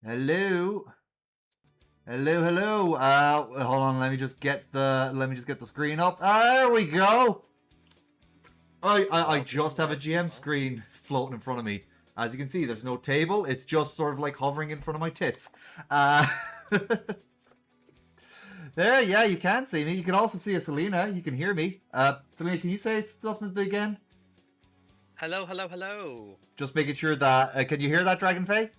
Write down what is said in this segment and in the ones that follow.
Hello. Hello. Hold on. Let me just get the screen up. There we go. I just have a GM screen floating in front of me. As you can see, there's no table. It's just sort of like hovering in front of my tits. There, yeah, you can see me. You can also see a Selena. You can hear me. Selena, can you say stuff again? Hello. Just making sure that... can you hear that, Dragon Fae?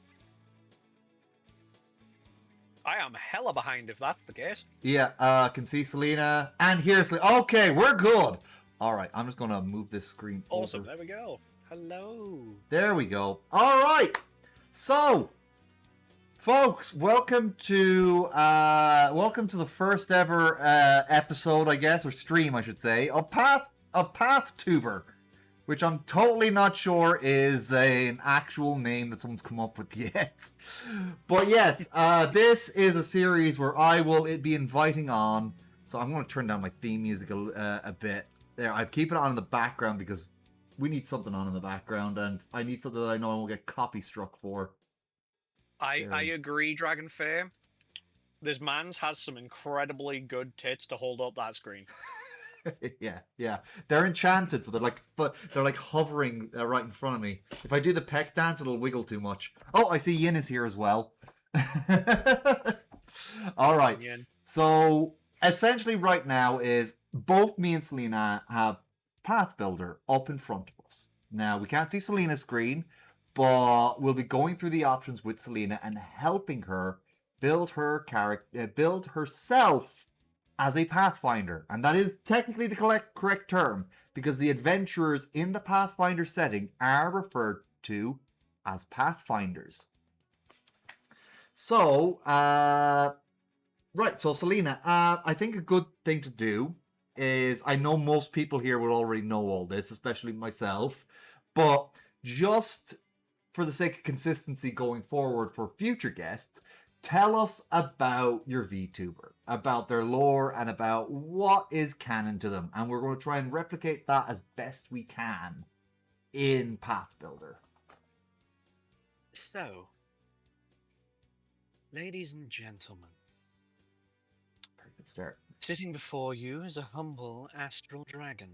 I am hella behind if that's the case. Yeah, can see Selena and hear Selena. Okay, we're good. All right, I'm just going to move this screen Awesome, over. there we go. Hello. There we go. All right. So, folks, welcome to the first ever episode, I guess, or stream, I should say, of Pathtuber, which I'm totally not sure is an actual name that someone's come up with yet. But yes, this is a series where I will be inviting on. So I'm going to turn down my theme music a bit. There, I'm keeping it on in the background because we need something on in the background, and I need something that I know I won't get copy struck for. I agree, Dragon Fae. This man's has some incredibly good tits to hold up that screen. yeah. They're enchanted, so they're like hovering right in front of me. If I do the peck dance, it'll wiggle too much. Oh, I see Yin is here as well. All right. Yin. So essentially, right now is both me and Selena have Path Builder up in front of us. Now we can't see Selena's screen, but we'll be going through the options with Selena and helping her build her character, build herself as a Pathfinder. And that is technically the correct term, because the adventurers in the Pathfinder setting are referred to as Pathfinders. So, right, so Selena, I think a good thing to do is, I know most people here will already know all this, especially myself, but just for the sake of consistency going forward for future guests, tell us about your VTuber, about their lore, and about what is canon to them. And we're going to try and replicate that as best we can in Path Builder. So, ladies and gentlemen, very good start. Sitting before you is a humble astral dragon.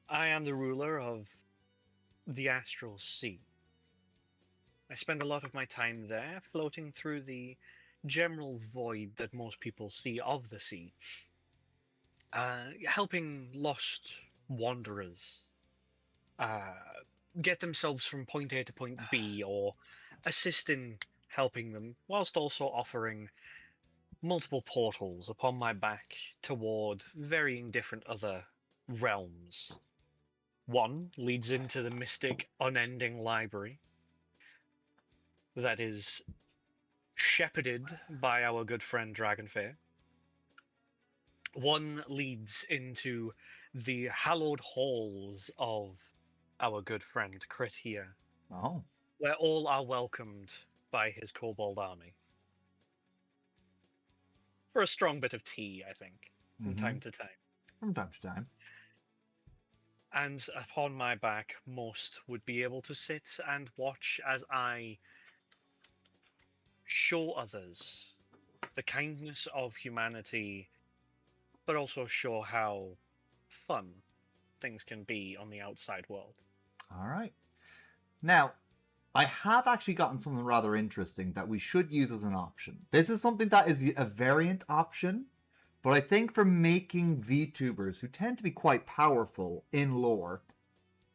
I am the ruler of the astral sea. I spend a lot of my time there, floating through the general void that most people see of the sea, helping lost wanderers get themselves from point A to point B, or assisting helping them, whilst also offering multiple portals upon my back toward varying different other realms. One leads into the mystic unending library that is shepherded by our good friend Dragon Fae. One leads into the hallowed halls of our good friend Crit here, where all are welcomed by his kobold army. For a strong bit of tea, I think, from time to time. From time to time. And upon my back, most would be able to sit and watch as I show others the kindness of humanity, but also show how fun things can be on the outside world. All right. Now, I have actually gotten something rather interesting that we should use as an option. This is something that is a variant option, but I think for making VTubers who tend to be quite powerful in lore,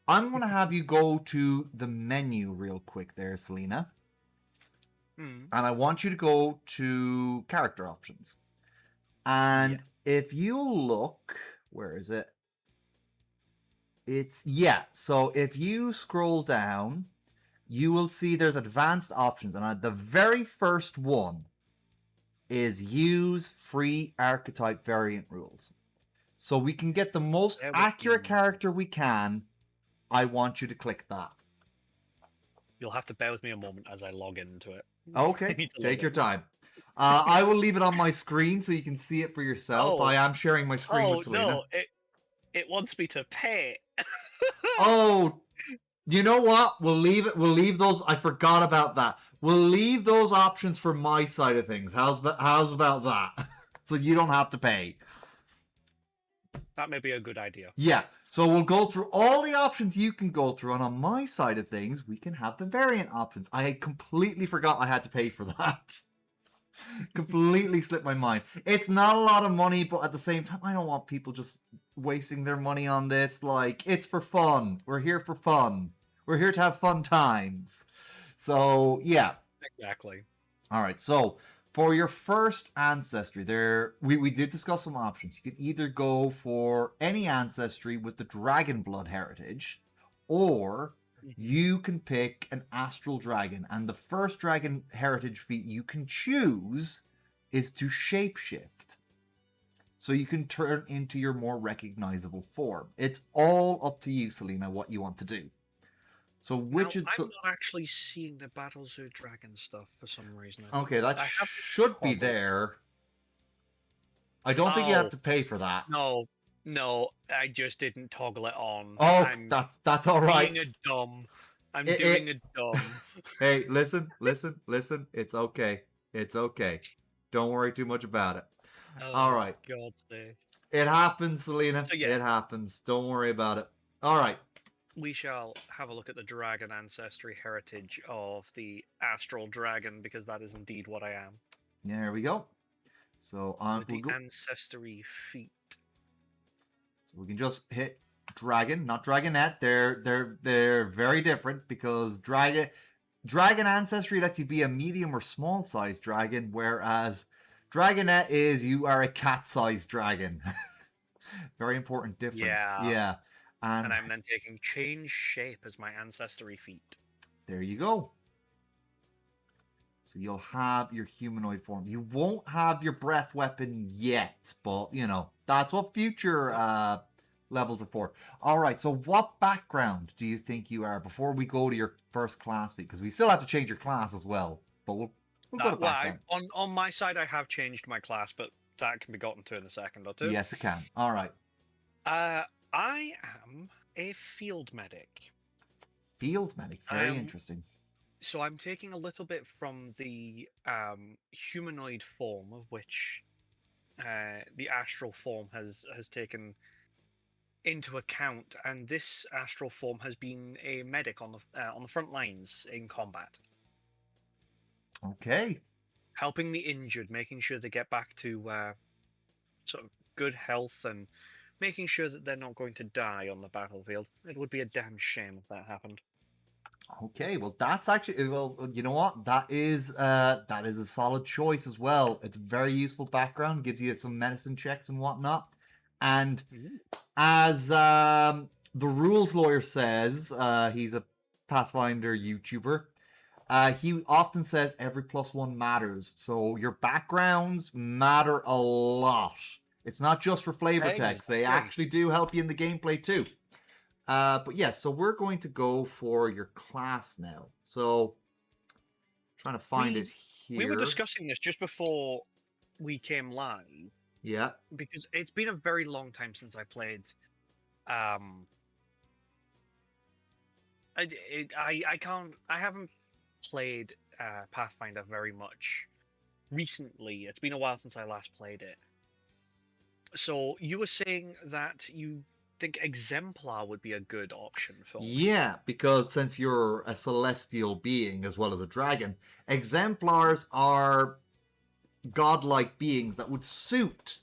I'm going to have you go to the menu real quick there, Selena. And I want you to go to character options. And if you look, where is it? So if you scroll down, you will see there's advanced options, and the very first one is use free archetype variant rules. So we can get the most accurate character we can. I want you to click that. You'll have to bear with me a moment as I log into it. Okay, take your time. I will leave it on my screen so you can see it for yourself. I am sharing my screen with Selena. No, it wants me to pay. Oh, you know what? We'll leave those. I forgot about that. we'll leave those options for my side of things. How's about that? So you don't have to pay. That may be a good idea. Yeah, so we'll go through all the options you can go through, and on my side of things, we can have the variant options. I had completely forgot I had to pay for that. Completely slipped my mind. It's not a lot of money, but at the same time, I don't want people just wasting their money on this. Like, it's for fun. We're here for fun. We're here to have fun times. So, yeah. Exactly. All right, so for your first ancestry, we did discuss some options. You could either go for any ancestry with the dragon blood heritage, or you can pick an astral dragon. And the first dragon heritage feat you can choose is to shapeshift. So you can turn into your more recognizable form. It's all up to you, Selena, what you want to do. So which now, is I'm not actually seeing the Battle Zoo Dragon stuff for some reason. Okay, that should be there. I don't think you have to pay for that. No, I just didn't toggle it on. Oh, that's all right. Being a dumb. I'm doing a dumb. Hey, listen. It's okay. It's okay. Don't worry too much about it. Oh, all right. God's sake. It happens, Selena. So, yeah. It happens. Don't worry about it. All right. We shall have a look at the dragon ancestry heritage of the astral dragon, because that is indeed what I am. There we go. So on the ancestry feat. So we can just hit dragon, not dragonette. They're very different, because dragon ancestry lets you be a medium or small sized dragon, whereas dragonette is you are a cat sized dragon. Very important difference. Yeah. And I'm then taking change shape as my ancestry feat. There you go. So you'll have your humanoid form. You won't have your breath weapon yet, but, you know, that's what future levels are for. All right, so what background do you think you are before we go to your first class feat? Because we still have to change your class as well, but we'll go to background. On my side, I have changed my class, but that can be gotten to in a second or two. Yes, it can. All right. I am a field medic. Field medic, very interesting. So I'm taking a little bit from the humanoid form, of which the astral form has taken into account, and this astral form has been a medic on the front lines in combat. Okay. Helping the injured, making sure they get back to sort of good health, and making sure that they're not going to die on the battlefield. It would be a damn shame if that happened. Okay, well that's actually, well, you know what? That is a solid choice as well. It's a very useful background, gives you some medicine checks and whatnot. And as the rules lawyer says, he's a Pathfinder YouTuber. He often says every +1 matters. So your backgrounds matter a lot. It's not just for flavor text. They actually do help you in the gameplay too. But yes, so we're going to go for your class now. So, trying to find it here. We were discussing this just before we came live. Yeah. Because it's been a very long time since I played. I haven't played Pathfinder very much recently. It's been a while since I last played it. So you were saying that you think Exemplar would be a good option for me. Yeah, because since you're a celestial being as well as a dragon, Exemplars are godlike beings that would suit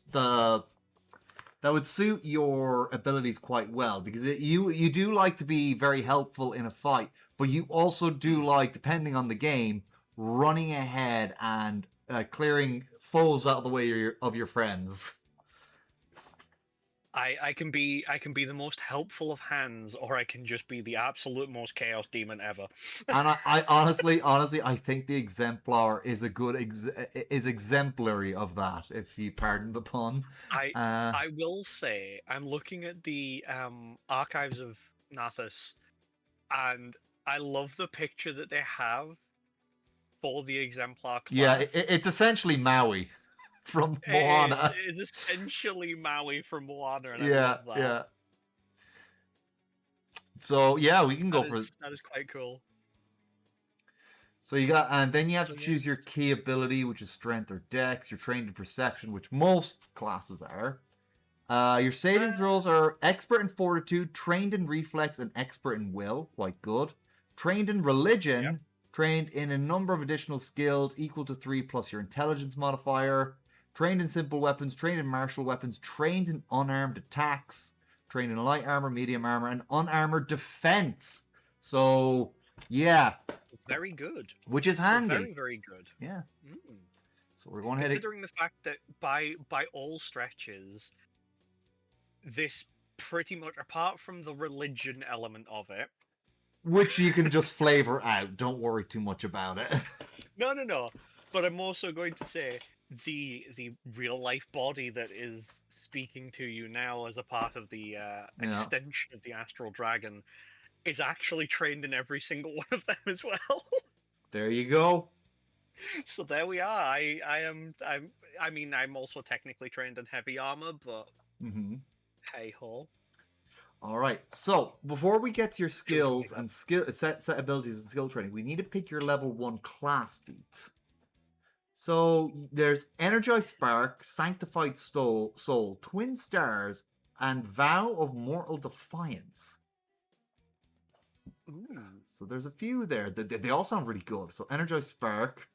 your abilities quite well, because you do like to be very helpful in a fight, but you also do like, depending on the game, running ahead and clearing foes out of the way of your friends. I can be the most helpful of hands, or I can just be the absolute most chaos demon ever. And I honestly, I think the Exemplar is a good is exemplary of that, if you pardon the pun. I will say, I'm looking at the archives of Nathus, and I love the picture that they have for the Exemplar class. Yeah, it's essentially Maui from Moana. It is essentially Maui from Moana, and yeah, I love that. Yeah. So yeah, we can go for that is quite cool. So you got, and then you have So to yeah. choose your key ability, which is strength or dex. You're trained in perception, which most classes are. Your saving throws are expert in fortitude, trained in reflex, and expert in will. Quite good. Trained in religion, Yep. trained in a number of additional skills equal to 3 plus your intelligence modifier. Trained in simple weapons, trained in martial weapons, trained in unarmed attacks, trained in light armor, medium armor, and unarmored defense. So, yeah, Very good. which is So handy. very, very good. Yeah. Mm. So we're going ahead. Considering the fact that by all stretches, this pretty much, apart from the religion element of it, Which you can just flavor out. Don't worry too much about it. no. But I'm also going to say the real life body that is speaking to you now as a part of the Yeah. extension of the astral dragon is actually trained in every single one of them as well. There you go. So there we are. I mean I'm also technically trained in heavy armor, but Mm-hmm. hey ho. All right. So before we get to your Doing skills and set abilities and skill training, we need to pick your level 1 class feat. So there's Energized Spark, Sanctified Soul, Twin Stars, and Vow of Mortal Defiance. Ooh. So there's a few there. They all sound really good. So Energized Spark.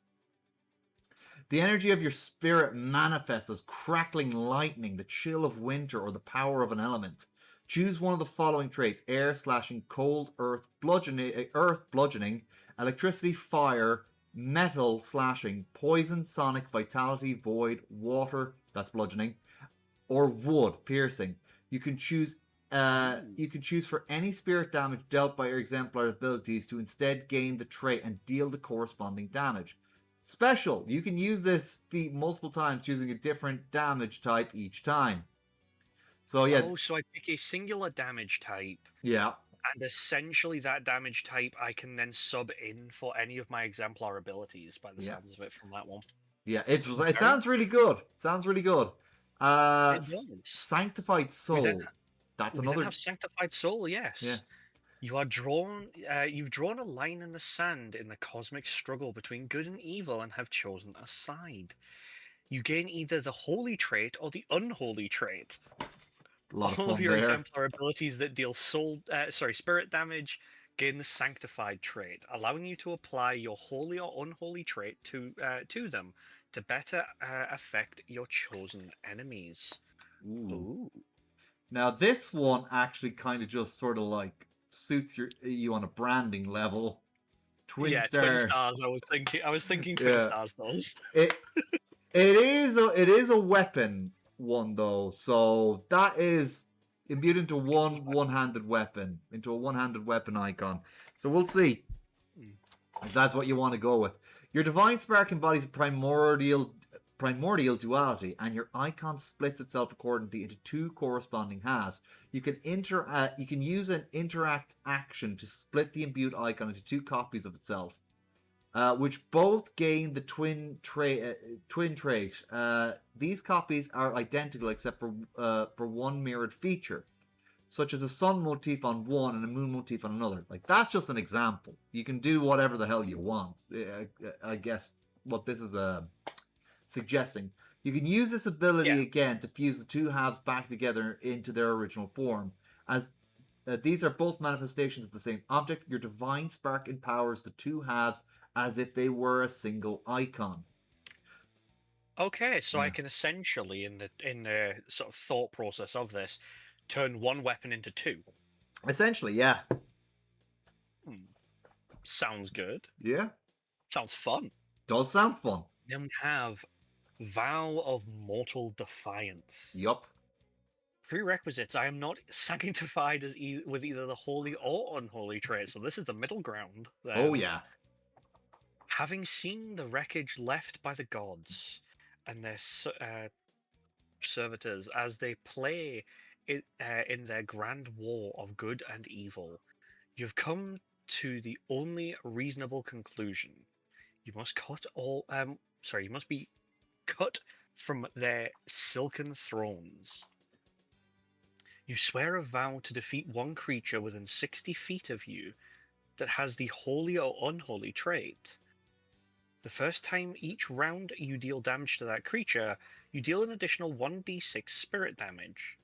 The energy of your spirit manifests as crackling lightning, the chill of winter, or the power of an element. Choose one of the following traits: air, slashing, cold, earth, bludgeoning, electricity, fire, metal, slashing, poison, sonic, vitality, void, water, that's bludgeoning, or wood, piercing. You can choose for any spirit damage dealt by your exemplar abilities to instead gain the trait and deal the corresponding damage. Special, you can use this feat multiple times, choosing a different damage type each time. So yeah, Oh, so I pick a singular damage type, yeah, and essentially that damage type I can then sub in for any of my exemplar abilities by the yeah, sounds of it from that one. yeah. It Very sounds really good. Sounds really good. it does. Sanctified We then Soul. That's we then another. have Sanctified Soul, Yeah. yes. You've drawn a line in the sand in the cosmic struggle between good and evil and have chosen a side. You gain either the holy trait or the unholy trait. A lot of All of fun your there. exemplar abilities that deal spirit damage gain the sanctified trait, allowing you to apply your holy or unholy trait to them to better affect your chosen enemies. Ooh. Ooh. Now this one actually kind of just sort of like suits you on a branding level. Twin Yeah, twin Star. stars. I was thinking twin Yeah. stars does. It it is a weapon one though, so that is imbued into one-handed weapon, into a one-handed weapon icon. So we'll see Hmm. if that's what you want to go with. Your divine spark embodies a primordial duality, and your icon splits itself accordingly into two corresponding halves. You can use an interact action to split the imbued icon into two copies of itself, which both gain the twin trait. These copies are identical except for one mirrored feature, such as a sun motif on one and a moon motif on another. Like, that's just an example. You can do whatever the hell you want. I guess what this is suggesting. You can use this ability Yeah. again to fuse the two halves back together into their original form, as these are both manifestations of the same object. Your divine spark empowers the two halves as if they were a single icon. Okay, so I Yeah. can essentially, in the sort of thought process of this, turn one weapon into two. Essentially, yeah. Hmm. Sounds good. Yeah. Sounds fun. Does sound fun. Then we have Vow of Mortal Defiance. Yup. Prerequisites: I am not sanctified with either the holy or unholy trait, so this is the middle ground. Oh, yeah. Having seen the wreckage left by the gods and their servitors as they play in their grand war of good and evil, you've come to the only reasonable conclusion. You must you must be cut from their silken thrones. You swear a vow to defeat one creature within 60 feet of you that has the holy or unholy trait. The first time each round you deal damage to that creature, you deal an additional 1d6 spirit damage.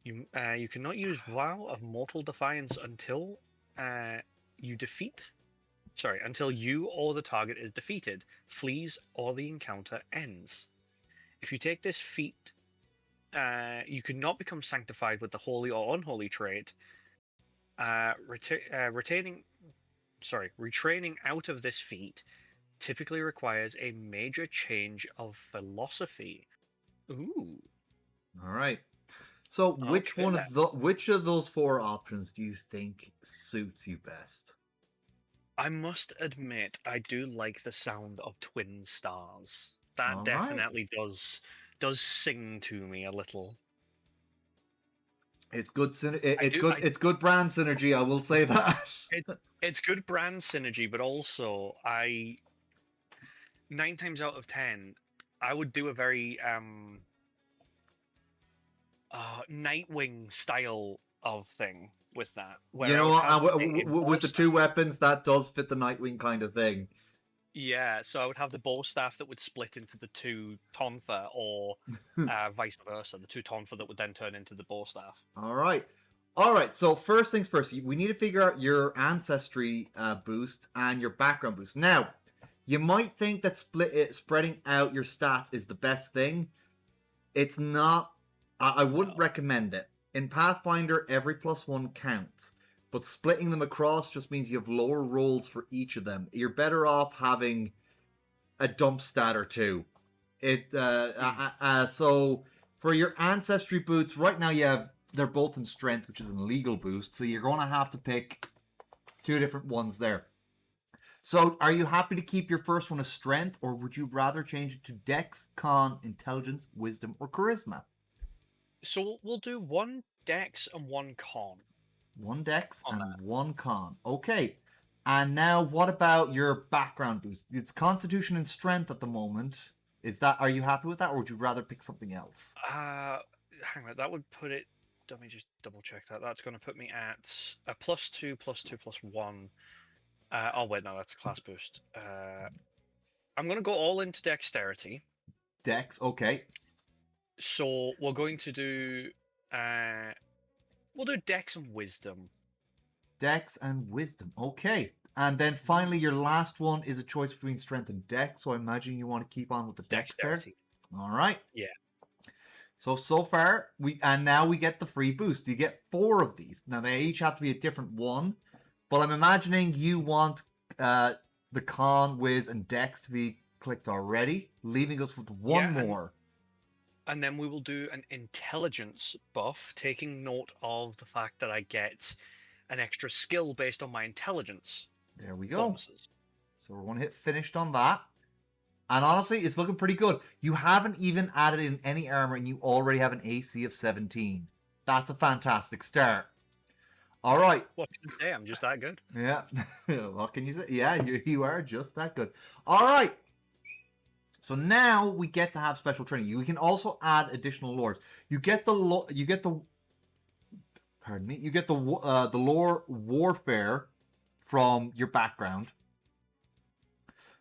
You cannot use Vow of Mortal Defiance until you defeat. Sorry, until you or the target is defeated, flees, or the encounter ends. If you take this feat, you cannot become sanctified with the holy or unholy trait. Retraining out of this feat typically requires a major change of philosophy. Ooh. All right. So which of those four options do you think suits you best? I must admit, I do like the sound of twin stars. That All right. definitely does sing to me a little. It's good. It's good brand synergy. I will say that. It's good brand synergy, but also 9 times out of 10, I would do a very Nightwing style of thing with that. You know what? With the two weapons, that does fit the Nightwing kind of thing. Yeah, so I would have the bow staff that would split into the two tonfa, or vice versa, the two tonfa that would then turn into the bow staff. All right. So first things first, we need to figure out your ancestry boost and your background boost. Now, you might think that spreading out your stats is the best thing. It's not. I wouldn't recommend it. In Pathfinder, every +1 counts. But splitting them across just means you have lower rolls for each of them. You're better off having a dump stat or two. So for your ancestry boots, right now they're both in strength, which is an illegal boost. So you're going to have to pick two different ones there. So are you happy to keep your first one as strength, or would you rather change it to Dex, Con, Intelligence, Wisdom, or Charisma? So we'll do one Dex and one Con. One Dex and one Con. Okay. And now what about your background boost? It's Constitution and Strength at the moment. Are you happy with that, or would you rather pick something else? Hang on, that would put it. Let me just double check that. That's going to put me at a +2, +2, +1. Oh wait, no, that's a class boost. I'm going to go all into Dexterity. Dex, okay. So we're going to do. We'll do Dex and Wisdom. Dex and Wisdom, okay. And then finally, your last one is a choice between Strength and Dex. So I imagine you want to keep on with the Dex Dexterity there. All right. Yeah. So far now we get the free boost. You get 4 of these. Now they each have to be a different one, but I'm imagining you want the Con, Wiz, and Dex to be clicked already, leaving us with one more. And then we will do an Intelligence buff, taking note of the fact that I get an extra skill based on my intelligence. There we go. Bonuses. So we're going to hit finished on that. And honestly, it's looking pretty good. You haven't even added in any armor, and you already have an AC of 17. That's a fantastic start. All right. What can I say? I'm just that good. Yeah. What can you say? Yeah, you are just that good. All right. So now we get to have special training. We can also add additional lores. You get the lore warfare from your background.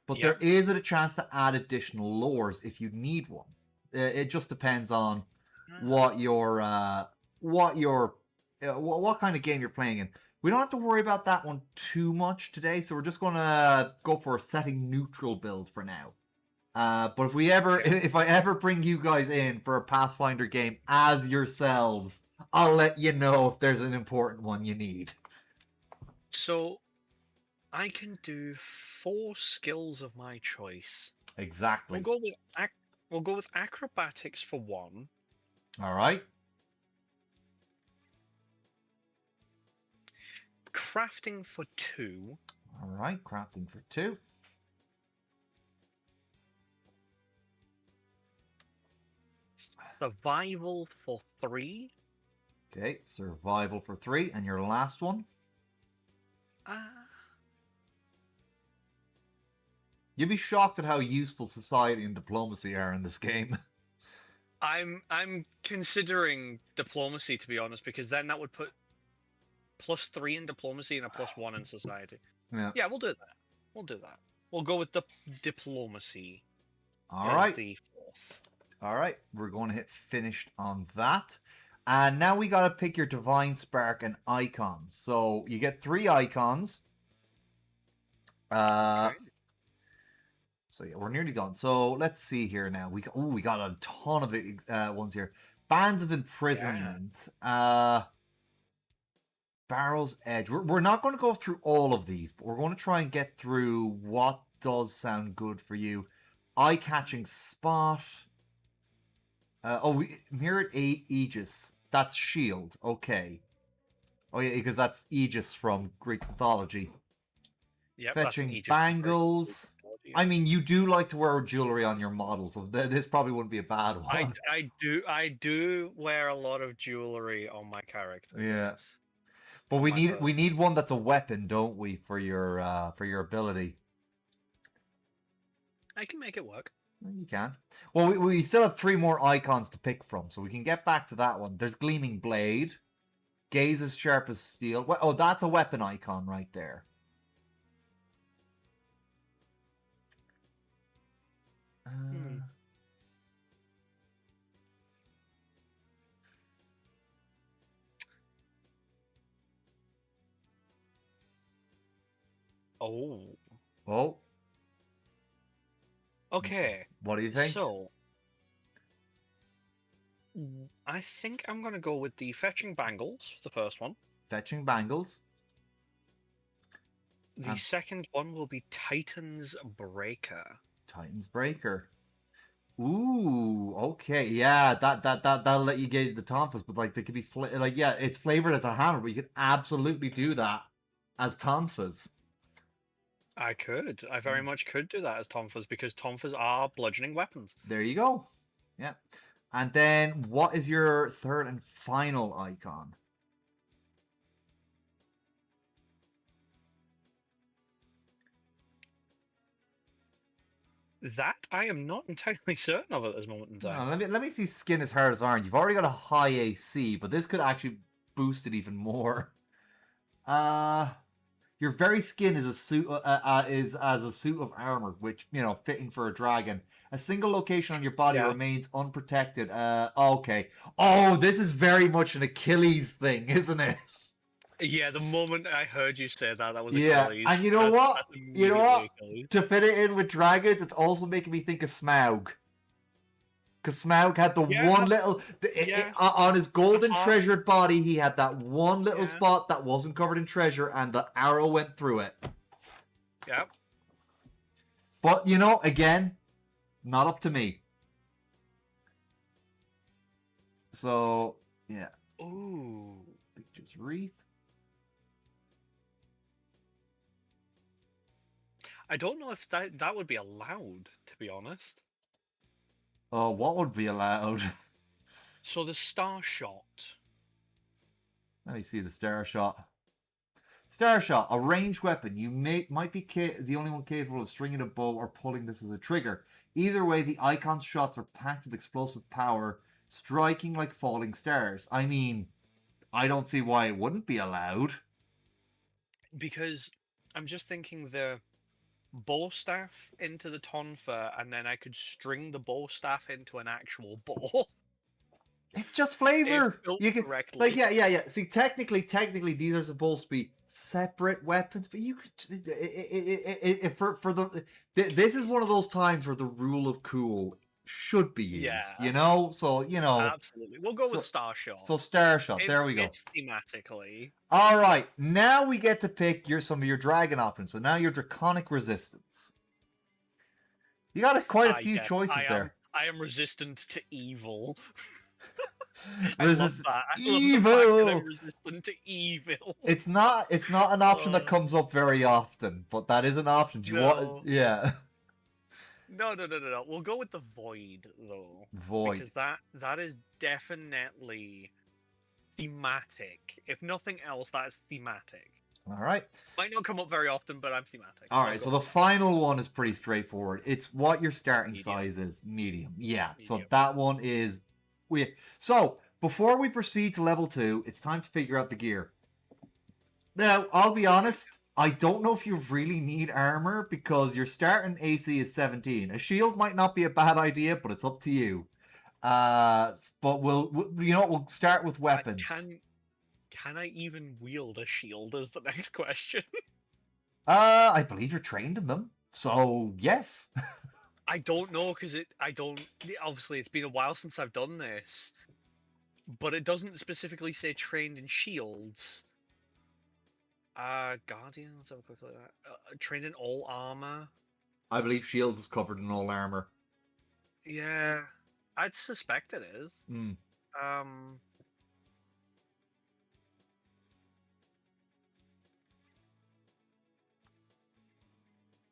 But there is a chance to add additional lores if you need one. It just depends on what kind of game you're playing in. We don't have to worry about that one too much today, so we're just going to go for a setting neutral build for now. But if I ever bring you guys in for a Pathfinder game as yourselves, I'll let you know if there's an important one you need. So I can do 4 skills of my choice. Exactly. We'll go with acrobatics for 1. All right. Crafting for 2. All right, crafting for 2. Survival for 3. Okay, survival for 3, and your last one. You'd be shocked at how useful society and diplomacy are in this game. I'm considering diplomacy, to be honest, because then that would put +3 in diplomacy and a +1 in society. Yeah. Yeah, we'll do that. We'll go with the diplomacy All as right. the fourth. All right. We're going to hit finished on that. And now we got to pick your Divine Spark and icons. So you get 3 icons. Okay. So yeah, we're nearly done. So let's see here now. We got a ton of ones here. Bands of Imprisonment. Barrow's Edge. We're not going to go through all of these, but we're going to try and get through what does sound good for you. Eye-catching Spot. Mirrored Aegis. That's Shield. Okay. Oh yeah, because that's Aegis from Greek mythology. Yep, Fetching Bangles. I mean, you do like to wear jewelry on your model, so this probably wouldn't be a bad one. I do wear a lot of jewelry on my character. Yeah. Yes. But we need one that's a weapon, don't we, for your ability? I can make it work. You can. Well, we still have 3 more icons to pick from, so we can get back to that one. There's Gleaming Blade. Gaze as sharp as steel. Oh, that's a weapon icon right there. Oh. Oh. Okay. What do you think? So, I think I'm going to go with the Fetching Bangles, the first one. Fetching Bangles. The second one will be Titan's Breaker. Titan's Breaker. Ooh, okay, yeah, that'll let you get the tonfas, but like they could be it's flavored as a hammer, but you could absolutely do that as tonfas. I very much could do that as tonfas because tonfas are bludgeoning weapons. There you go. Yeah. And then what is your third and final icon? That I am not entirely certain of at this moment in time. Let me see Skin as Hard as Iron. You've already got a high AC, but this could actually boost it even more. Your very skin is a suit is as a suit of armor, which fitting for a dragon. A single location on your body remains unprotected. Okay. Oh, this is very much an Achilles thing, isn't it? Yeah, the moment I heard you say that was Achilles. And you know what? Achilles. To fit it in with dragons, it's also making me think of Smaug. Because Smaug had the one little... on his golden treasured body, he had that one little spot that wasn't covered in treasure, and the arrow went through it. Yep. But, again, not up to me. So, yeah. Ooh. Pictures Wreath. I don't know if that would be allowed, to be honest. Oh, what would be allowed? So the Star Shot. Let me see the Star Shot. Star Shot, a ranged weapon. You might be the only one capable of stringing a bow or pulling this as a trigger. Either way, the icon's shots are packed with explosive power, striking like falling stars. I mean, I don't see why it wouldn't be allowed. Because I'm just thinking the bow staff into the tonfa, and then I could string the bow staff into an actual bow. It's just flavor. You can correctly. Yeah. See, technically, these are supposed to be separate weapons, but you could this is one of those times where the rule of cool should be used. So absolutely. We'll go with Star Shot. So Star Shot. There we go. It's thematically. All right. Now we get to pick some of your dragon options. So now your Draconic Resistance. You got quite a few choices there. I am resistant to evil. Evil. I'm resistant to evil. It's not an option that comes up very often, but that is an option. Do you want? Yeah. No. We'll go with the Void though. Void. Because that is definitely thematic. If nothing else, that is thematic. All right. Might not come up very often, but I'm thematic. All right. So the final one is pretty straightforward. It's what your starting size is. Medium. Yeah. So that one is. So before we proceed to level 2, it's time to figure out the gear. Now, I'll be honest. I don't know if you really need armor because your starting AC is 17. A shield might not be a bad idea, but it's up to you. But we'll start with weapons. Can I even wield a shield? Is the next question. I believe you're trained in them, so yes. I don't know because I don't. Obviously, it's been a while since I've done this, but it doesn't specifically say trained in shields. Guardian. Let's have a quick look at that. Trained in all armor. I believe shields is covered in all armor. Yeah, I'd suspect it is. Hmm. Um.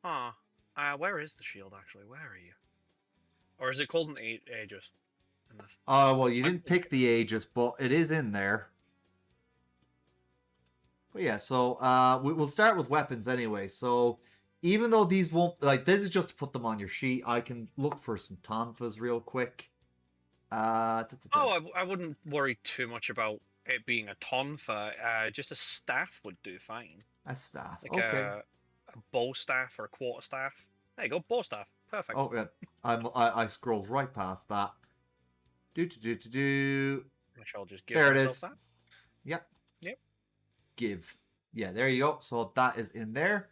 Huh. Where is the shield actually? Where are you? Or is it called an Aegis? Well, you didn't pick the Aegis, but it is in there. But yeah, so we'll start with weapons anyway. So even though these won't, like, this is just to put them on your sheet, I can look for some tonfas real quick. Oh, I wouldn't worry too much about it being a tonfa. Just a staff would do fine. A staff, Like okay. a bow staff or a quarter staff. There you go, bow staff. Perfect. Oh, yeah. I scrolled right past that. Do. I shall just give There it myself is. that. Yep. Yep. Give. Yeah, there you go. So that is in there.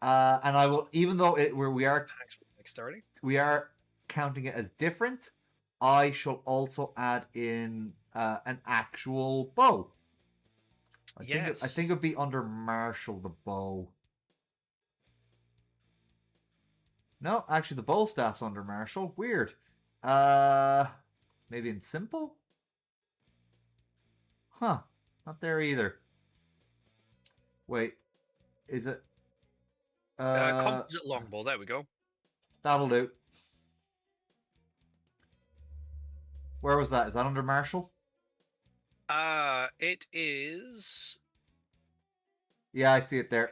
And I will, even though we are counting it as different, I shall also add in an actual bow. I think it would be under Marshall, the bow. No, actually the bow staff's under Marshall. Weird. Maybe in simple? Huh. Not there either. Wait. Is it? Composite longbow. There we go. That'll do. Where was that? Is that under Marshall? It is. Yeah, I see it there.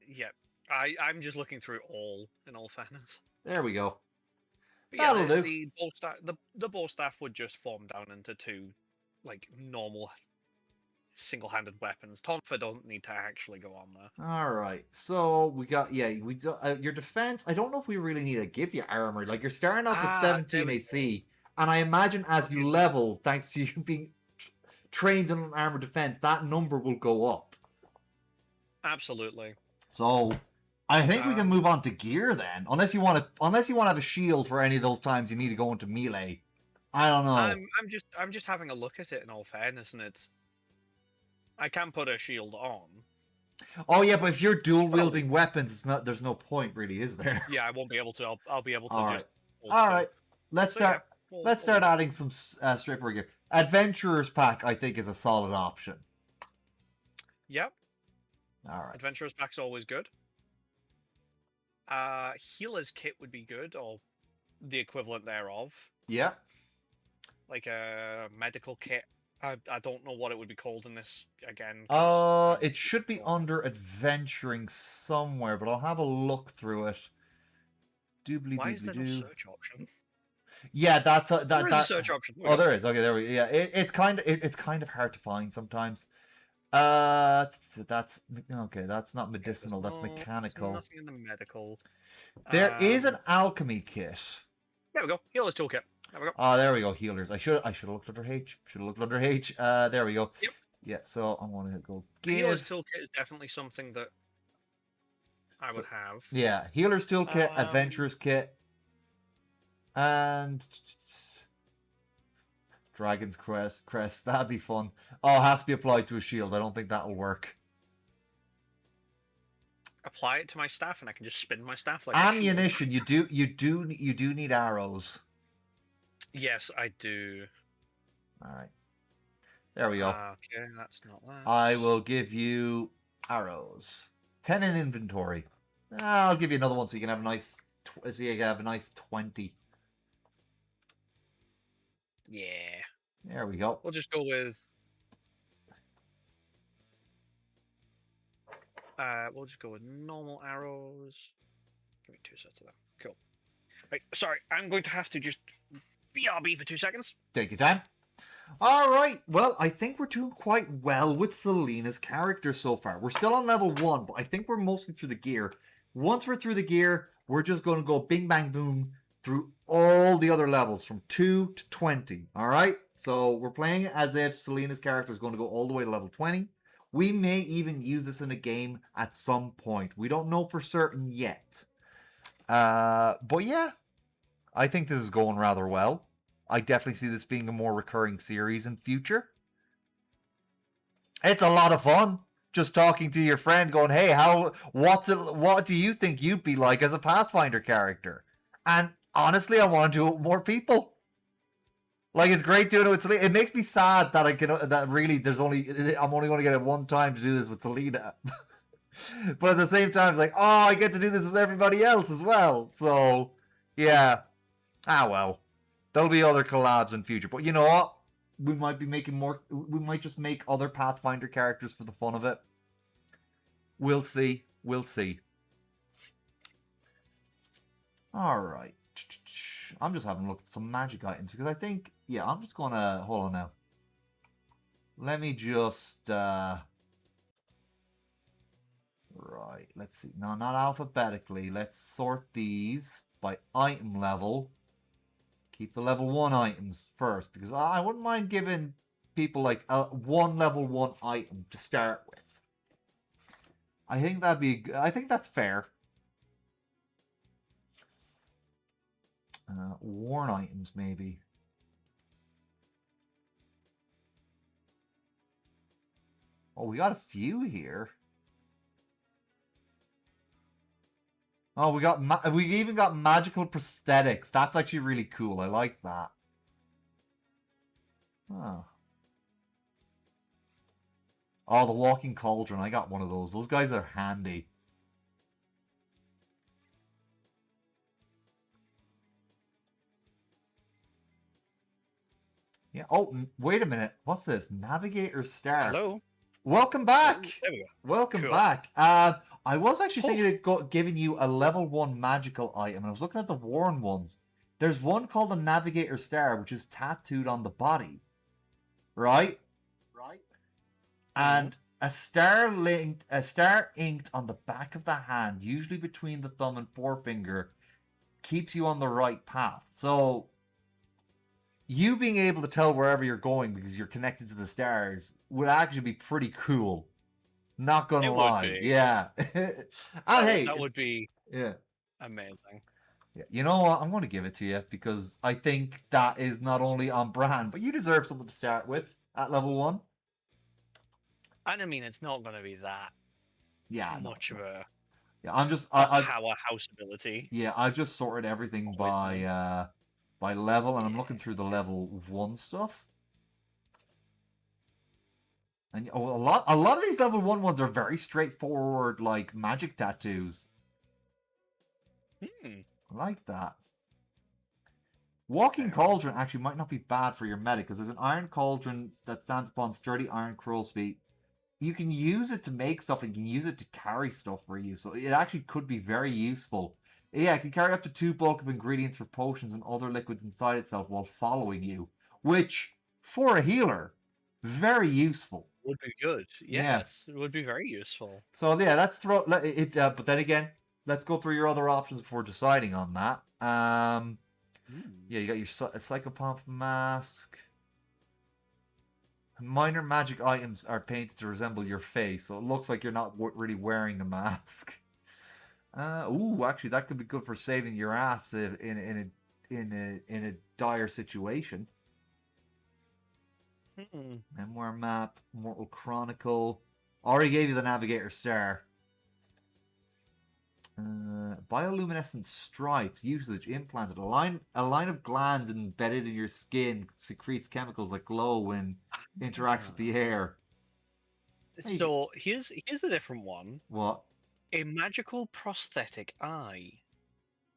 Yeah. I'm just looking through all, in all fairness. There we go. But That'll do. The bow staff would just form down into two, like, normal single-handed weapons. Tonfa don't need to actually go on there. All right. So we got your defense. I don't know if we really need to give you armor. Like, you're starting off at 17 AC, and I imagine as you level, thanks to you being trained in an armor defense, that number will go up. Absolutely. So I think we can move on to gear then, unless you want to have a shield for any of those times you need to go into melee. I don't know. I'm just having a look at it in all fairness, and I can put a shield on. Oh yeah, but if you're dual wielding weapons, there's no point really, is there? Yeah, I won't be able to. I'll be able to. All right. Let's start. Let's start adding some straightforward gear. Adventurer's pack, I think, is a solid option. Yep. All right. Adventurer's pack's always good. Healer's kit would be good, or the equivalent thereof. Yeah. Like a medical kit. I don't know what it would be called in this again. It should be under adventuring somewhere, but I'll have a look through it. Why is there no search option? Yeah, that's there is a search option. There is. Okay, there we go. Yeah, it's kind of hard to find sometimes. That's okay. That's not medicinal. That's mechanical. Nothing in the medical. There is an alchemy kit. There we go. Healer's toolkit. There we go. Oh, there we go. Healers. I should have looked under H. There we go. Yep. Yeah. So I'm gonna go. Healer's toolkit is definitely something that I would have. Yeah, healer's toolkit, adventurer's kit, and Dragon's crest. That'd be fun. Oh, it has to be applied to a shield. I don't think that'll work. Apply it to my staff, and I can just spin my staff like ammunition. You do need arrows. Yes, I do. All right. There we go. Okay, that's not that. I will give you arrows. 10 in inventory. I'll give you another one so you can have a nice. 20. Yeah. There we go. We'll just go with. We'll just go with normal arrows. Give me 2 sets of them. Cool. Right. Sorry, I'm going to have to just BRB for 2 seconds. Take your time. All right. Well, I think we're doing quite well with Selena's character so far. We're still on level 1, but I think we're mostly through the gear. Once we're through the gear, we're just going to go bing, bang, boom through all the other levels from 2 to 20. All right? So we're playing as if Selena's character is going to go all the way to level 20. We may even use this in a game at some point. We don't know for certain yet. But yeah, I think this is going rather well. I definitely see this being a more recurring series in future. It's a lot of fun just talking to your friend, going, "Hey, what do you think you'd be like as a Pathfinder character?" And honestly, I want to do it with more people. Like, it's great doing it with Selena. It makes me sad that I'm only going to get it one time to do this with Selena. But at the same time, it's like, oh, I get to do this with everybody else as well. So, yeah. Well. There'll be other collabs in future. But you know what? We might be making more. We might just make other Pathfinder characters for the fun of it. We'll see. We'll see. Alright. I'm just having a look at some magic items because I think, yeah, I'm just going to, hold on now. Let me just, right, let's see. No, not alphabetically. Let's sort these by item level. Keep the level 1 items first, because I wouldn't mind giving people like one level 1 item to start with. I think that's fair. Worn items, maybe. Oh, we got a few here. Oh, we even got magical prosthetics. That's actually really cool. I like that. Oh. Oh, the walking cauldron. I got one of those. Those guys are handy. Yeah. Oh, wait a minute. What's this? Navigator Star. Hello. Welcome back. There we go. Welcome Cool. back. I was actually thinking of giving you a level 1 magical item, and I was looking at the worn ones. There's one called the Navigator Star, which is tattooed on the body. Right? And a star inked on the back of the hand, usually between the thumb and forefinger, keeps you on the right path. So you being able to tell wherever you're going because you're connected to the stars would actually be pretty cool. Not gonna lie. Yeah. That would be amazing. Yeah. You know what? I'm gonna give it to you because I think that is not only on brand, but you deserve something to start with at level 1. And I mean, it's not going to be that much of a powerhouse ability. Yeah, I've just sorted everything by level, and I'm looking through the level 1 stuff. And a lot of these level 1 ones are very straightforward, like magic tattoos. I like that. Walking Cauldron actually might not be bad for your medic, because there's an iron cauldron that stands upon sturdy iron crow's feet. You can use it to make stuff, and you can use it to carry stuff for you, so it actually could be very useful. Yeah, it can carry up to 2 bulk of ingredients for potions and other liquids inside itself while following you, which, for a healer, very useful. Would be good. Yes, it would be very useful. So yeah, but then again, let's go through your other options before deciding on that. Yeah, you got your Psychopomp mask. Minor magic items are painted to resemble your face, so it looks like you're not really wearing the mask. Actually, that could be good for saving your ass in a dire situation. Memoir map, Mortal Chronicle. Already gave you the Navigator Star. Bioluminescent stripes. Usage implanted. A line of glands embedded in your skin secretes chemicals that glow when interacts with the air. So here's a different one. What? A magical prosthetic eye.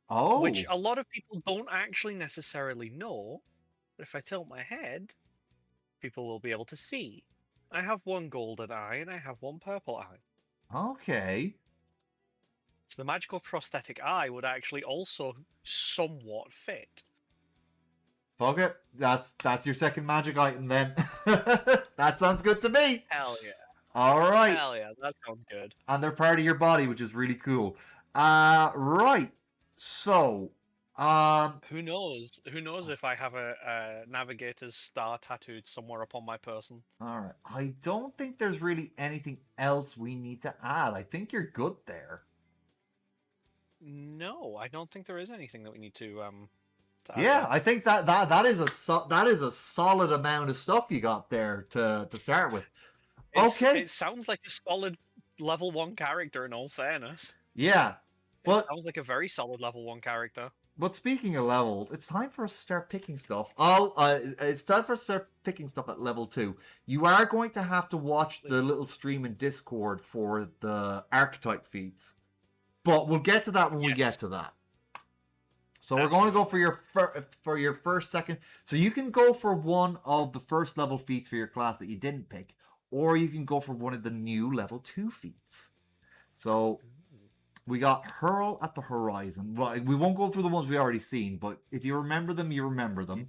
Oh. Which a lot of people don't actually necessarily know. But if I tilt my head, people will be able to see. I have one golden eye and I have one purple eye. Okay. So the magical prosthetic eye would actually also somewhat fit. Okay, that's your second magic item then. That sounds good to me. Hell yeah. All right, Hell yeah, that sounds good. and they're part of your body, which is really cool. Right. So, Who knows? Who knows if I have a navigator's star tattooed somewhere upon my person? all right. I don't think there's really anything else we need to add. I think you're good there. No, I don't think there is anything that we need to add Yeah, there. I think that is that is a solid amount of stuff you got there to start with. Okay. It sounds like a solid level 1 character, in all fairness. Yeah. It But sounds like a very solid level 1 character. speaking of levels, it's time for us to start picking stuff. It's time for us to start picking stuff at level 2. You are going to have to watch the little stream in Discord for the archetype feats, but we'll get to that when we get to that. So we're going to go for your first, second. So you can go for one of the first level feats for your class that you didn't pick, or you can go for one of the new level 2 feats. So we got Hurl at the Horizon. Well, we won't go through the ones we already seen, but if you remember them, you remember them.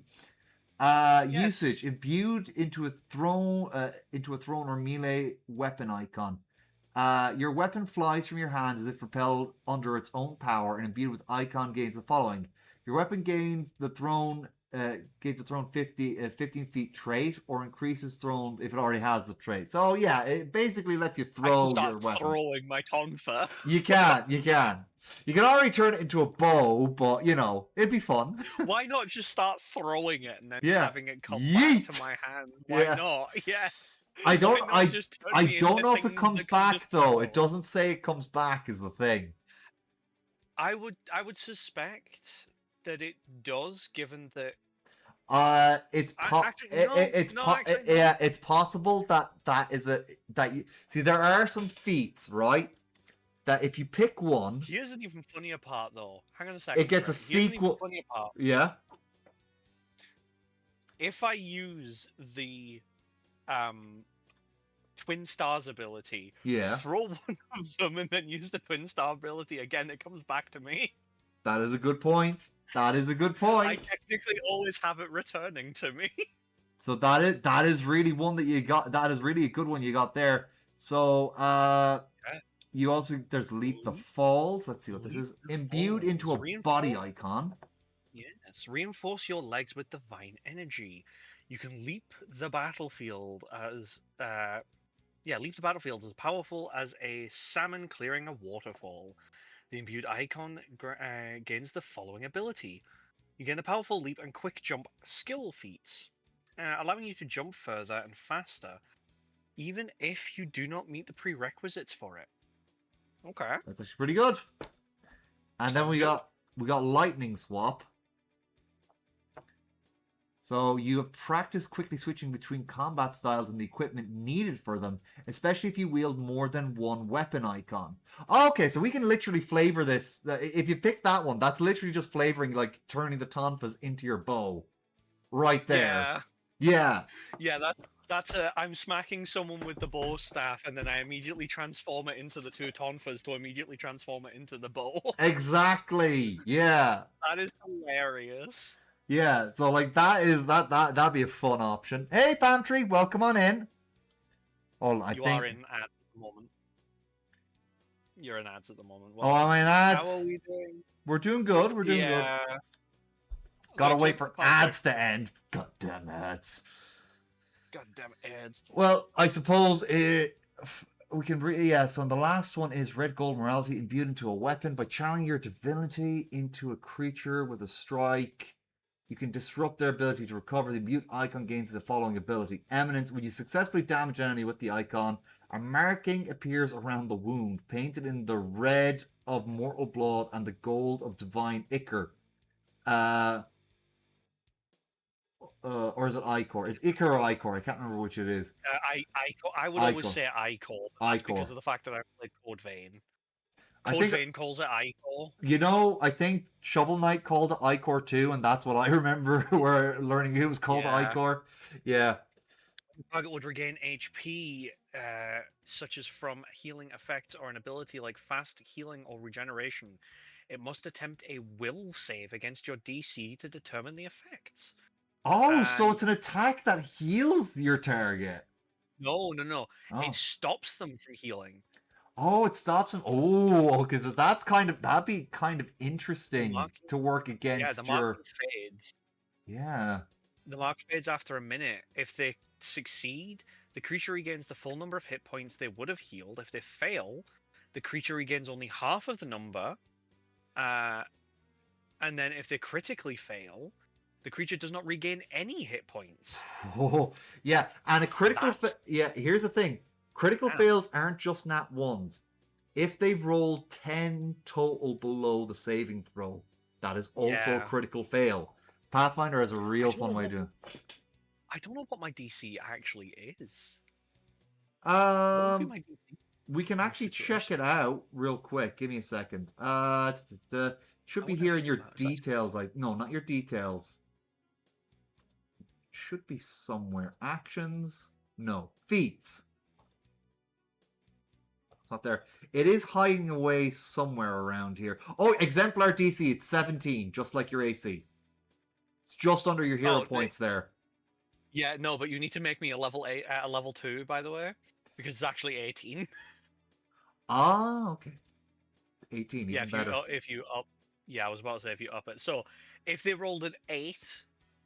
Yes. Usage: imbued into a throne or melee weapon icon. Your weapon flies from your hands as if propelled under its own power, and imbued with icon gains the following: your weapon gains the throne 15 feet trait, or increases thrown if it already has the trait. So yeah, it basically lets you throw your weapon. Throwing my tonfa. You can. You can already turn it into a bow, but you know, it'd be fun. Why not just start throwing it and then Yeah. having it come Yeet! back to my hand? Why Yeah. not? Yeah. I don't Why not just turn I me don't into know if it things comes that can back just though. throw? It doesn't say it comes back is the thing. I would suspect that it does, given that It's actually, no, actually, no. yeah, it's possible that is you see there are some feats, right? That if you pick one, Here's an even funnier part, though. Hang on a second. it gets a Trent. Here's an even sequel. funnier part. Yeah. If I use the Twin Stars ability, Yeah. throw one of them and then use the Twin Star ability again, it comes back to me. That is a good point. That is a good point. I technically always have it returning to me. So that is really one that you got. That is really a good one you got there. So you also there's Leap the Falls. Let's see what this is. Imbued into a body icon. Yes, reinforce your legs with divine energy. You can leap the battlefield as leap the battlefield as powerful as a salmon clearing a waterfall. The imbued icon gains the following ability. You gain a powerful leap and quick jump skill feats, allowing you to jump further and faster, even if you do not meet the prerequisites for it. Okay. That's actually pretty good. And then we got Lightning Swap. So you have practiced quickly switching between combat styles and the equipment needed for them, especially if you wield more than one weapon icon. Okay, so we can literally flavor this. If you pick that one, that's literally just flavoring, like turning the tonfas into your bow. Right there. Yeah. That's I'm smacking someone with the bow staff, and then I immediately transform it into the two tonfas to immediately transform it into the bow. Exactly. Yeah. That is hilarious. Yeah, so like that'd be a fun option. Hey Pantry, welcome on in. Oh, You are in ads at the moment. You're in ads at the moment. Well, I'm in ads. How are we doing? We're doing good. We're doing good. Gotta wait for ads to end. Goddamn ads. Goddamn ads. Well, I suppose we can yes. And the last one is red gold morality imbued into a weapon by channeling your divinity into a creature with a strike. You can disrupt their ability to recover. The imbued icon gains the following ability. Eminence. When you successfully damage an enemy with the icon, a marking appears around the wound, painted in the red of mortal blood and the gold of divine ichor. Or is it Icor? It's Ichor or Icor? I can't remember which it is. I would always say Icor. Because of the fact that I played Code Vein. Code Vein calls it Icor. You know, I think Shovel Knight called it Icor too, and that's what I remember where learning it was called Icor. Yeah. The target would regain HP, such as from healing effects or an ability like fast healing or regeneration. It must attempt a will save against your DC to determine the effects. Oh, so And it's an attack that heals your target. no. It Oh. stops them from healing. Oh, it stops him. Oh, because that'd be kind of The interesting marking, to work yeah, the against marking your. fades. Yeah. The mark fades after a minute. If they succeed, the creature regains the full number of hit points they would have healed. If they fail, the creature regains only half of the number. Uh, and then if they critically fail, the creature does not regain any hit points. Oh, yeah. And a critical. That's Yeah. Here's the thing. Critical damn. fails aren't just nat ones. If they've rolled 10 total below the saving throw, that is also a Yeah. critical fail. Pathfinder has a I real don't know fun way what to do I don't know what my DC actually is. it. What would be my DC We can in this actually check situation? it out real quick. Give me a second. I Should be would here in imagine your that. details. Like, no, not your details. Should be somewhere. Actions. No. Feats. It's not there. It is hiding away somewhere around here. Oh, exemplar DC. It's 17, just like your AC. It's just under your hero Oh, points there. yeah, no, but you need to make me a level 8, a level 2, by the way, because it's actually 18. Ah, okay. 18, Yeah, even better. if you up, yeah, I was about to say if you up it. So if they rolled an 8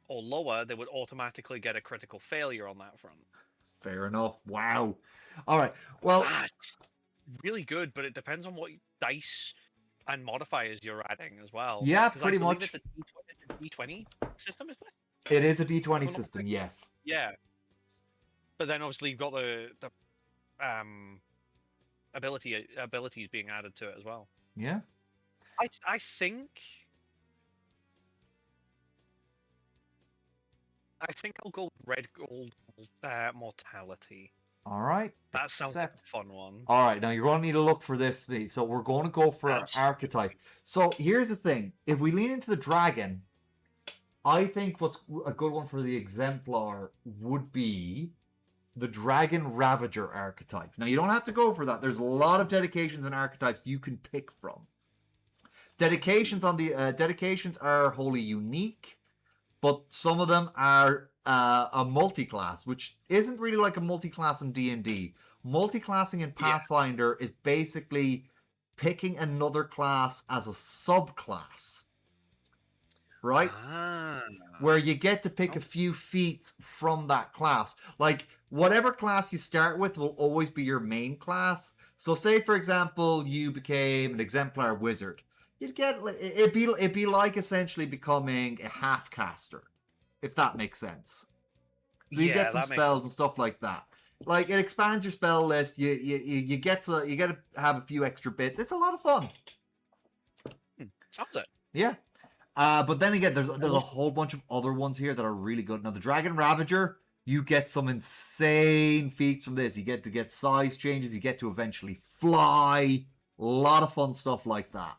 or lower, they would automatically get a critical failure on that front. Fair enough. Wow. All right. Well, That's really good, but it depends on what dice and modifiers you're adding as well. yeah, Because I pretty believe much. it's a D20 system, isn't it? It is a If D20 I'm not system, mistaken. yes. Yeah, but then obviously you've got the abilities being added to it as well. Yeah. I think I'll go with red gold mortality. All right. That sounds like Accept. a fun one. All right. Now you're going to need to look for this. So we're going to go for our archetype. Absolutely. So here's the thing. If we lean into the dragon, I think what's a good one for the exemplar would be the Dragon Ravager archetype. Now you don't have to go for that. There's a lot of dedications and archetypes you can pick from. Dedications on the dedications are wholly unique, but some of them are a multi-class, which isn't really like a multi-class in D&D. Multi-classing in Yeah. Pathfinder is basically picking another class as a subclass, right? Ah. Where you get to pick a few feats from that class. Like, whatever class you start with will always be your main class. So say, for example, you became an exemplar wizard. You'd get it'd be like essentially becoming a half caster, if that makes sense. So you Yeah, get some that makes spells sense. and stuff like that. Like, it expands your spell list. You get to have a few extra bits. It's a lot of fun. Sounds it. Yeah. But then again, there's a whole bunch of other ones here that are really good. Now, the Dragon Ravager, you get some insane feats from this. You get to get size changes. You get to eventually fly. A lot of fun stuff like that.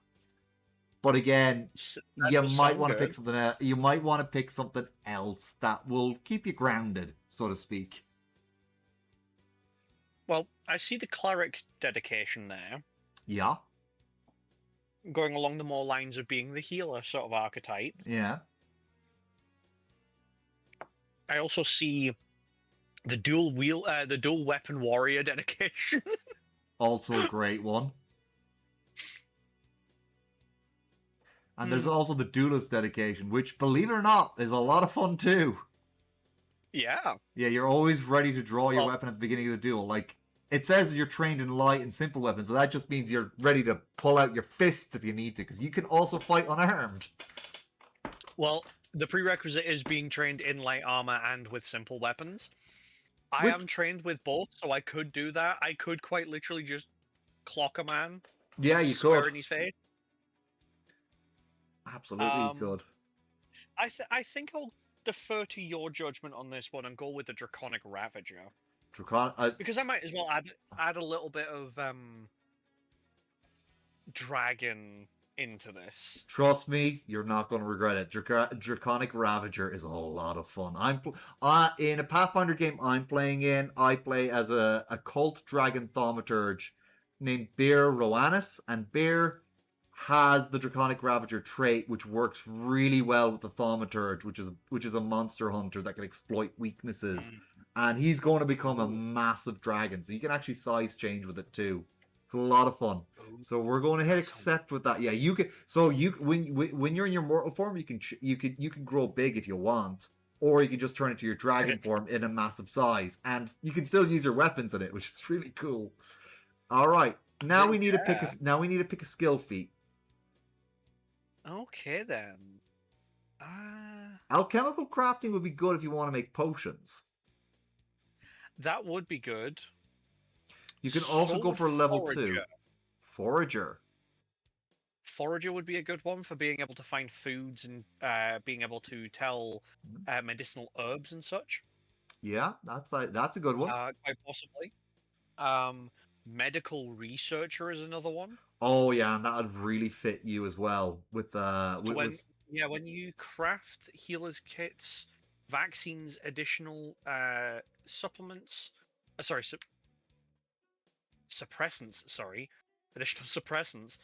But again, That you does might sound want to pick good. something. You might want to pick something else that will keep you grounded, so to speak. Well, I see the cleric dedication there, Yeah. going along the more lines of being the healer sort of archetype. Yeah. I also see the dual weapon warrior dedication. Also a great one. And there's also the duelist dedication, which, believe it or not, is a lot of fun too. Yeah. Yeah, you're always ready to draw your Well, weapon at the beginning of the duel. Like, it says you're trained in light and simple weapons, but that just means you're ready to pull out your fists if you need to, because you can also fight unarmed. well, the prerequisite is being trained in light armor and with simple weapons. I Which- am trained with both, so I could do that. I could quite literally just clock a man Yeah, you square could. in his face. Absolutely, you could. I think I'll defer to your judgment on this one and go with the Draconic Ravager. Because I might as well add a little bit of dragon into this. Trust me, you're not going to regret it. Draconic Ravager is a lot of fun. In a Pathfinder game I'm playing in, I play as a cult dragon thaumaturge named Beer Roanus, and Beer has the Draconic Ravager trait, which works really well with the Thaumaturge, which is a monster hunter that can exploit weaknesses. And he's going to become a Ooh. massive dragon, so you can actually size change with it too. It's a lot of fun. Ooh, So we're going to hit that sounds accept with that. Yeah, you can. So you when you're in your mortal form, you can grow big if you want, or you can just turn into your dragon form in a massive size, and you can still use your weapons in it, which is really cool. All right, now we need to pick a yeah. now we need to pick a skill feat. Okay then. Uh, Alchemical crafting would be good if you want to make potions. that would be good. You can also go Sword for level Forager. 2. Forager. Forager would be a good one for being able to find foods and being able to tell medicinal herbs and such. Yeah, that's a good one. Quite possibly. Um, Medical researcher is another one. Oh yeah, and that would really fit you as well So with when you craft healers kits, vaccines, additional supplements, sorry, suppressants, sorry, additional suppressants,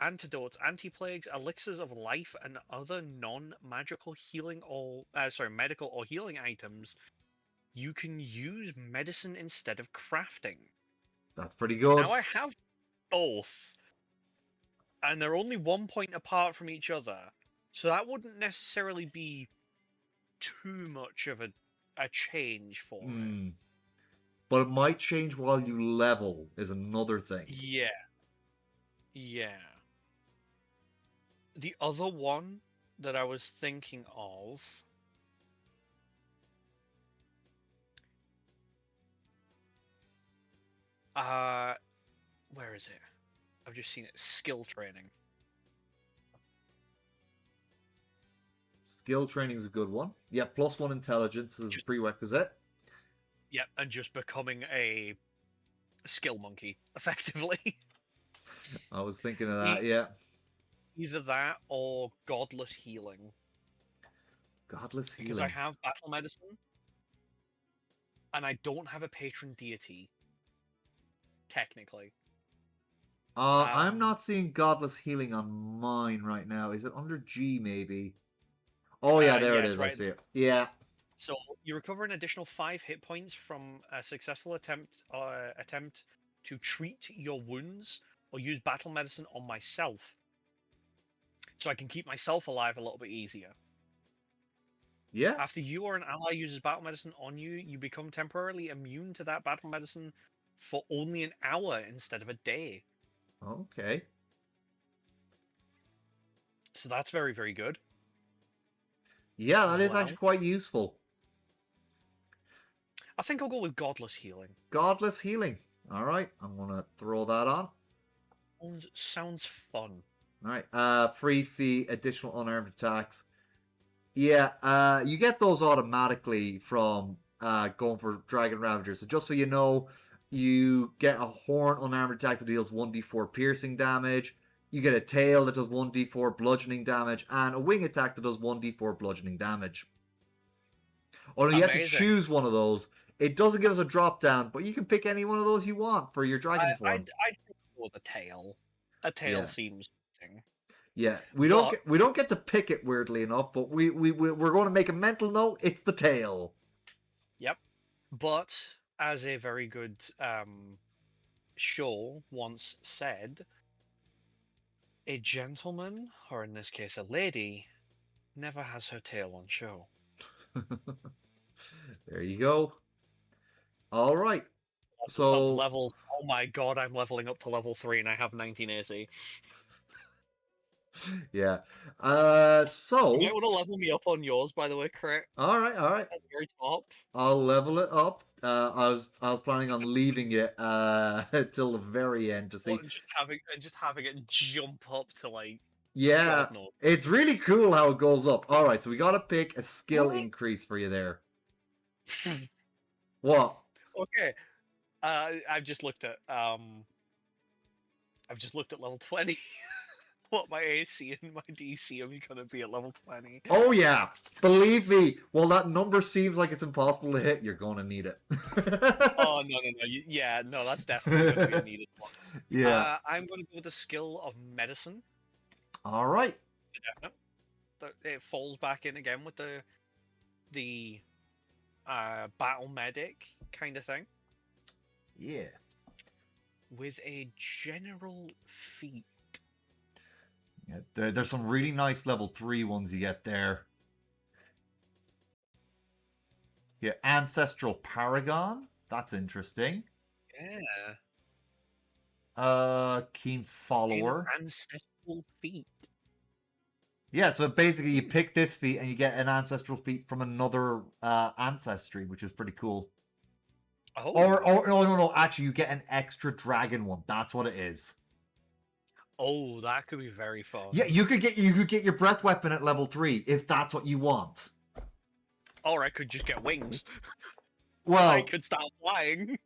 antidotes, anti-plagues, elixirs of life, and other non-magical healing or medical or healing items, you can use medicine instead of crafting. that's pretty good. Now I have both, and they're only 1 point apart from each other, so that wouldn't necessarily be too much of a change for me. Hmm. But it might change while you level is another thing. Yeah, yeah. The other one that I was thinking of, uh, where is it? I've just seen it. Skill training. Skill training is a good one. Yeah, +1 intelligence is a Just prerequisite. Yep, and just becoming a skill monkey, effectively. I was thinking of that, E- yeah. Either that or godless healing, Godless because I healing. have battle medicine and I don't have a patron deity, technically. I'm Um, not seeing godless healing on mine right now. Is it under G maybe? Oh yeah, there yeah, it it's is. I right. see it. Yeah. So you recover an additional 5 hit points from a successful attempt to treat your wounds or use battle medicine on myself, so I can keep myself alive a little bit easier. Yeah. After you or an ally uses battle medicine on you, you become temporarily immune to that battle medicine for only an hour instead of a day. Okay. So that's very, very good Yeah, that as is actually well. quite useful. I think I'll go with godless healing. Godless healing. All right, I'm gonna throw that on. Sounds fun. All right. Free fee, additional unarmed attacks. Yeah. You get those automatically from going for Dragon Ravager. So just so you know, you get a horn unarmed attack that deals 1d4 piercing damage. You get a tail that does 1d4 bludgeoning damage, and a wing attack that does 1d4 bludgeoning damage. Although you have to Amazing. choose one of those. It doesn't give us a drop down, but you can pick any one of those you want for your I dragon form. I'd go with a tail. A tail Yeah. seems fitting. Yeah, But we don't get to pick it weirdly enough, but we're going to make a mental note. It's the tail. yep. But as a very good show once said, a gentleman, or in this case a lady, never has her tail on show. There you go. All right. Of So level, oh my god, I'm leveling up to level 3 and I have 19 AC. yeah. You might So want to level me up on yours, by the way, correct? all right, all right. At the very top. I'll level it up. I was planning on leaving it till the very end to see. What, just having it jump up to like Yeah, God knows. it's really cool how it goes up. All right, so we got to pick a skill increase for you there. What? Okay. I've just looked at level 20. what my AC and my DC are going to be at level 20. Oh yeah, believe me. While that number seems like it's impossible to hit, you're going to need it. Oh, no. Yeah, no, that's definitely going to be a needed one. Yeah. I'm going to go with the skill of medicine. All right. It falls back in again with the battle medic kind of thing. Yeah. With a general feat. Yeah, there's some really nice level 3 ones you get there. Yeah, Ancestral Paragon. That's interesting. Yeah. Keen Follower. Ancestral feat. Yeah, so basically you pick this feat and you get an ancestral feat from another ancestry, which is pretty cool. Oh. Or no, actually you get an extra dragon one. That's what it is. Oh, that could be very fun. Yeah, you could get your breath weapon at level 3 if that's what you want. Or I could just get wings. Well, I could start flying.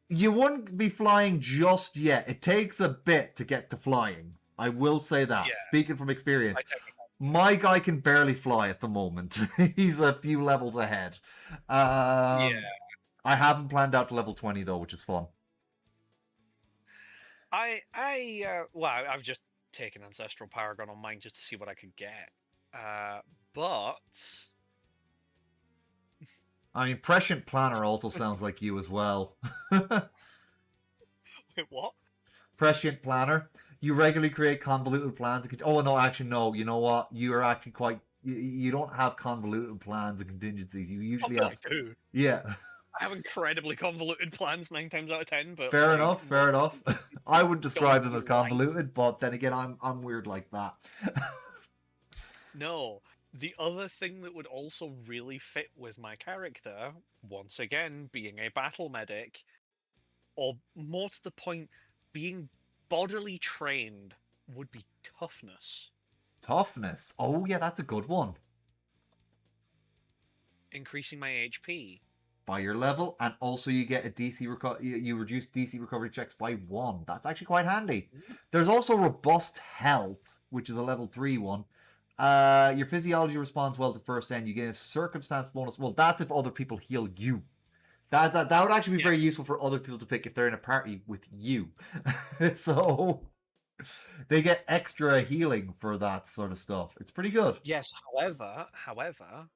You wouldn't be flying just yet. It takes a bit to get to flying. I will say that. Yeah. Speaking from experience. My guy can barely fly at the moment. He's a few levels ahead. Yeah. I haven't planned out to level 20 though, which is fun. I've just taken Ancestral Paragon on mine just to see what I could get. But I mean, Prescient Planner also sounds like you as well. wait, what? Prescient Planner. You regularly create convoluted plans. Oh no, actually no. You know what? You are actually quite. You don't have convoluted plans and contingencies. You usually have. I do. Yeah. I have incredibly convoluted plans 9 times out of 10. But fair enough. I wouldn't describe them as convoluted, but then again, I'm weird like that. No. The other thing that would also really fit with my character, once again, being a battle medic, or more to the point, being bodily trained, would be toughness. Toughness. Oh yeah, that's a good one. Increasing my HP. By your level, and also you get a DC you reduce DC recovery checks by 1. That's actually quite handy. There's also Robust Health, which is a level 3 one. Your physiology responds well to first end. You get a circumstance bonus. Well, that's if other people heal you. That would actually be very useful for other people to pick if they're in a party with you. So they get extra healing for that sort of stuff. It's pretty good. Yes, however,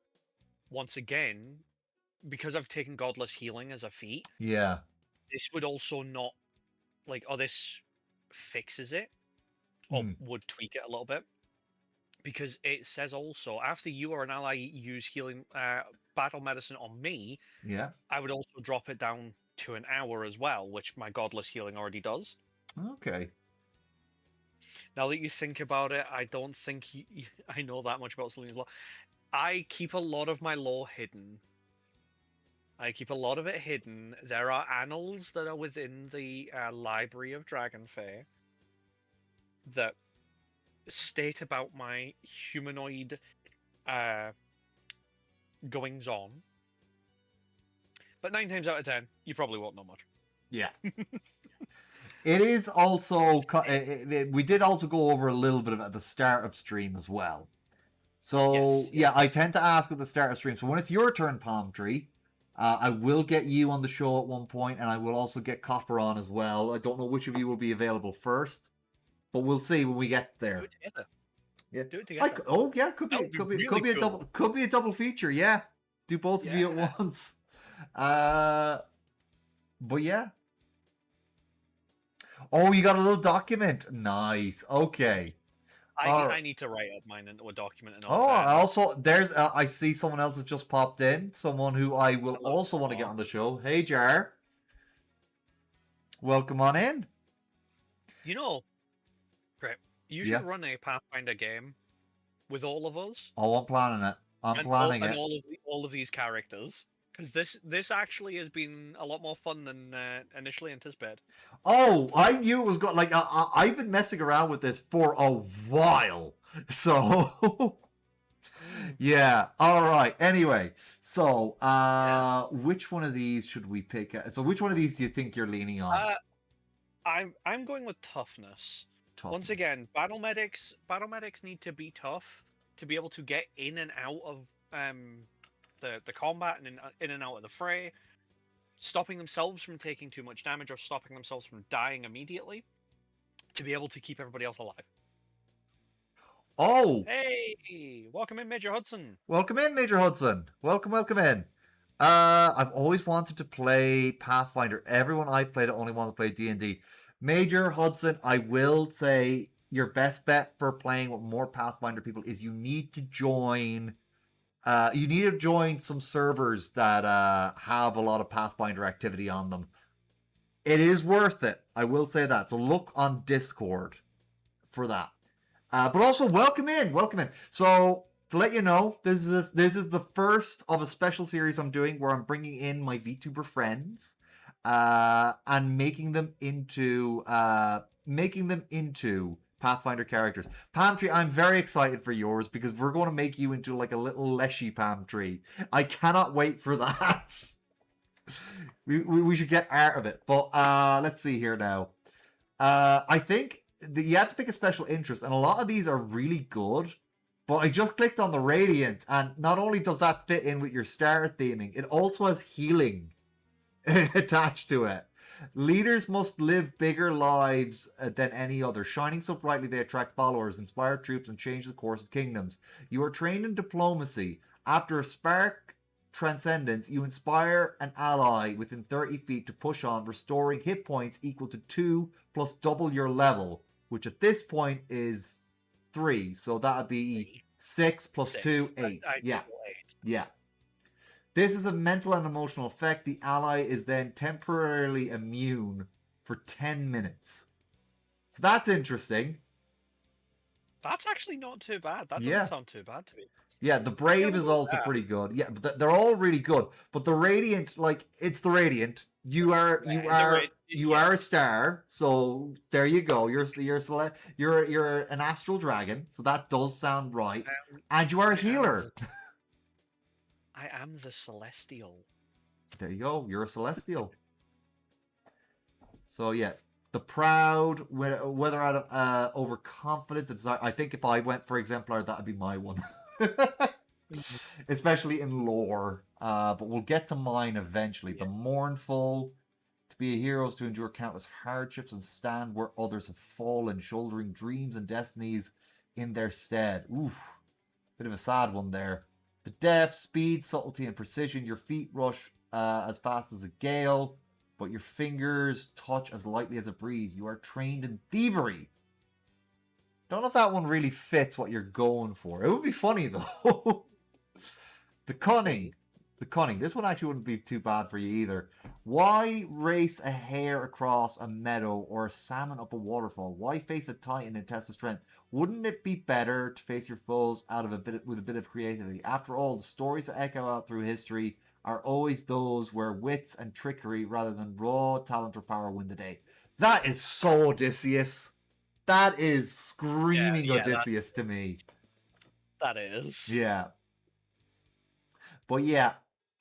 once again, because I've taken Godless Healing as a feat, yeah, this would also not this fixes it, or would tweak it a little bit, because it says also after you or an ally use healing battle medicine on me, yeah, I would also drop it down to an hour as well, which my Godless Healing already does. Okay. Now that you think about it, I don't think I know that much about Selena's lore. I keep a lot of my lore hidden. I keep a lot of it hidden. There are annals that are within the Library of Dragonfae that state about my humanoid goings on. But 9 times out of 10, you probably won't know much. Yeah. It is also... we did also go over a little bit of it at the start of stream as well. So, yeah, I tend to ask at the start of stream. So when it's your turn, Palm Tree, I will get you on the show at one point, and I will also get Copper on as well. I don't know which of you will be available first, but we'll see when we get there. Do it together. Yeah. Do it together. Could be a double feature. Yeah, do both of you at once. But yeah. Oh, you got a little document. Nice. Okay. I need to write up mine into a document. And also there's I see someone else has just popped in. Someone who I will also want to get on the show. Hey, Jar. Welcome on in. You know, Grip, you should run a Pathfinder game with all of us. Oh, I'm planning it. And all of these characters. Because this actually has been a lot more fun than initially anticipated. Oh, I knew it was good. Like I've been messing around with this for a while, so yeah. All right. Anyway, so which one of these should we pick? So which one of these do you think you're leaning on? I'm going with toughness. toughness. Once again, battle medics need to be tough to be able to get in and out of the combat and in and out of the fray, stopping themselves from taking too much damage or stopping themselves from dying immediately, to be able to keep everybody else alive. Oh! Hey! Welcome in, Major Hudson. Welcome in, Major Hudson. Welcome in. I've always wanted to play Pathfinder. Everyone I've played it only wants to play D&D. Major Hudson, I will say your best bet for playing with more Pathfinder people is you need to join. You need to join some servers that have a lot of Pathfinder activity on them. It is worth it. I will say that. So look on Discord for that. But also welcome in. So to let you know, this is the first of a special series I'm doing where I'm bringing in my VTuber friends and making them into Pathfinder characters. Palm Tree, I'm very excited for yours because we're going to make you into like a little Leshy Palm Tree. I cannot wait for that. we should get art of it. But let's see here now. I think you have to pick a special interest, and a lot of these are really good. But I just clicked on the Radiant, and not only does that fit in with your starter theming, it also has healing attached to it. Leaders must live bigger lives than any other. Shining so brightly they attract followers, inspire troops, and change the course of kingdoms. You are trained in diplomacy. After a spark transcendence, you inspire an ally within 30 feet to push on, restoring hit points equal to 2 plus double your level, which at this point is 3. So that would be 6 plus 2, 8. Yeah. This is a mental and emotional effect. The ally is then temporarily immune for 10 minutes. So that's interesting. That's actually not too bad. That doesn't sound too bad to me. Yeah, the Brave is also pretty good. Yeah, but they're all really good. But the Radiant, like, it's the Radiant. You are a star. So there you go. You're an astral dragon. So that does sound right. And you are a healer. I am the Celestial. There you go. You're a Celestial. So yeah, the proud, whether out of overconfidence, I think if I went for Exemplar, that would be my one. Especially in lore. But we'll get to mine eventually. Yeah. The mournful, to be a hero is to endure countless hardships and stand where others have fallen, shouldering dreams and destinies in their stead. Oof. Bit of a sad one there. The deaf, speed, subtlety, and precision. Your feet rush as fast as a gale, but your fingers touch as lightly as a breeze. You are trained in thievery. Don't know if that one really fits what you're going for. It would be funny, though. The cunning. This one actually wouldn't be too bad for you either. Why race a hare across a meadow or a salmon up a waterfall? Why face a titan and test the strength? Wouldn't it be better to face your foes with a bit of creativity? After all, the stories that echo out through history are always those where wits and trickery rather than raw talent or power win the day. That is so Odysseus. That is screaming Odysseus to me. That is. Yeah. But yeah,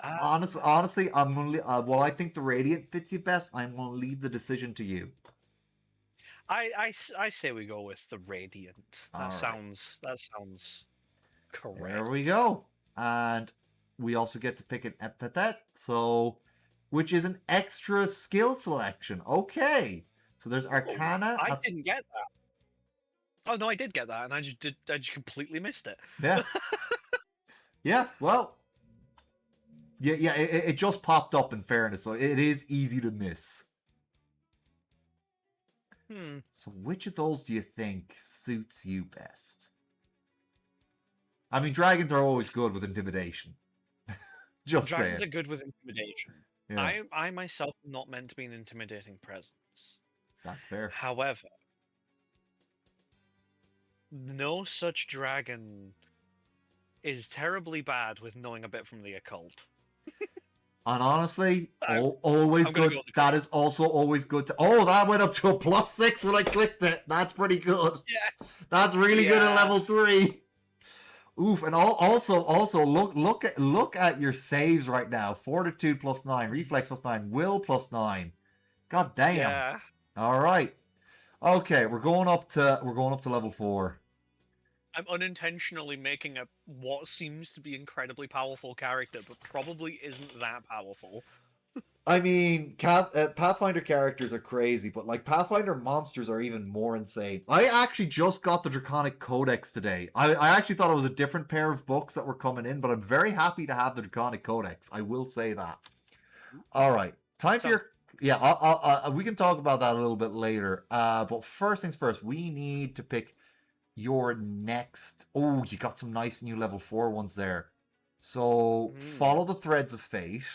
honestly, I'm gonna. While I think the Radiant fits you best, I'm gonna leave the decision to you. I say we go with the Radiant. That sounds correct. There we go. And we also get to pick an epithet, which is an extra skill selection. Okay. So there's Arcana. I didn't get that. Oh no, I did get that, and I just completely missed it. Yeah. Yeah. Well. Yeah. It just popped up. In fairness, so it is easy to miss. So which of those do you think suits you best? I mean, dragons are always good with intimidation. Just saying. Dragons are good with intimidation. Yeah. I myself am not meant to be an intimidating presence. That's fair. However, no such dragon is terribly bad with knowing a bit from the occult. And honestly, always good. That is also always good. Oh, that went up to a +6 when I clicked it. That's pretty good. Yeah. That's really good at level 3. Oof, and also look at your saves right now. Fortitude +9, Reflex +9, Will +9. God damn. Yeah. All right. Okay, we're going up to level 4. I'm unintentionally making a what seems to be incredibly powerful character, but probably isn't that powerful. I mean, Pathfinder characters are crazy, but like Pathfinder monsters are even more insane. I actually just got the Draconic Codex today. I actually thought it was a different pair of books that were coming in, but I'm very happy to have the Draconic Codex. I will say that. All right, time for So your. Yeah, we can talk about that a little bit later. But first things first, we need to pick your next. Oh, you got some nice new level 4 ones there. So follow the threads of fate.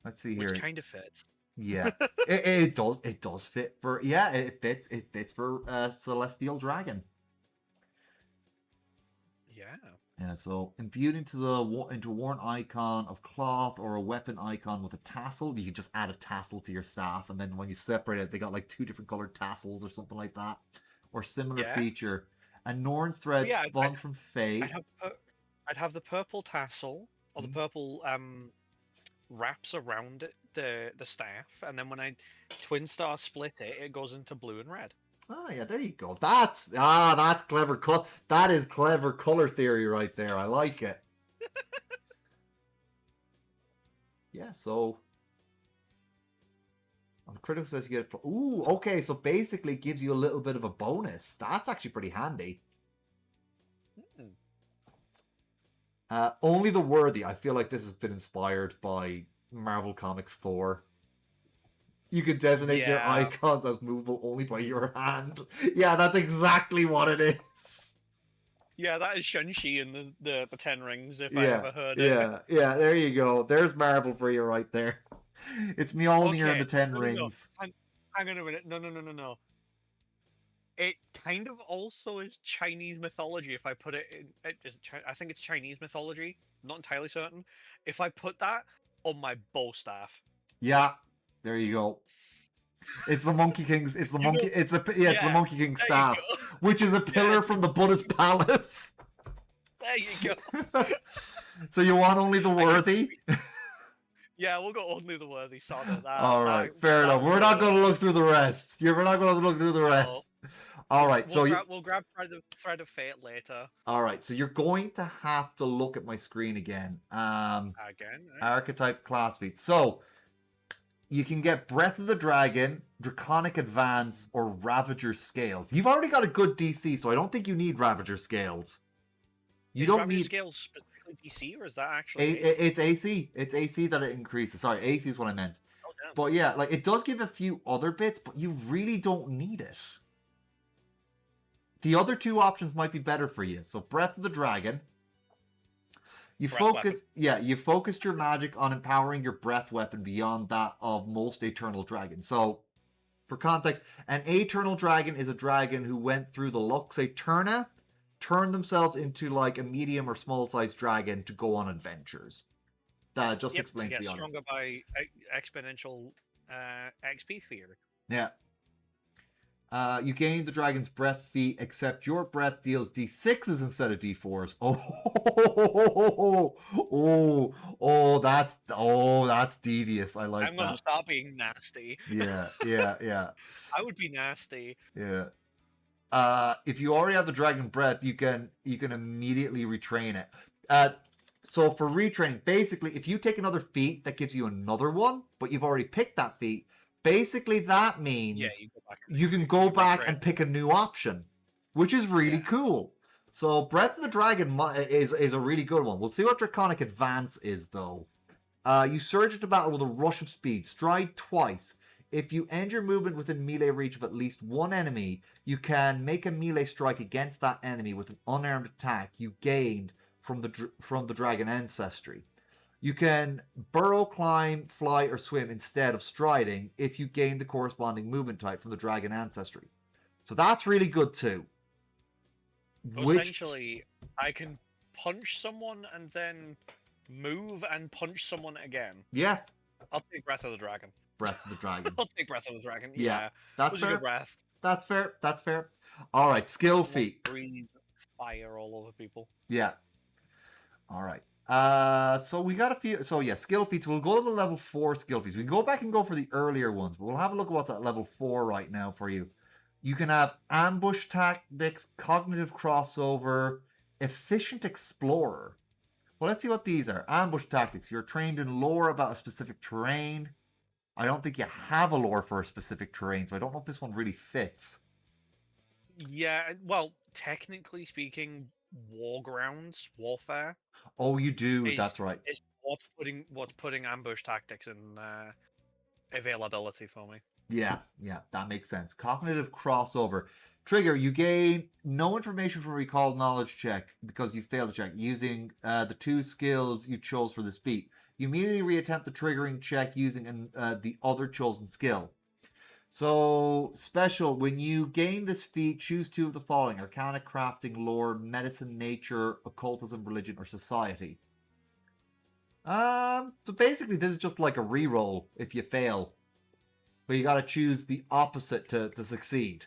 Let's see which here. kind of fits. Yeah, it does. It does fit for. Yeah, it fits. It fits for Celestial Dragon. Yeah. Yeah. So imbued into a worn icon of cloth or a weapon icon with a tassel. You can just add a tassel to your staff, and then when you separate it, they got like 2 different colored tassels or something like that, or similar Yeah. feature. And Norn's thread Yeah, spawned from I'd fate. have I'd have the purple tassel or the purple wraps around it, the staff, and then when I twin star split it, it goes into blue and red. Oh yeah, there you go. That's clever. That is clever color theory right there. I like it. Yeah. So on critical says you get. Ooh, okay. So basically, it gives you a little bit of a bonus. That's actually pretty handy. Mm. Only the worthy. I feel like this has been inspired by Marvel Comics Thor. You can designate your Yeah. icons as movable only by your hand. Yeah, that's exactly what it is. Yeah, that is Shun-Chi in the Ten Rings, if I Yeah, ever heard it. yeah. There you go. There's Marvel for you right there. It's Mjolnir and the Okay. Ten No. Rings. Hang on a minute. No. It kind of also is Chinese mythology if I put it in. I think it's Chinese mythology. Not entirely certain. If I put that on my bow staff. Yeah, there you go. It's the Monkey King's. It's the You monkey. know, It's the yeah, Monkey King's there you staff, go. which is a Yeah, pillar from the Buddha's palace. there you go. So you want only the worthy? Yeah, we'll go only the worthy sod at that. All right, fair enough. We're not going to look through the rest. We're not going to look through the No. rest. All right, so We'll grab thread of fate later. all right, so you're going to have to look at my screen again. Again. Archetype class feat. So you can get Breath of the Dragon, Draconic Advance, or Ravager Scales. You've already got a good DC, so I don't think you need Ravager Scales. You don't Ravager need scales specifically DC, or is that it's AC. It's AC that it increases. Sorry, AC is what I meant. Oh, damn. But yeah, like it does give a few other bits, but you really don't need it. The other 2 options might be better for you. So Breath of the Dragon. You focused your magic on empowering your breath weapon beyond that of most eternal dragons. So for context, an eternal dragon is a dragon who went through the Lux Aeterna, turned themselves into like a medium or small sized dragon to go on adventures. That just explains the audience. Stronger by exponential XP theory. Yeah. You gain the dragon's breath feat, except your breath deals d6s instead of d4s. That's devious. I like that. I'm gonna stop being nasty. Yeah. I would be nasty. Yeah. If you already have the dragon breath, you can immediately retrain it. So for retraining, basically, if you take another feat that gives you another one, but you've already picked that feat, basically that means you can go back and pick a new option, which is really cool. So Breath of the Dragon is a really good one. We'll see what Draconic Advance is, though. You surge into battle with a rush of speed. Stride twice. If you end your movement within melee reach of at least one enemy, you can make a melee strike against that enemy with an unarmed attack you gained from the dragon ancestry. You can burrow, climb, fly, or swim instead of striding if you gain the corresponding movement type from the dragon ancestry. So that's really good too. Essentially, I can punch someone and then move and punch someone again. Yeah. I'll take Breath of the Dragon. Breath of the Dragon. I'll take Breath of the Dragon. Yeah. That's fair. Breath. That's fair. All right, skill feat. Breathe fire all over people. Yeah. All right. So we got a few. So yeah, skill feats. We'll go to the level 4 skill feats. We can go back and go for the earlier ones, but we'll have a look at what's at level 4 right now for you. You can have ambush tactics, cognitive crossover, efficient explorer. Well, let's see what these are. Ambush tactics. You're trained in lore about a specific terrain. I don't think you have a lore for a specific terrain, so I don't know if this one really fits. Yeah, well, technically speaking, warfare Oh, you do. is That's right. is what's putting ambush tactics in availability for me. Yeah, that makes sense. Cognitive crossover. Trigger, you gain no information from recall knowledge check because you failed the check using the 2 skills you chose for this feat. You immediately reattempt the triggering check using the other chosen skill. So, special, when you gain this feat, choose 2 of the following: Arcana, Crafting, Lore, Medicine, Nature, Occultism, Religion, or Society. So basically this is just like a reroll if you fail. But you gotta choose the opposite to succeed.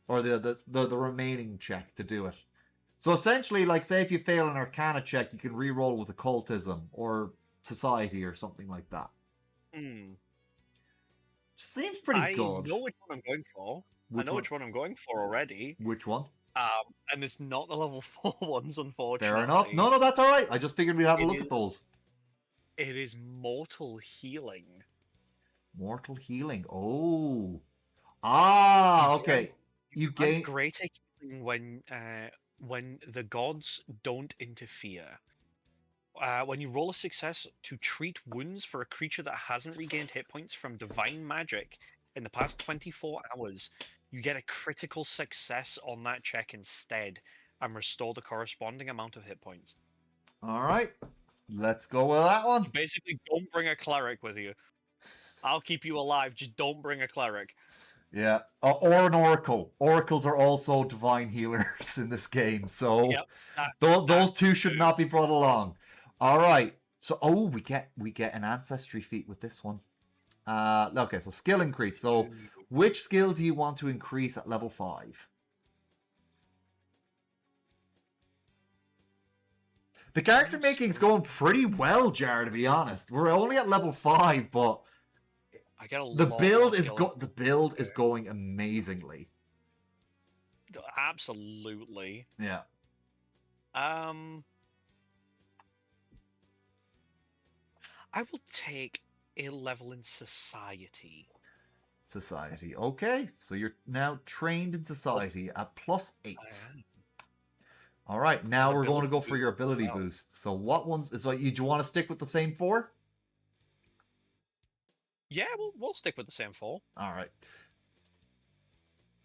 Or the remaining check to do it. So essentially, like, say if you fail an Arcana check, you can re-roll with Occultism or Society or something like that. Seems pretty good. I know which one I'm going for. Which one I'm going for already. Which one? And it's not the level 4 ones, unfortunately. Fair enough. No, that's alright. I just figured we'd have a look at those. It is Mortal Healing. Mortal Healing. Oh. Ah, okay. You gain greater healing when the gods don't interfere. When you roll a success to treat wounds for a creature that hasn't regained hit points from divine magic in the past 24 hours, you get a critical success on that check instead and restore the corresponding amount of hit points. Alright. Let's go with that one. You basically don't bring a cleric with you. I'll keep you alive, just don't bring a cleric. Yeah, or an oracle. Oracles are also divine healers in this game, so yep, those two should not be brought along. All right, so we get an ancestry feat with this one. Okay, so skill increase. So which skill do you want to increase at level 5? The character making's going pretty well, Jar, to be honest. We're only at level 5, but the build is going amazingly. Absolutely. Yeah. I will take a level in society. Society. Okay. So you're now trained in society at +8. All right. Now we're going to go for your ability boost. So what ones? So do you want to stick with the same 4? Yeah, we'll stick with the same 4. All right.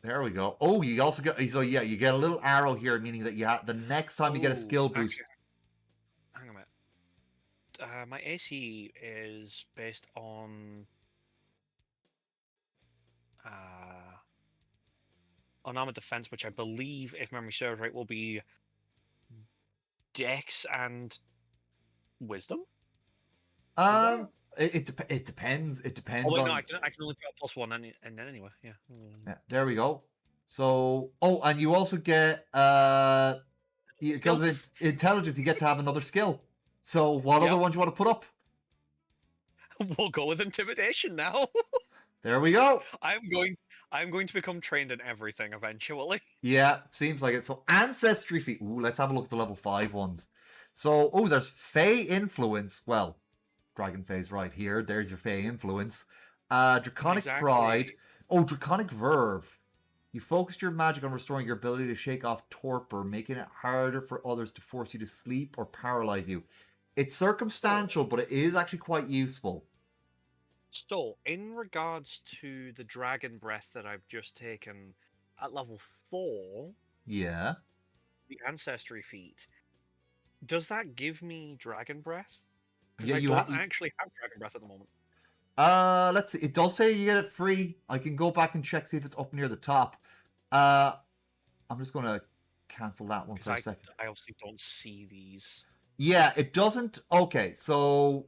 There we go. Oh, you also get you get a little arrow here, meaning that the next time you get a skill boost. Hang on a minute. My AC is based on armor defense, which I believe, if memory serves right, will be Dex and Wisdom. It depends. It depends. Oh wait, no, I can only put a +1 and then anyway. Yeah. Yeah. There we go. So, and you also get because of intelligence, you get to have another skill. So, what other one do you want to put up? We'll go with intimidation now. There we go. I'm going to become trained in everything eventually. Yeah, seems like it. So, ancestry feat. Ooh, let's have a look at the level 5 ones. So, there's Fey influence. Well, Dragon Fey's right here. There's your Fey influence. Draconic Pride. Oh, Draconic Verve. You focused your magic on restoring your ability to shake off torpor, making it harder for others to force you to sleep or paralyze you. It's circumstantial, but it is actually quite useful. So, in regards to the Dragon Breath that I've just taken at level 4, yeah, the Ancestry feat, does that give me Dragon Breath? Yeah, I don't actually have Dragon Breath at the moment. Let's see. It does say you get it free. I can go back and check, see if it's up near the top. I'm just going to cancel that one for a second. I obviously don't see these. Yeah, it doesn't. Okay, so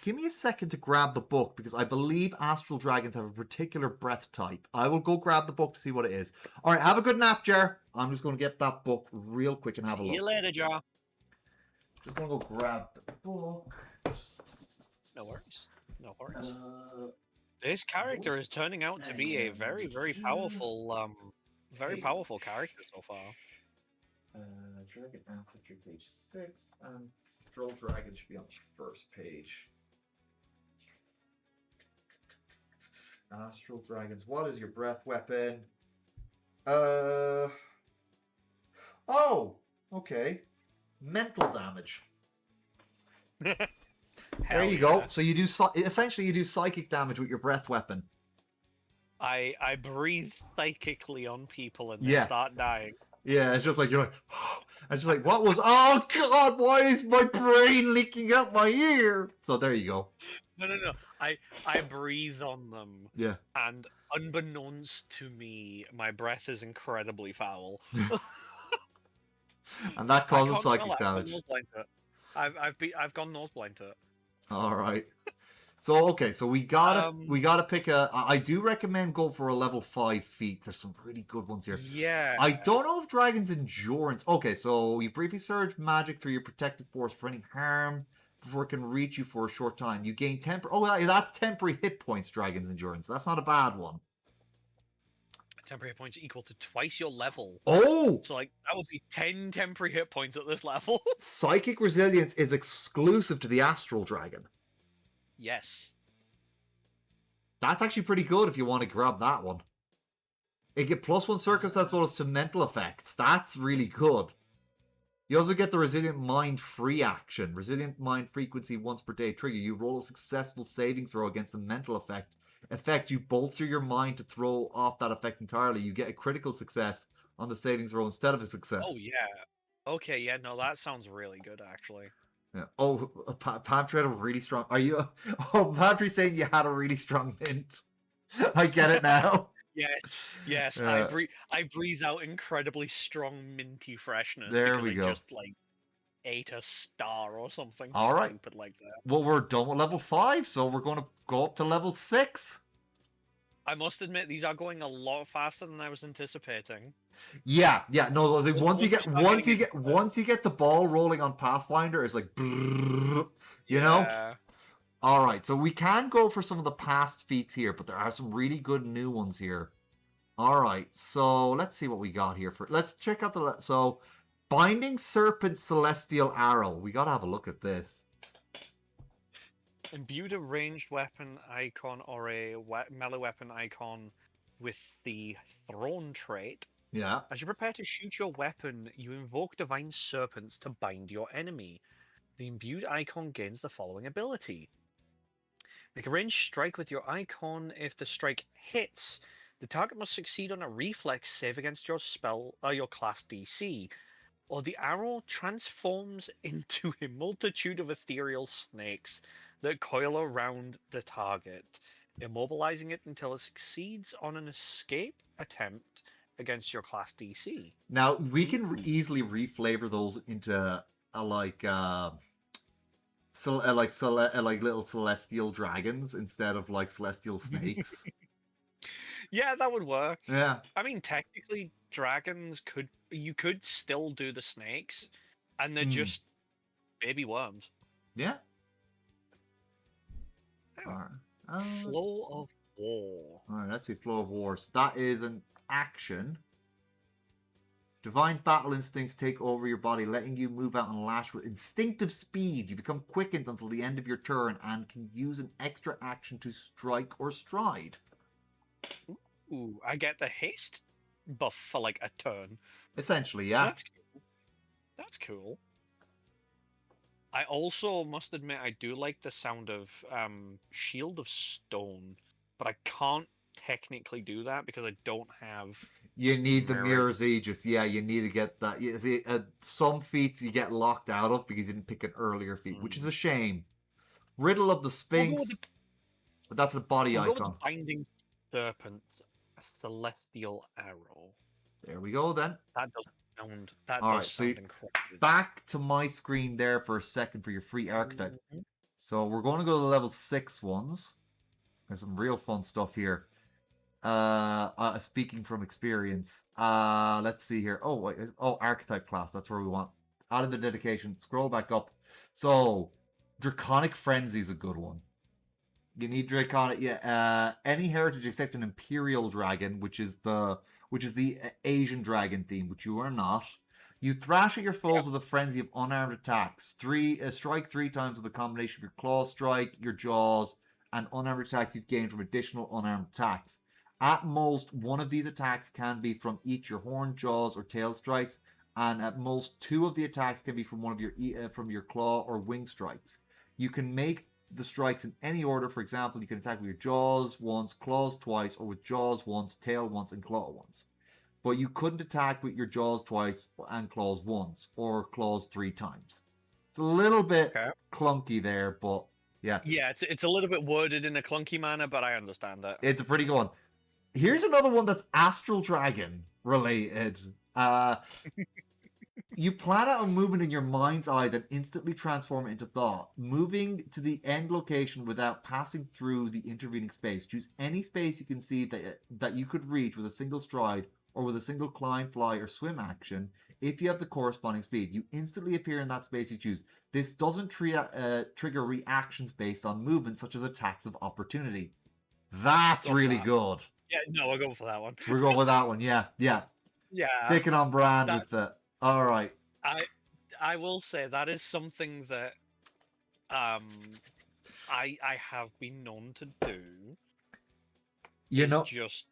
give me a second to grab the book because I believe astral dragons have a particular breath type. I will go grab the book to see what it is. All right, have a good nap, Jar. I'm just going to get that book real quick and have a look. See you later, Jar. Just gonna go grab the book. No worries. No worries. Uh, This character is turning out to be a very, very powerful character so far. Dragon Ancestry, page 6, and Stroll Dragon should be on the first page. Astral Dragons. What is your breath weapon? Oh! Okay. Mental damage. There you go. So you do essentially you do psychic damage with your breath weapon. I breathe psychically on people and they start dying. Yeah, it's just like you're like, it's just like, what was? Oh God, why is my brain leaking out my ear? So there you go. No. I breathe on them. Yeah. And unbeknownst to me, my breath is incredibly foul. And that causes psychic damage. I've gone nose blind to it. All right. So okay, so we gotta pick a. I do recommend go for a level 5 feat. There's some really good ones here. Yeah. I don't know if Dragon's Endurance. Okay, so you briefly surge magic through your protective force, preventing harm before it can reach you for a short time. You gain temporary. Oh, that's temporary hit points. Dragon's Endurance. That's not a bad one. Temporary hit points equal to twice your level. Oh! So like that would be 10 temporary hit points at this level. Psychic Resilience is exclusive to the Astral Dragon. Yes. That's actually pretty good if you want to grab that one. It get +1 circumstance bonus to mental effects. That's really good. You also get the Resilient Mind free action. Resilient Mind frequency once per day trigger. You roll a successful saving throw against a mental effect. You bolster your mind to throw off that effect entirely. You get a critical success on the saving throw instead of a success. Oh yeah. Okay, yeah, no, that sounds really good actually. Yeah. Oh, Pantry had a really strong. Are you? Oh, Pantry saying you had a really strong mint. I get it now. Yes. I breathe out incredibly strong minty freshness there we because go. I just like ate a star or something All right. stupid like that. Well, we're done with level 5, so we're going to go up to level 6. I must admit these are going a lot faster than I was anticipating. Yeah. No, like, once you get the ball rolling on Pathfinder, it's like, you know. All right, so we can go for some of the past feats here, but there are some really good new ones here. All right, so let's see what we got here. Let's check out so Binding Serpent Celestial Arrow. We got to have a look at this. Imbued a ranged weapon icon or a melee weapon icon with the Thrown trait. Yeah. As you prepare to shoot your weapon, you invoke Divine Serpents to bind your enemy. The imbued icon gains the following ability. Make a ranged strike with your icon. If the strike hits, the target must succeed on a reflex save against your class DC, or the arrow transforms into a multitude of ethereal snakes that coil around the target, immobilizing it until it succeeds on an escape attempt against your class DC. Now, we can easily reflavor those into like little celestial dragons instead of like celestial snakes. Yeah, that would work. Yeah. I mean, technically, dragons you could still do the snakes, and they're just baby worms. Yeah. Flow of War. All right, let's see. Flow of War. So that is an action. Divine battle instincts take over your body, letting you move out and lash with instinctive speed. You become quickened until the end of your turn and can use an extra action to strike or stride. Ooh, I get the haste buff for like a turn. Essentially, yeah. That's cool. I also must admit I do like the sound of Shield of Stone, but I can't technically do that because I don't have... You need the Mirror's Aegis. Yeah, you need to get that. You see, some feats you get locked out of because you didn't pick an earlier feat, which is a shame. Riddle of the Sphinx. That's a body icon. Go with the Binding Serpent, a Celestial Arrow. There we go then. That does sound incredible. Back to my screen there for a second for your free archetype. So we're going to go to the level 6 ones. There's some real fun stuff here. Speaking from experience. Let's see here. Oh, wait. Oh, archetype class. That's where we want. Added the dedication. Scroll back up. So, Draconic Frenzy is a good one. You need Draconic, yeah. Any heritage except an Imperial Dragon, which is the Asian dragon theme, which you are not. You thrash at your foes with a frenzy of unarmed attacks. Strike 3 times with a combination of your claw strike, your jaws, and unarmed attacks you've gained from additional unarmed attacks. At most, one of these attacks can be from each your horn, jaws, or tail strikes, and at most 2 of the attacks can be from one of your claw or wing strikes. You can make the strikes in any order. For example, you can attack with your jaws once, claws twice, or with jaws once, tail once, and claw once. But you couldn't attack with your jaws twice and claws once, or claws 3 times. It's a little bit clunky there, but yeah. Yeah, it's a little bit worded in a clunky manner, but I understand that. It's a pretty good one. Here's another one that's Astral Dragon related. You plan out a movement in your mind's eye that instantly transform it into thought. Moving to the end location without passing through the intervening space. Choose any space you can see that you could reach with a single stride or with a single climb, fly, or swim action. If you have the corresponding speed, you instantly appear in that space you choose. This doesn't trigger reactions based on movement, such as attacks of opportunity. That's really good. Yeah, no, I'll go for that one. We're going with that one. Yeah. Yeah. Sticking on brand with the. All right. I will say that is something that I have been known to do. You know, just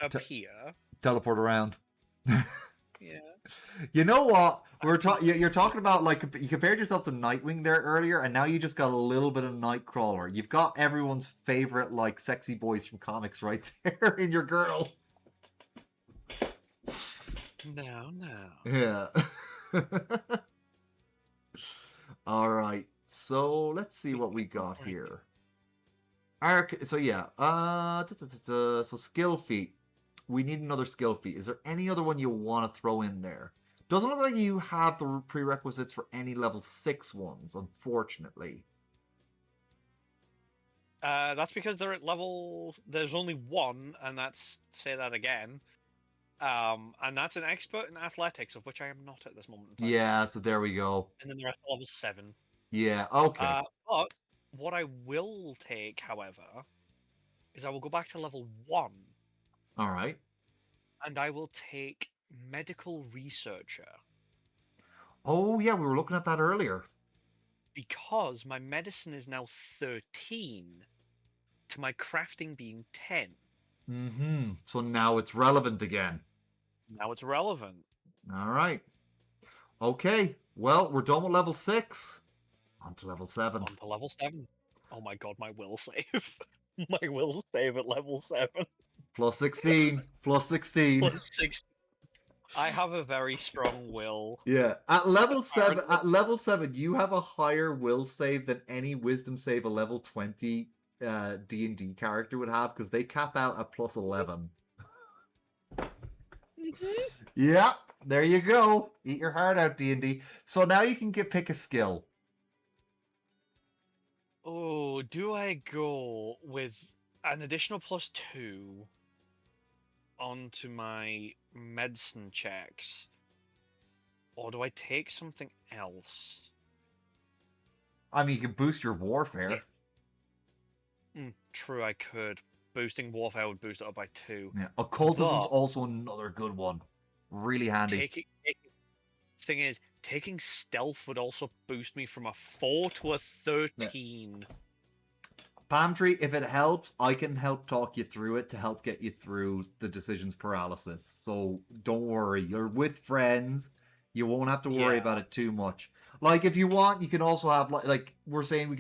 appear, teleport around. Yeah. You know what? You're talking about, like, you compared yourself to Nightwing there earlier, and now you just got a little bit of Nightcrawler. You've got everyone's favorite, like, sexy boys from comics right there in your girl. No. Yeah. All right. So let's see what we got here. So yeah. So skill feat. We need another skill feat. Is there any other one you want to throw in there? Doesn't look like you have the prerequisites for any level 6 ones, unfortunately. That's because they're at level. There's only one, and say that again. And that's an expert in athletics, of which I am not at this moment in time. Yeah, so there we go. And then the rest are level 7. Yeah, okay. But what I will take, however, is I will go back to level 1. All right. And I will take medical researcher. Oh, yeah, we were looking at that earlier. Because my medicine is now 13 to my crafting being 10. Mm-hmm. So now it's relevant again. Now it's relevant. All right. Okay. Well, we're done with level 6. On to level 7. On to level 7. Oh my god, my will save. My will save at level 7. Plus 16. Plus 16. Plus 16. I have a very strong will. Yeah. At level 7, you have a higher will save than any wisdom save a level 20 D&D character would have, because they cap out at plus 11. Yeah, there you go. Eat your heart out, D&D. So now you can pick a skill. Oh, do I go with an additional plus 2 onto my medicine checks, or do I take something else? I mean, you can boost your warfare. True, I could. Boosting warfare would boost it up by 2. Yeah, occultism's also another good one. Really handy. Thing is, taking stealth would also boost me from a 4 to a 13. Yeah. Palm Tree, if it helps, I can help talk you through it to help get you through the decisions paralysis. So don't worry, you're with friends. You won't have to worry about it too much. Like, if you want, you can also have, like we're saying, we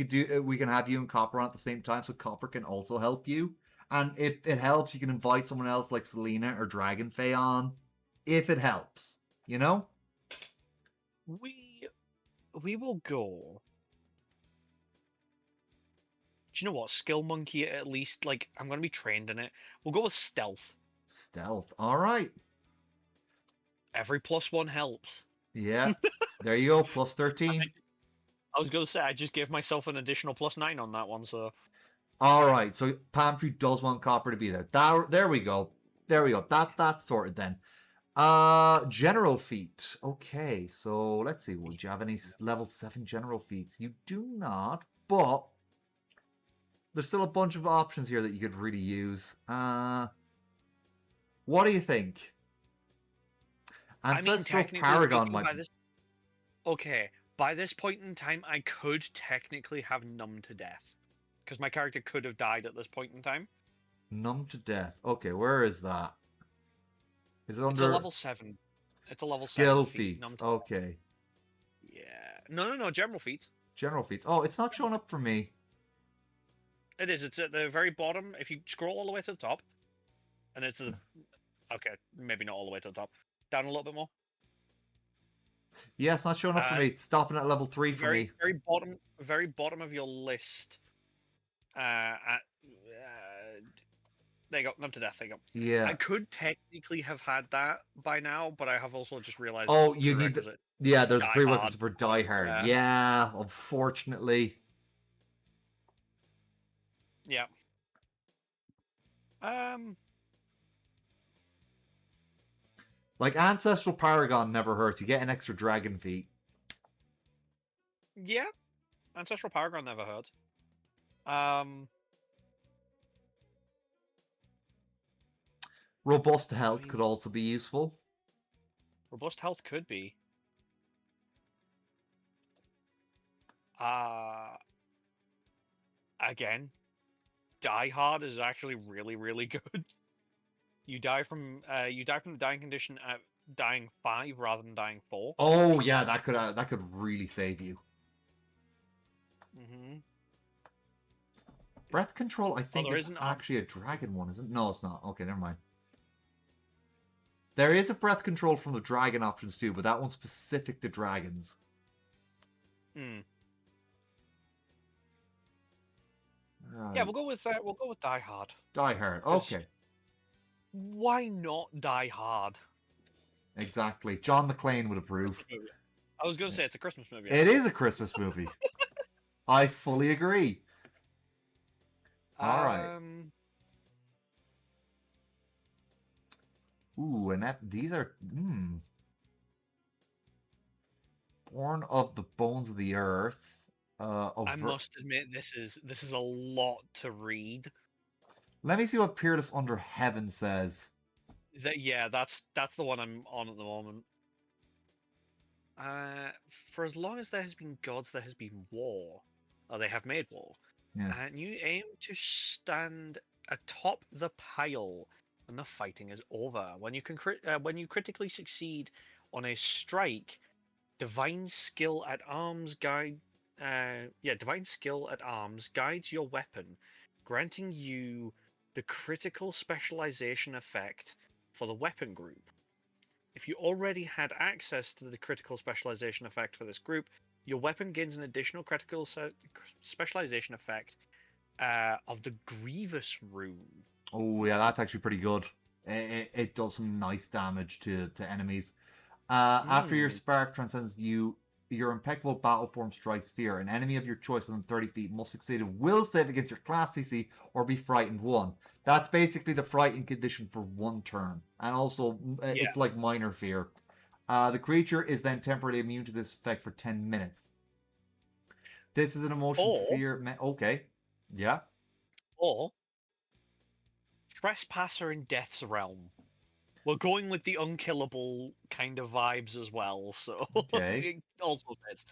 can have you and Copper on at the same time, so Copper can also help you. And if it helps, you can invite someone else like Selena or Dragonfae on, if it helps, you know? We will go. Do you know what? Skill Monkey, at least, like, I'm going to be trained in it. We'll go with Stealth. Stealth. All right. Every +1 helps. Yeah. There you go. Plus 13. I was going to say, I just gave myself an additional +9 on that one, so... All right. So Palm Tree does want Copper to be there. There we go. There we go. That's sorted then. General feat. Okay, so let's see. Would you have any level 7 general feats? You do not, but there's still a bunch of options here that you could really use. What do you think? I mean, Ancestral technically Paragon speaking, might by be this okay, by this point in time, I could technically have numb to death because my character could have died at this point in time. numb to death. Okay, where is that? Is it It's a under level 7. It's a level 7 skill feat. feats? Numb to death. Okay. Yeah. No. General feats. General feats. Oh, it's not showing up for me. It is. It's at the very bottom. If you scroll all the way to the top, and it's the okay, maybe not all the way to the top. Down a little bit more. Yeah, it's not showing up for me. It's stopping at level 3 for me. Very bottom of your list. There you go. Numb to death. There you go. I Yeah. could technically have had that by now, but I have also just realized Oh, you need the... prerequisite Yeah, there's a die hard. prerequisite for Die Hard. Yeah. Yeah, unfortunately. Yeah. Like, Ancestral Paragon never hurts. You get an extra dragon feat. Yeah. Ancestral Paragon never hurt. Robust Health could also be useful. Robust health could be. Again, Die Hard is actually really, really good. You die from the dying condition at dying 5 rather than dying 4. Oh yeah, that could really save you. Mm-hmm. Breath control, I think, there is actually a dragon one, isn't it? No, it's not. Okay, never mind. There is a breath control from the dragon options too, but that one's specific to dragons. Hmm. Right. Yeah, we'll go with Die Hard. Die Hard. Okay. Why not Die Hard? Exactly. John McClane would approve. I was going to say it's a Christmas movie. It is a Christmas movie. I fully agree. All right. Ooh, and these are Born of the Bones of the Earth. I must admit, this is a lot to read. Let me see what Peerless Under Heaven says. That's the one I'm on at the moment. For as long as there has been gods, there has been war. Or they have made war. Yeah. And you aim to stand atop the pile when the fighting is over. When you critically succeed on a strike, divine skill at arms guides your weapon, granting you the critical specialization effect for the weapon group. If you already had access to the critical specialization effect for this group, your weapon gains an additional critical specialization effect of the Grievous rune. Oh yeah, that's actually pretty good. It does some nice damage to enemies. After your spark transcends your impeccable battle form strikes fear. An enemy of your choice within 30 feet must succeed and will save against your class CC or be frightened 1. That's basically the frightened condition for 1 turn. And also, it's like minor fear. The creature is then temporarily immune to this effect for 10 minutes. This is an emotion fear... Okay. Yeah. Or Trespasser in Death's Realm. We're going with the unkillable kind of vibes as well, so okay. it also fits.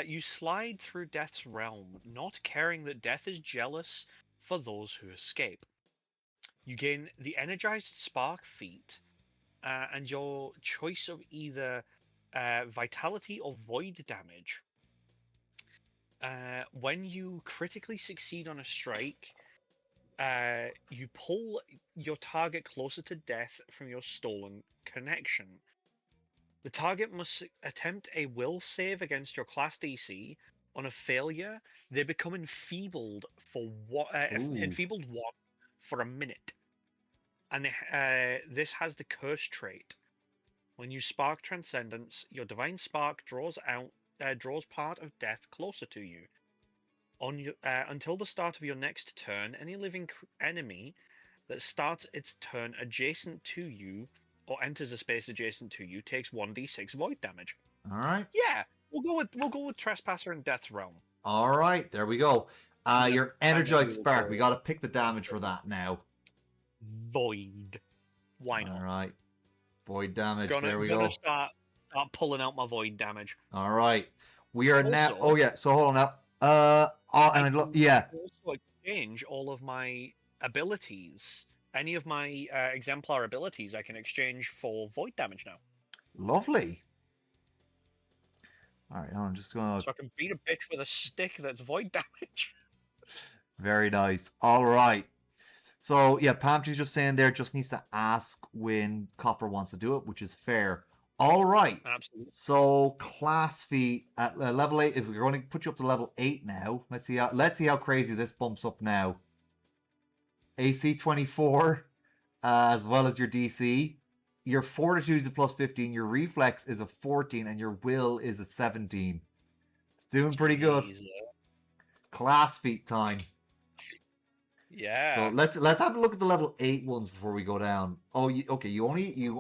You slide through Death's realm, not caring that Death is jealous for those who escape. You gain the Energized Spark feat, and your choice of either Vitality or Void damage. When you critically succeed on a strike, you pull your target closer to death from your stolen connection. The target must attempt a will save against your class DC. On a failure, they become enfeebled for enfeebled 1 for a minute. And this has the curse trait. When you spark Transcendence, your divine spark draws part of death closer to you. Until the start of your next turn, any living enemy that starts its turn adjacent to you or enters a space adjacent to you takes 1d6 void damage. All right. Yeah, we'll go with Trespasser and Death's Realm. All right. There we go. Your And then energized we will spark. go We got to pick the damage for that now. Void. Why not? All right. Void damage. Gonna There we go. start pulling out my void damage. All right. We are now. Also- Oh yeah. So hold on now. Yeah. Also exchange all of my abilities. Any of my exemplar abilities I can exchange for void damage now. Lovely. All right. I'm just gonna. So I can beat a bitch with a stick that's void damage. Very nice. All right. So yeah, Pamtree's just saying there just needs to ask when Copper wants to do it, which is fair. All right. Absolutely. So class feat at level 8. If we're going to put you up to level 8 now, let's see how crazy this bumps up now. AC 24, as well as your DC. Your fortitude is a plus 15. Your reflex is a 14, and your will is a 17. It's doing pretty good. Jesus. Class feat time. Yeah. So let's have a look at the level 8 ones before we go down. Oh, okay. You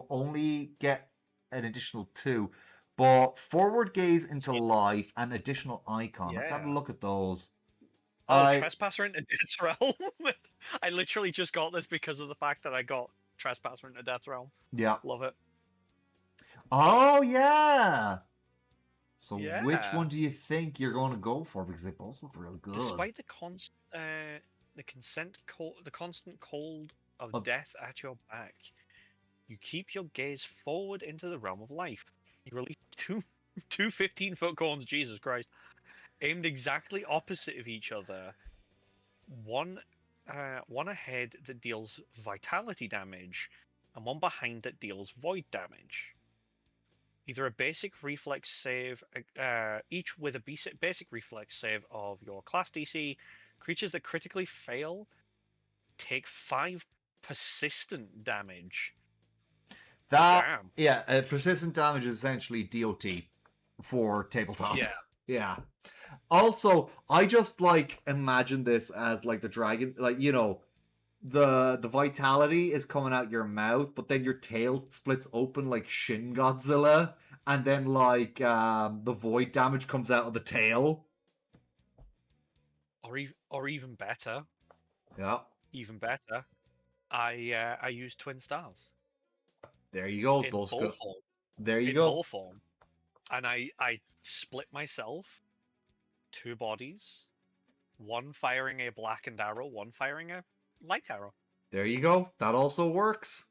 only get an additional 2, but forward gaze into life and additional icon. Let's have a Yeah. look at those. Trespasser into Death's Realm. I literally just got this because of the fact that I got Trespasser into Death's Realm. Yeah. Love it. Oh yeah. So Yeah. which one do you think you're going to go for? Because they both look real good. Despite the constant cold of death at your back, you keep your gaze forward into the realm of life. You release two 15-foot cones, Jesus Christ, aimed exactly opposite of each other. One ahead that deals vitality damage, and one behind that deals void damage. Either a basic reflex save, each with a basic reflex save of your class DC. Creatures that critically fail take 5 persistent damage. Damn. Yeah, persistent damage is essentially DOT for tabletop. Yeah. Yeah. Also, I just imagine this as the dragon, the vitality is coming out your mouth, but then your tail splits open like Shin Godzilla, and then the void damage comes out of the tail. Or even better. Yeah. Even better. I use twin stars. There you go. In Those ball form. There you in go. ball form. And I split myself 2 bodies, one firing a blackened arrow, one firing a light arrow. There you go. That also works.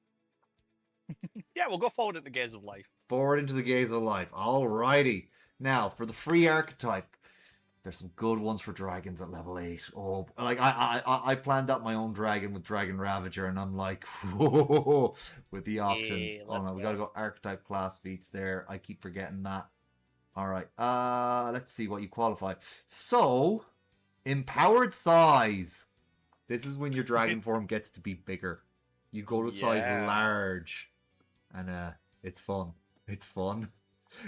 Yeah, we'll go forward into Gaze of Life. Forward into the Gaze of Life. Alrighty. Now, for the free archetype, there's some good ones for dragons at level 8. Oh, I planned out my own dragon with Dragon Ravager, and I'm like, whoa, with the options. Yeah, Oh no, we gotta go archetype class feats there. I keep forgetting that. Alright, let's see what you qualify. So, empowered size. This is when your dragon form gets to be bigger. You go to size large. And it's fun. It's fun.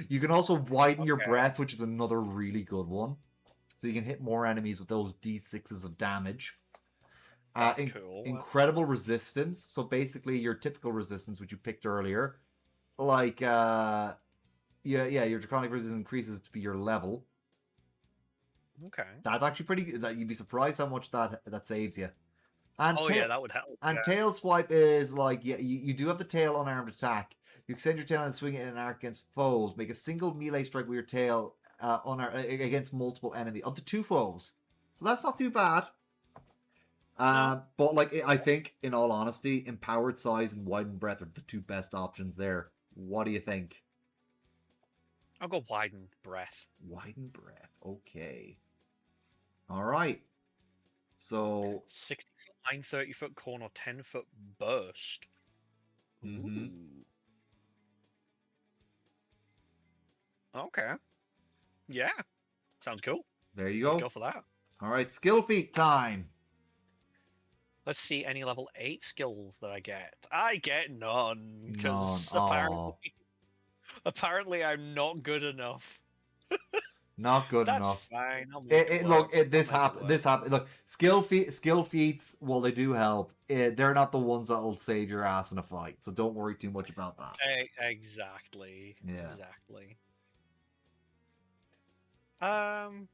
You can also widen your breath, which is another really good one. So you can hit more enemies with those D6s of damage. That's cool. Incredible resistance. So basically your typical resistance, which you picked earlier. Your draconic resistance increases to be your level. Okay. That's actually pretty good. You'd be surprised how much that saves you. And that would help. And tail swipe is you do have the tail unarmed attack. You extend your tail and swing it in an arc against foes. Make a single melee strike with your tail against multiple enemies, up to 2 foes. So that's not too bad. But I think, in all honesty, empowered size and widened breath are the 2 best options there. What do you think? I'll go widened breath. Widened breath. Okay. All right. So 60-foot line, 30-foot cone, or 10-foot burst. Mm-hmm. Okay. Yeah. Sounds cool. There you go. Let's go for that. All right, skill feat time. Let's see any level 8 skills that I get. I get none. None. Because apparently I'm not good enough. Not good That's enough. fine. I'll make it work. This I'll make it happen. work. This happen. Look, skill feats. Well, they do help. They're not the ones that'll save your ass in a fight. So don't worry too much about that. Exactly. Yeah. Exactly. Um.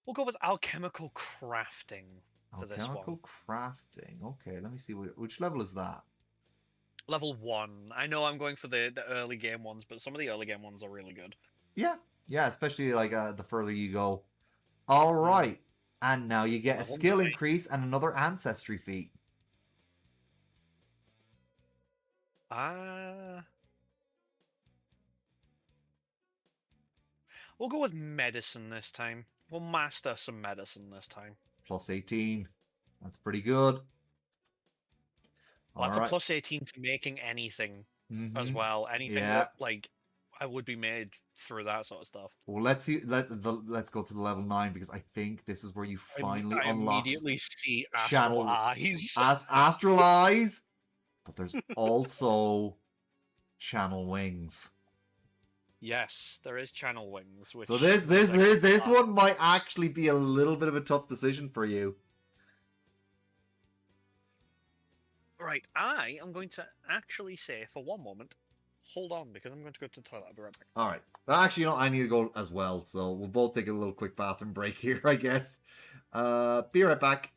We'll go with alchemical crafting for this one. Alchemical crafting. Okay, let me see which level is that. Level 1. I know I'm going for the early game ones, but some of the early game ones are really good. Yeah, yeah. Especially like the further you go. All right, and now you get a Level skill 9. increase and another ancestry feat. Ah. We'll go with medicine this time. We'll master some medicine this time. Plus 18. That's pretty good. Well, All that's a right. plus 18 to making anything as Mm-hmm. well. Anything Yeah. that, like, I would be made through that sort of stuff. Well, let's see. Let's go to the level 9 because I think this is where you finally I unlocked immediately see astral channel eyes. astral eyes, but there's also channel wings. Yes, there is channel wings, So which this means this I can is this fly. one might actually be a little bit of a tough decision for you. Right, I am going to actually say for one moment, hold on, because I'm going to go to the toilet. I'll be right back. All right. Actually, you know, I need to go as well, so we'll both take a little quick bathroom break here, I guess. Be right back.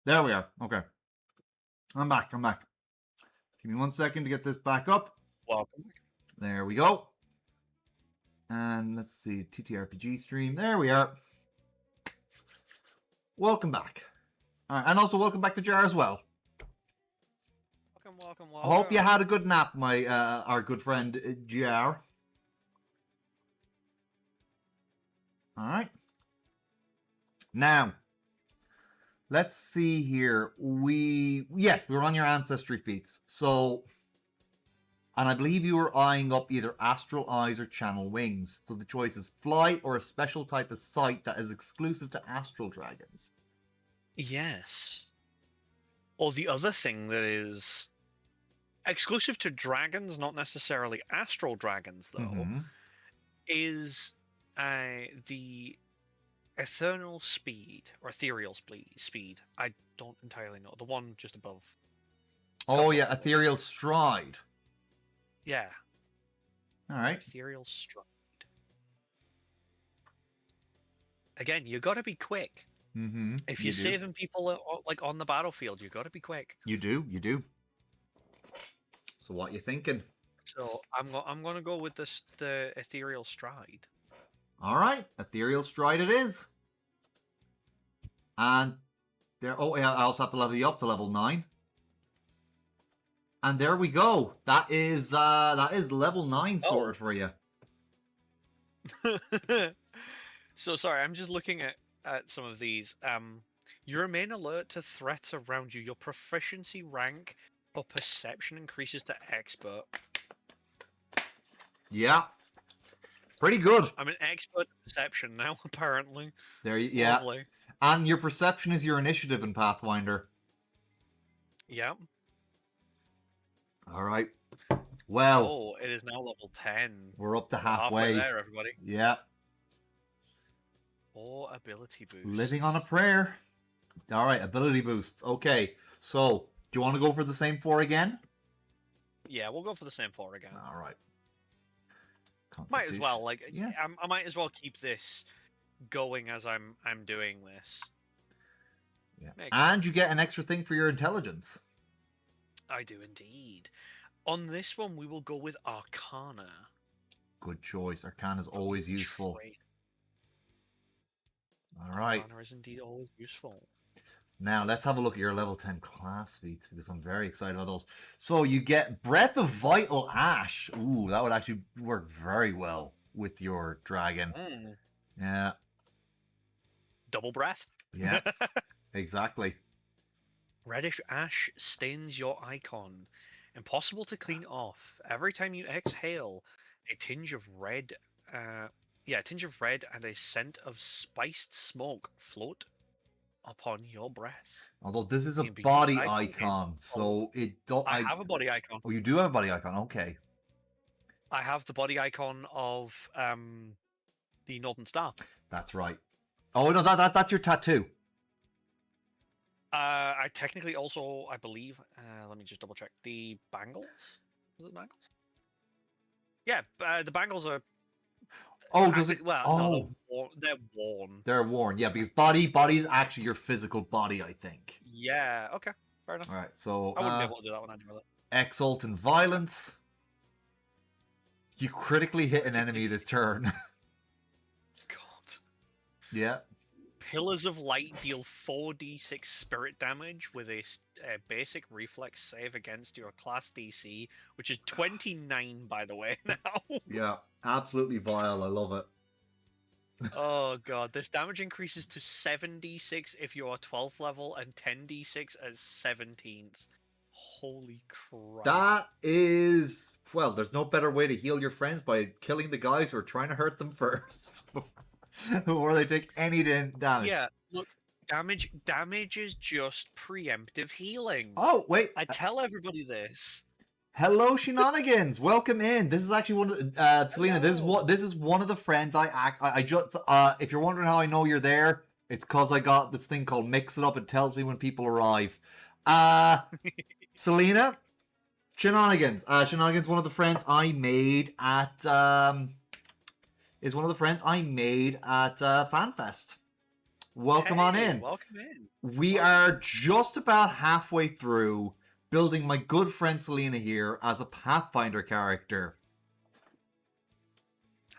There we are. Okay. I'm back. I'm back. Give me 1 second to get this back up. Welcome. There we go. And let's see, TTRPG stream. There we are. Welcome back. All right, and also welcome back to Jar as well. Welcome. I hope you had a good nap, my our good friend Jar. All right. Now, let's see here. We're on your ancestry feats. So, and I believe you were eyeing up either astral eyes or channel wings. So the choice is fly or a special type of sight that is exclusive to astral dragons. Yes. Or the other thing that is exclusive to dragons, not necessarily astral dragons, though, Mm-hmm. is the Ethereal speed or ethereal speed. I don't entirely know. The one just above. Oh, Couple yeah, levels. ethereal stride. Yeah, All right. ethereal stride. Again, you got to be quick. Mm-hmm. If You you're do. saving people like on the battlefield, you got to be quick. You do. You do. So what you thinking? So I'm gonna go with the ethereal stride. All right, ethereal stride it is. And there. Oh, yeah. I also have to level you up to level 9. And there we go. That is level 9 sorted for you. So sorry, I'm just looking at some of these. You remain alert to threats around you. Your proficiency rank for perception increases to expert. Yeah. Pretty good. I'm an expert at perception now, apparently. There. Yeah. Lovely. And your perception is your initiative in Pathfinder. Yeah. All right. Well, Oh, it is now level 10. we're up to We're halfway halfway. there, everybody. Yeah. Or ability boost. Living on a prayer. All right, ability boosts. Okay. So, do you want to go for the same 4 again? Yeah, we'll go for the same 4 again. All right. Might as well. Like, Yeah. I might as well keep this going as I'm doing this. Yeah. Makes And you get an extra thing for your intelligence. I do indeed. On this one, we will go with Arcana. Good choice. Arcana is always useful. Trait. All right. Arcana is indeed always useful. Now, let's have a look at your level 10 class feats because I'm very excited about those. So, you get Breath of Vital Ash. Ooh, that would actually work very well with your dragon. Yeah. Double breath. Yeah. Exactly. Reddish ash stains your icon. Impossible to clean off. Every time you exhale, a tinge of red, a tinge of red and a scent of spiced smoke float upon your breath. Although this is a You can be body icon icon, against- so it don't. I have a body icon. Oh, you do have a body icon. Okay. I have the body icon of the Northern Star. That's right. Oh no, that's your tattoo. I technically also, I believe, let me just double check. The bangles? Was it bangles? Yeah, the bangles are. Oh, does it? Well, Oh, no, they're worn. they're worn. Yeah, because body is actually your physical body, I think. Yeah. Okay. Fair enough. All right, so I wouldn't be able to do that one anyway. Exalt and Violence. You critically hit an enemy this turn. God. Yeah. Pillars of Light deal 4d6 spirit damage with a basic reflex save against your class DC, which is 29, by the way, now. Yeah, absolutely vile. I love it. Oh god, this damage increases to 7d6 if you're 12th level and 10d6 as 17th. Holy Christ. That is, well, there's no better way to heal your friends by killing the guys who are trying to hurt them first. Before they take any damage. Yeah, look, damage is just preemptive healing. Oh, wait. I tell everybody this. Hello, Shenanigans. Welcome in. This is actually one of Selena. This is one of the friends I just if you're wondering how I know you're there, it's because I got this thing called Mix It Up. It tells me when people arrive. Selena, Shenanigans. Shenanigans, one of the friends I made at FanFest. Welcome on in. Welcome in. We are just about halfway through building my good friend Selena here as a Pathfinder character.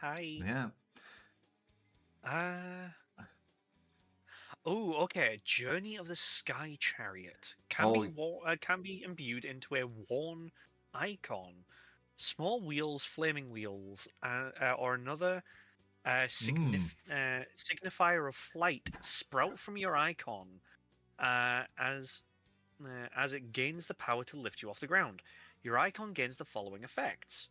Hi. Yeah. Oh, okay. Journey of the Sky Chariot can be imbued into a worn icon. Small wheels, flaming wheels, or another signifier of flight sprout from your icon as it gains the power to lift you off the ground. Your icon gains the following effects.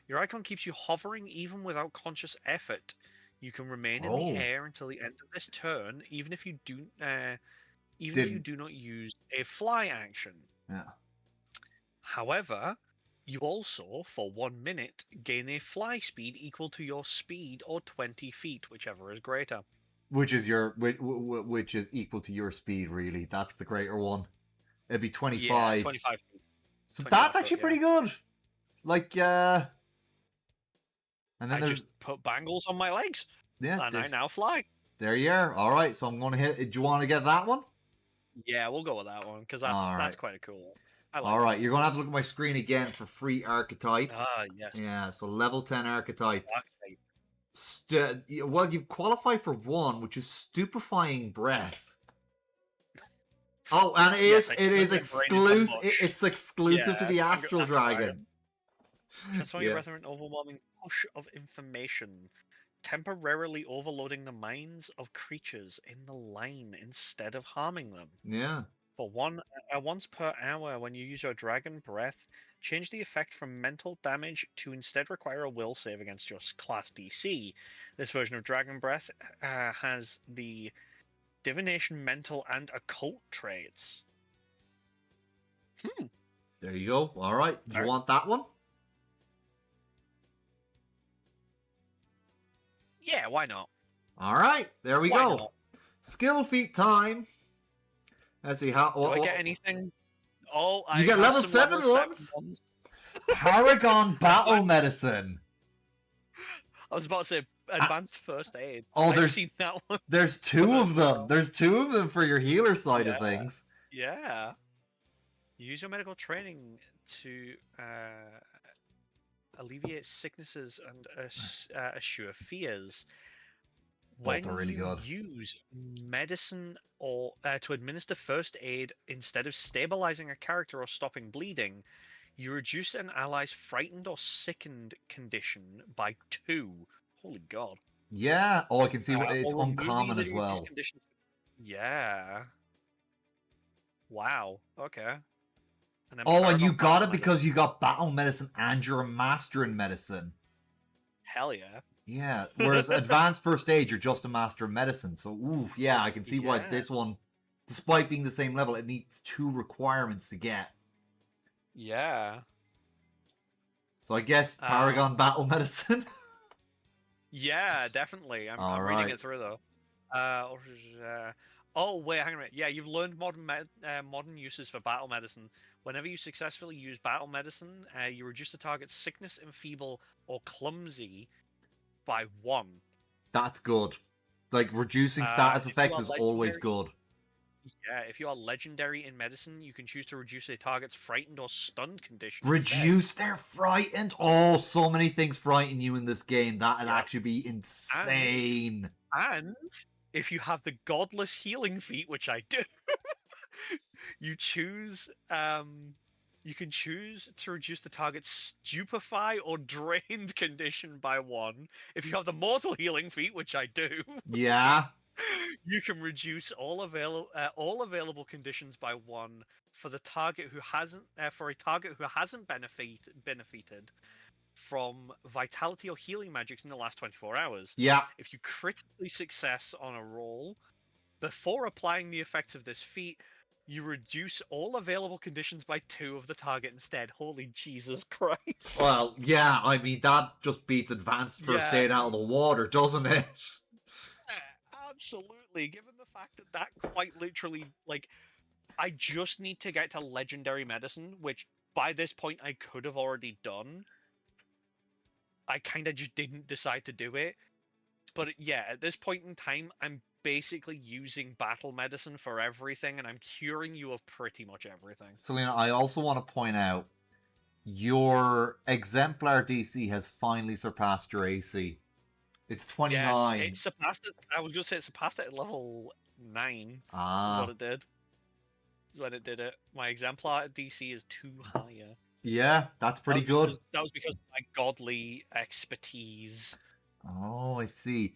Your icon keeps you hovering even without conscious effort. You can remain in the air until the end of this turn, even if you do not use a fly action. Yeah. However, you also, for 1 minute, gain a fly speed equal to your speed or 20 feet, whichever is greater. which is which is equal to your speed, really. That's the greater one. It'd be 25. Yeah, 25 feet. So 25 that's foot, actually yeah. pretty good. Like, and then I there's just put bangles on my legs, yeah, and I now fly. there you are. All right, so I'm going to hit. Do you want to get that one? Yeah, we'll go with that one because All that's right. quite a cool one. I like All right, that. you're going to have to look at my screen again for free archetype. Ah, yes. Yeah, so level 10 archetype. Okay. Well, you qualify for one, which is stupefying breath. Oh, and Yes, it is exclusive. It's exclusive to the Astral Dragon. Transform your Yeah. breath into an overwhelming push of information, temporarily overloading the minds of creatures in the line instead of harming them. Yeah. For once per hour, when you use your dragon breath, change the effect from mental damage to instead require a will save against your class DC. This version of dragon breath has the divination, mental, and occult traits. There you go. All right. Do you Alright. want that one? Yeah, why not? All right. There we Why go. not? Skill feat time. Let's see how. Do I get anything? Oh, I You get have level some 7 level ones? 7 ones. Paragon Battle Medicine. I was about to say advanced first aid. Oh, I've seen that one. There's two of them. There's two of them for your healer side of things. Yeah. Use your medical training to alleviate sicknesses and assure fears. Both are really good. Use medicine or to administer first aid instead of stabilizing a character or stopping bleeding, you reduce an ally's frightened or sickened condition by 2. Holy god. Yeah. Oh, I can see it's or remove uncommon either as of well. these conditions. Yeah. Wow. Okay. And then And you Paragon got it Battle because you got Battle Medicine and you're a master in medicine. Hell yeah. Yeah. Whereas Advanced First Aid, you're just a master in medicine. So, ooh, yeah, I can see why Yeah. this one, despite being the same level, it needs 2 requirements to get. Yeah. So I guess Paragon Battle Medicine. Yeah, definitely. I'm reading it through though. Oh wait, hang on a minute. Yeah, you've learned modern uses for battle medicine. Whenever you successfully use battle medicine, you reduce the target's sickness, enfeeble, or clumsy by 1. That's good. Like, reducing status effects is always good. Yeah, if you are legendary in medicine, you can choose to reduce a target's frightened or stunned condition. Reduce their frightened? Oh, so many things frighten you in this game. That'd actually be insane. And if you have the godless healing feat, which I do, you choose you can choose to reduce the target's stupefy or drained condition by 1. If you have the mortal healing feat, which I do, yeah, you can reduce all available conditions by 1 for the target who hasn't benefited from vitality or healing magics in the last 24 hours. Yeah. If you critically success on a roll, before applying the effects of this feat, you reduce all available conditions by 2 of the target instead. Holy Jesus Christ. Well, yeah, I mean, that just beats Advanced First Aid out of the water, doesn't it? Absolutely. Given the fact that quite literally, like, I just need to get to Legendary Medicine, which by this point I could have already done. I kind of just didn't decide to do it. But yeah, at this point in time, I'm basically using battle medicine for everything, and I'm curing you of pretty much everything. Selena, I also want to point out your exemplar DC has finally surpassed your AC. It's 29. Yes, it surpassed it. I was going to say it surpassed it at level 9. Ah. Is what it did. Is when it did it. My exemplar DC is 2 higher. Yeah, that's pretty good. That was because of my godly expertise. Oh, I see.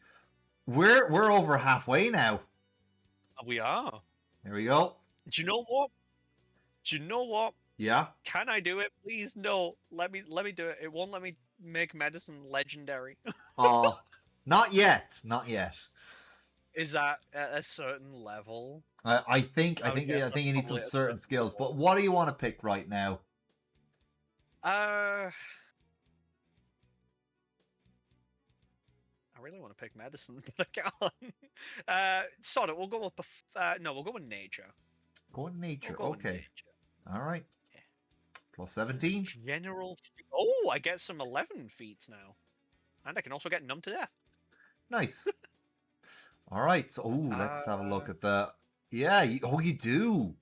We're over halfway now. We are. There we go. Do you know what? Yeah. Can I do it? Please, no. Let me do it. It won't let me make medicine legendary. Oh, not yet. Not yet. Is that at a certain level? I think you need some certain skills. But what do you want to pick right now? I really want to pick medicine, but I can't. Sod it. We'll go with no. We'll go with nature. Go with nature. We'll go with Okay. nature. All right. Yeah. Plus 17. General. Oh, I get some 11 feats now, and I can also get numb to death. Nice. All right. So, let's have a look at the. Yeah. You do.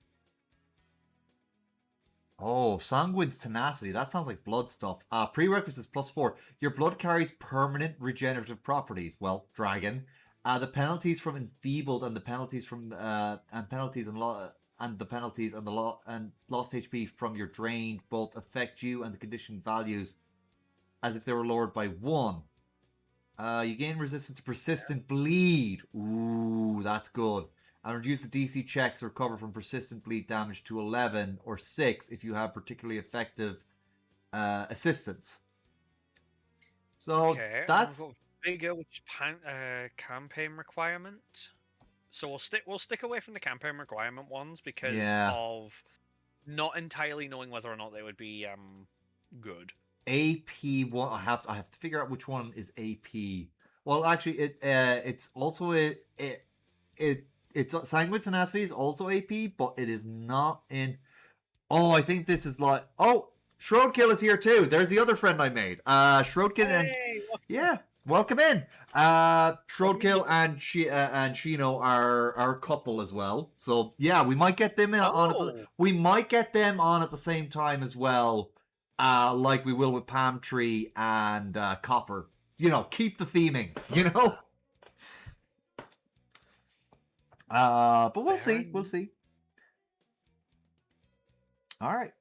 Oh, Sanguine's Tenacity. That sounds like blood stuff. Prerequisites +4. Your blood carries permanent regenerative properties. Well, dragon. The penalties from enfeebled and the penalties from and penalties and the penalties and and lost HP from your drained both affect you and the condition values as if they were lowered by 1. You gain resistance to persistent bleed. Ooh, that's good. And reduce the DC checks to recover from persistent bleed damage to 11 or 6 if you have particularly effective assistance. So that's I've got vigor, which is campaign requirement. So we'll stick away from the campaign requirement ones because of not entirely knowing whether or not they would be good. AP one. I have to figure out which one is AP. Well, actually, it's also it's Sanguine Tenacity is also AP, but it is not in. Oh, I think this is like. Oh, Shroudkill is here too. There's the other friend I made. Shroudkill and welcome in. Shroudkill and Shino are a couple as well. So yeah, we might get them on. We might get them on at the same time as well. Like we will with Palm Tree and Copper. Keep the theming. But we'll see. We'll see. All right.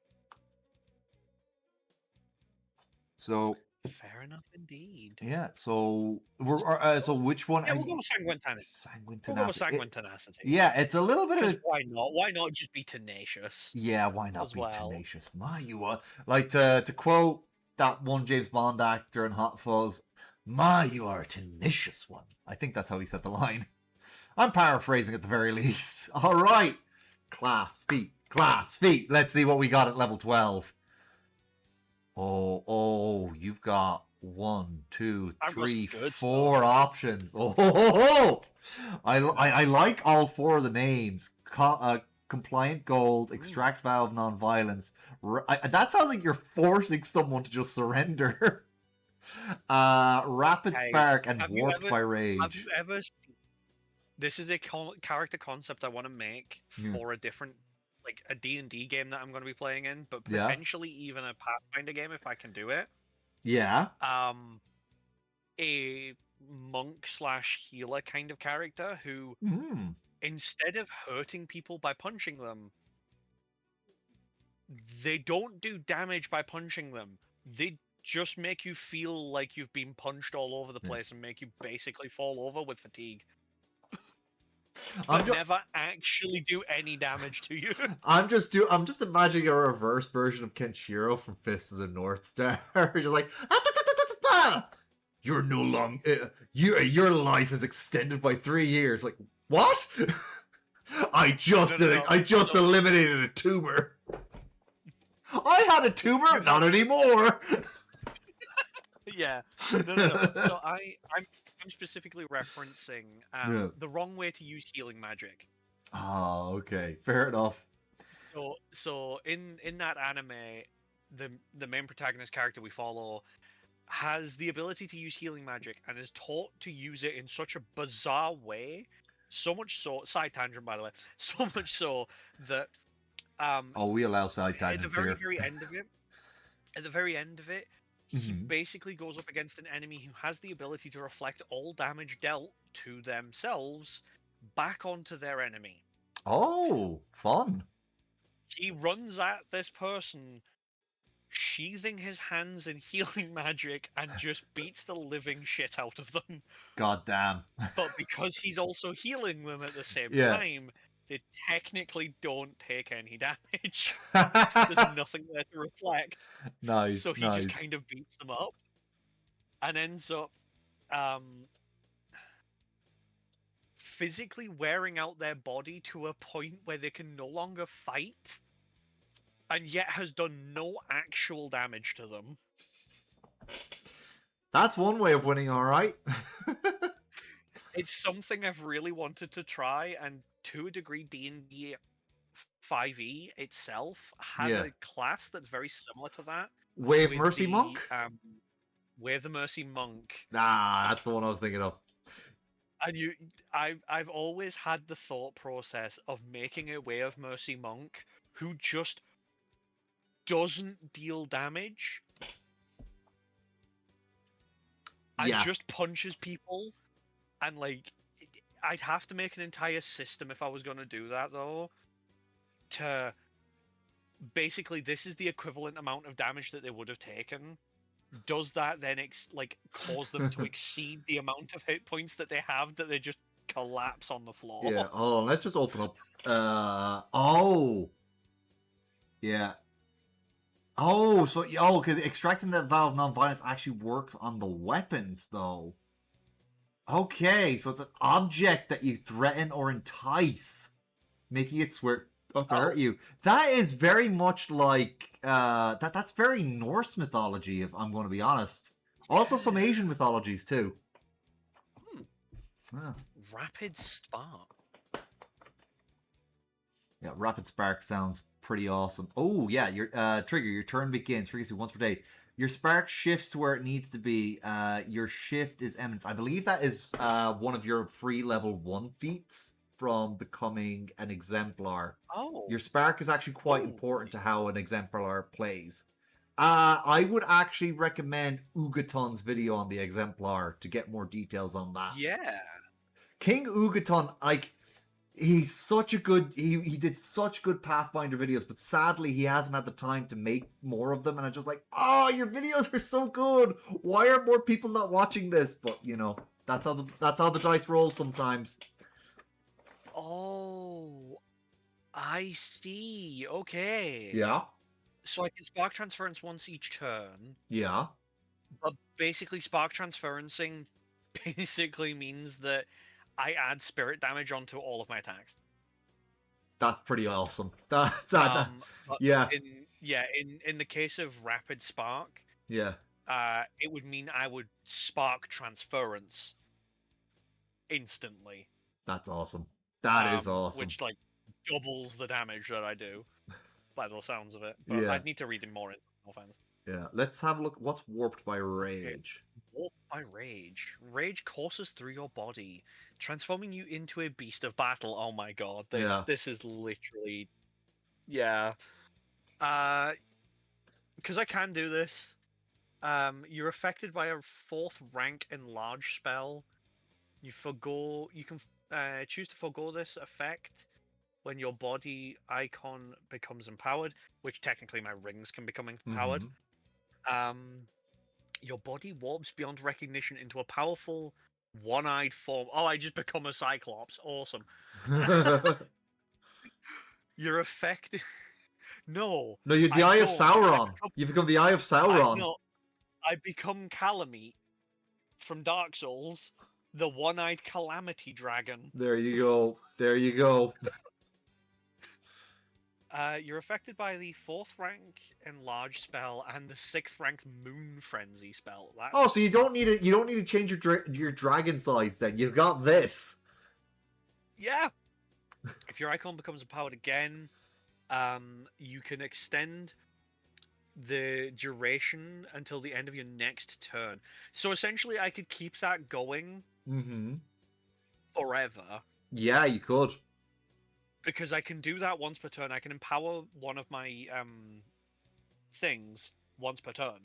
So. Fair enough, indeed. Yeah. So so which one? Yeah, we'll go with Sanguine Tenacity. We'll go with Sanguine Tenacity. Yeah, it's a little bit of. Why not? Why not just be tenacious? Yeah, why not be tenacious? You are like to quote that one James Bond actor in Hot Fuzz. You are a tenacious one. I think that's how he said the line. I'm paraphrasing at the very least. All right. Class feat. Let's see what we got at level 12. Oh, you've got 1, 2, 3, 4 options. I like all 4 of the names. Compliant Gold, Extract Valve, Non-Violence. That sounds like you're forcing someone to just surrender. Rapid Spark and Warped by Rage. Have you ever seen... This is a character concept I want to make for a different, like a D&D game that I'm going to be playing in, but potentially even a Pathfinder game if I can do it. Yeah. A monk/healer kind of character who, instead of hurting people by punching them, they don't do damage by punching them. They just make you feel like you've been punched all over the place and make you basically fall over with fatigue. But never actually do any damage to you. I'm just imagining a reverse version of Kenshiro from Fist of the North Star. Just like you're no longer your life is extended by 3 years. Like what? I just eliminated a tumor. I had a tumor, not anymore. Yeah. No. So I'm specifically referencing the wrong way to use healing magic. Oh, okay. Fair enough. So in that anime, the main protagonist character we follow has the ability to use healing magic and is taught to use it in such a bizarre way. So much so, side tangent by the way, so much so that we allow side tangents at the very end of it, he basically goes up against an enemy who has the ability to reflect all damage dealt to themselves back onto their enemy. Oh, fun. He runs at this person, sheathing his hands in healing magic, and just beats the living shit out of them. God damn. But because he's also healing them at the same time, they technically don't take any damage. There's nothing there to reflect. Nice. So he just kind of beats them up and ends up physically wearing out their body to a point where they can no longer fight, and yet has done no actual damage to them. That's one way of winning, all right. It's something I've really wanted to try, and to a degree, D&D 5e itself has Yeah. a class that's very similar to that, Wave with Mercy Monk? the We're the Mercy Monk. Ah, that's the one I was thinking of. And I've always had the thought process of making a Way of Mercy Monk who just doesn't deal damage and Yeah. just punches people, and like I'd have to make an entire system if I was going to do that, though, to basically this is the equivalent amount of damage that they would have taken. Does that then cause them to exceed the amount of hit points that they have, that they just collapse on the floor? Yeah. Oh, let's just open up. Oh. Yeah. Oh, so because extracting that vow of non-violence actually works on the weapons, though. Okay, so it's an object that you threaten or entice, making it swear not to hurt you. That is very much like that's very Norse mythology, if I'm going to be honest. Also some Asian mythologies too. Yeah. Rapid Spark. Yeah, Rapid Spark sounds pretty awesome. Oh, yeah, your trigger, your turn begins frequency once per day. Your spark shifts to where it needs to be. Your shift is eminence. I believe that is one of your free level 1 feats from becoming an exemplar. Oh. Your spark is actually quite important to how an exemplar plays. I would actually recommend Ugaton's video on the exemplar to get more details on that. Yeah. King Ugaton, like, he's such a good he did such good Pathfinder videos, but sadly he hasn't had the time to make more of them, and I'm just like, oh, your videos are so good, why are more people not watching this? But you know, that's how the dice roll sometimes. Oh, I see. Okay. Yeah. So I can spark transference once each turn, Yeah. but basically spark transferencing basically means that I add spirit damage onto all of my attacks. That's pretty awesome. But Yeah. In the case of rapid spark, Yeah. it would mean I would spark transference instantly. That's awesome. That is awesome. Which like doubles the damage that I do, by the sounds of it. But Yeah. I'd need to read in more. No offense. Yeah. Let's have a look. What's warped by rage? Warped by rage. Rage courses through your body, transforming you into a beast of battle. Oh my god, this is literally, yeah. Because I can do this. You're affected by a 4th rank enlarge spell. You can choose to forgo this effect when your body icon becomes empowered, which technically my rings can become empowered. Your body warps beyond recognition into a powerful one-eyed form. Oh, I just become a Cyclops. Awesome. You're affected. No, you're the Eye of Sauron. You become the Eye of Sauron. I become Calamite from Dark Souls, the one-eyed Calamity Dragon. There you go. There you go. You're affected by the 4th rank enlarge spell and the 6th rank Moon Frenzy spell. So you don't need it. You don't need to change your dragon size. Then you've got this. Yeah. If your icon becomes empowered again, you can extend the duration until the end of your next turn. So essentially, I could keep that going forever. Yeah, you could. Because I can do that once per turn. I can empower one of my things once per turn.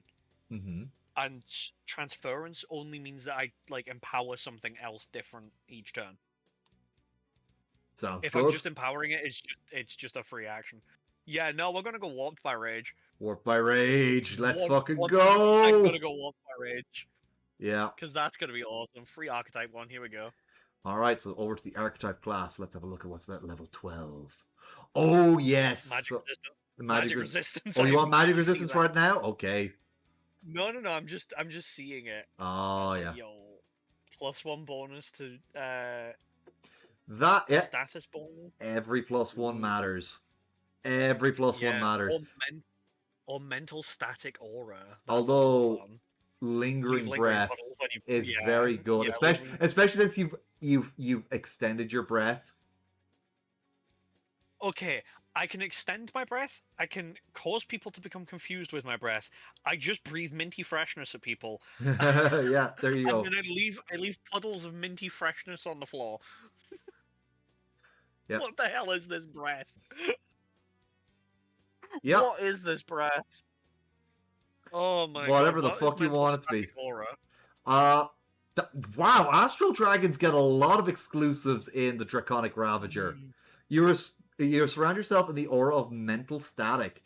And transference only means that I empower something else different each turn. Sounds good. If I'm just empowering it, it's just a free action. Yeah, no, we're gonna go warped by rage. Warped by rage. Let's fucking go. I'm gonna go warped by rage. Yeah. Because that's gonna be awesome. Free archetype one. Here we go. All right, so over to the archetype class. Let's have a look at what's that level 12. Oh yes. Magic resistance. Oh, you want magic resistance right now? Okay. No. I'm just seeing it. Oh yeah. Yo, +1 bonus to status bonus. Every +1 matters. Every +1 matters. Or mental static aura. Although lingering lingering breath puddles when you, is yeah, very good, yeah, especially since you've extended your breath. Okay, I can extend my breath. I can cause people to become confused with my breath. I just breathe minty freshness at people, Yeah, there you and go. then I leave puddles of minty freshness on the floor. Yeah. What the hell is this breath? Yep. What is this breath? Oh my god, Whatever the what is fuck you mental want it to be. static aura? Uh, wow, Astral Dragons get a lot of exclusives in the Draconic Ravager. Mm. You surround yourself in the aura of mental static,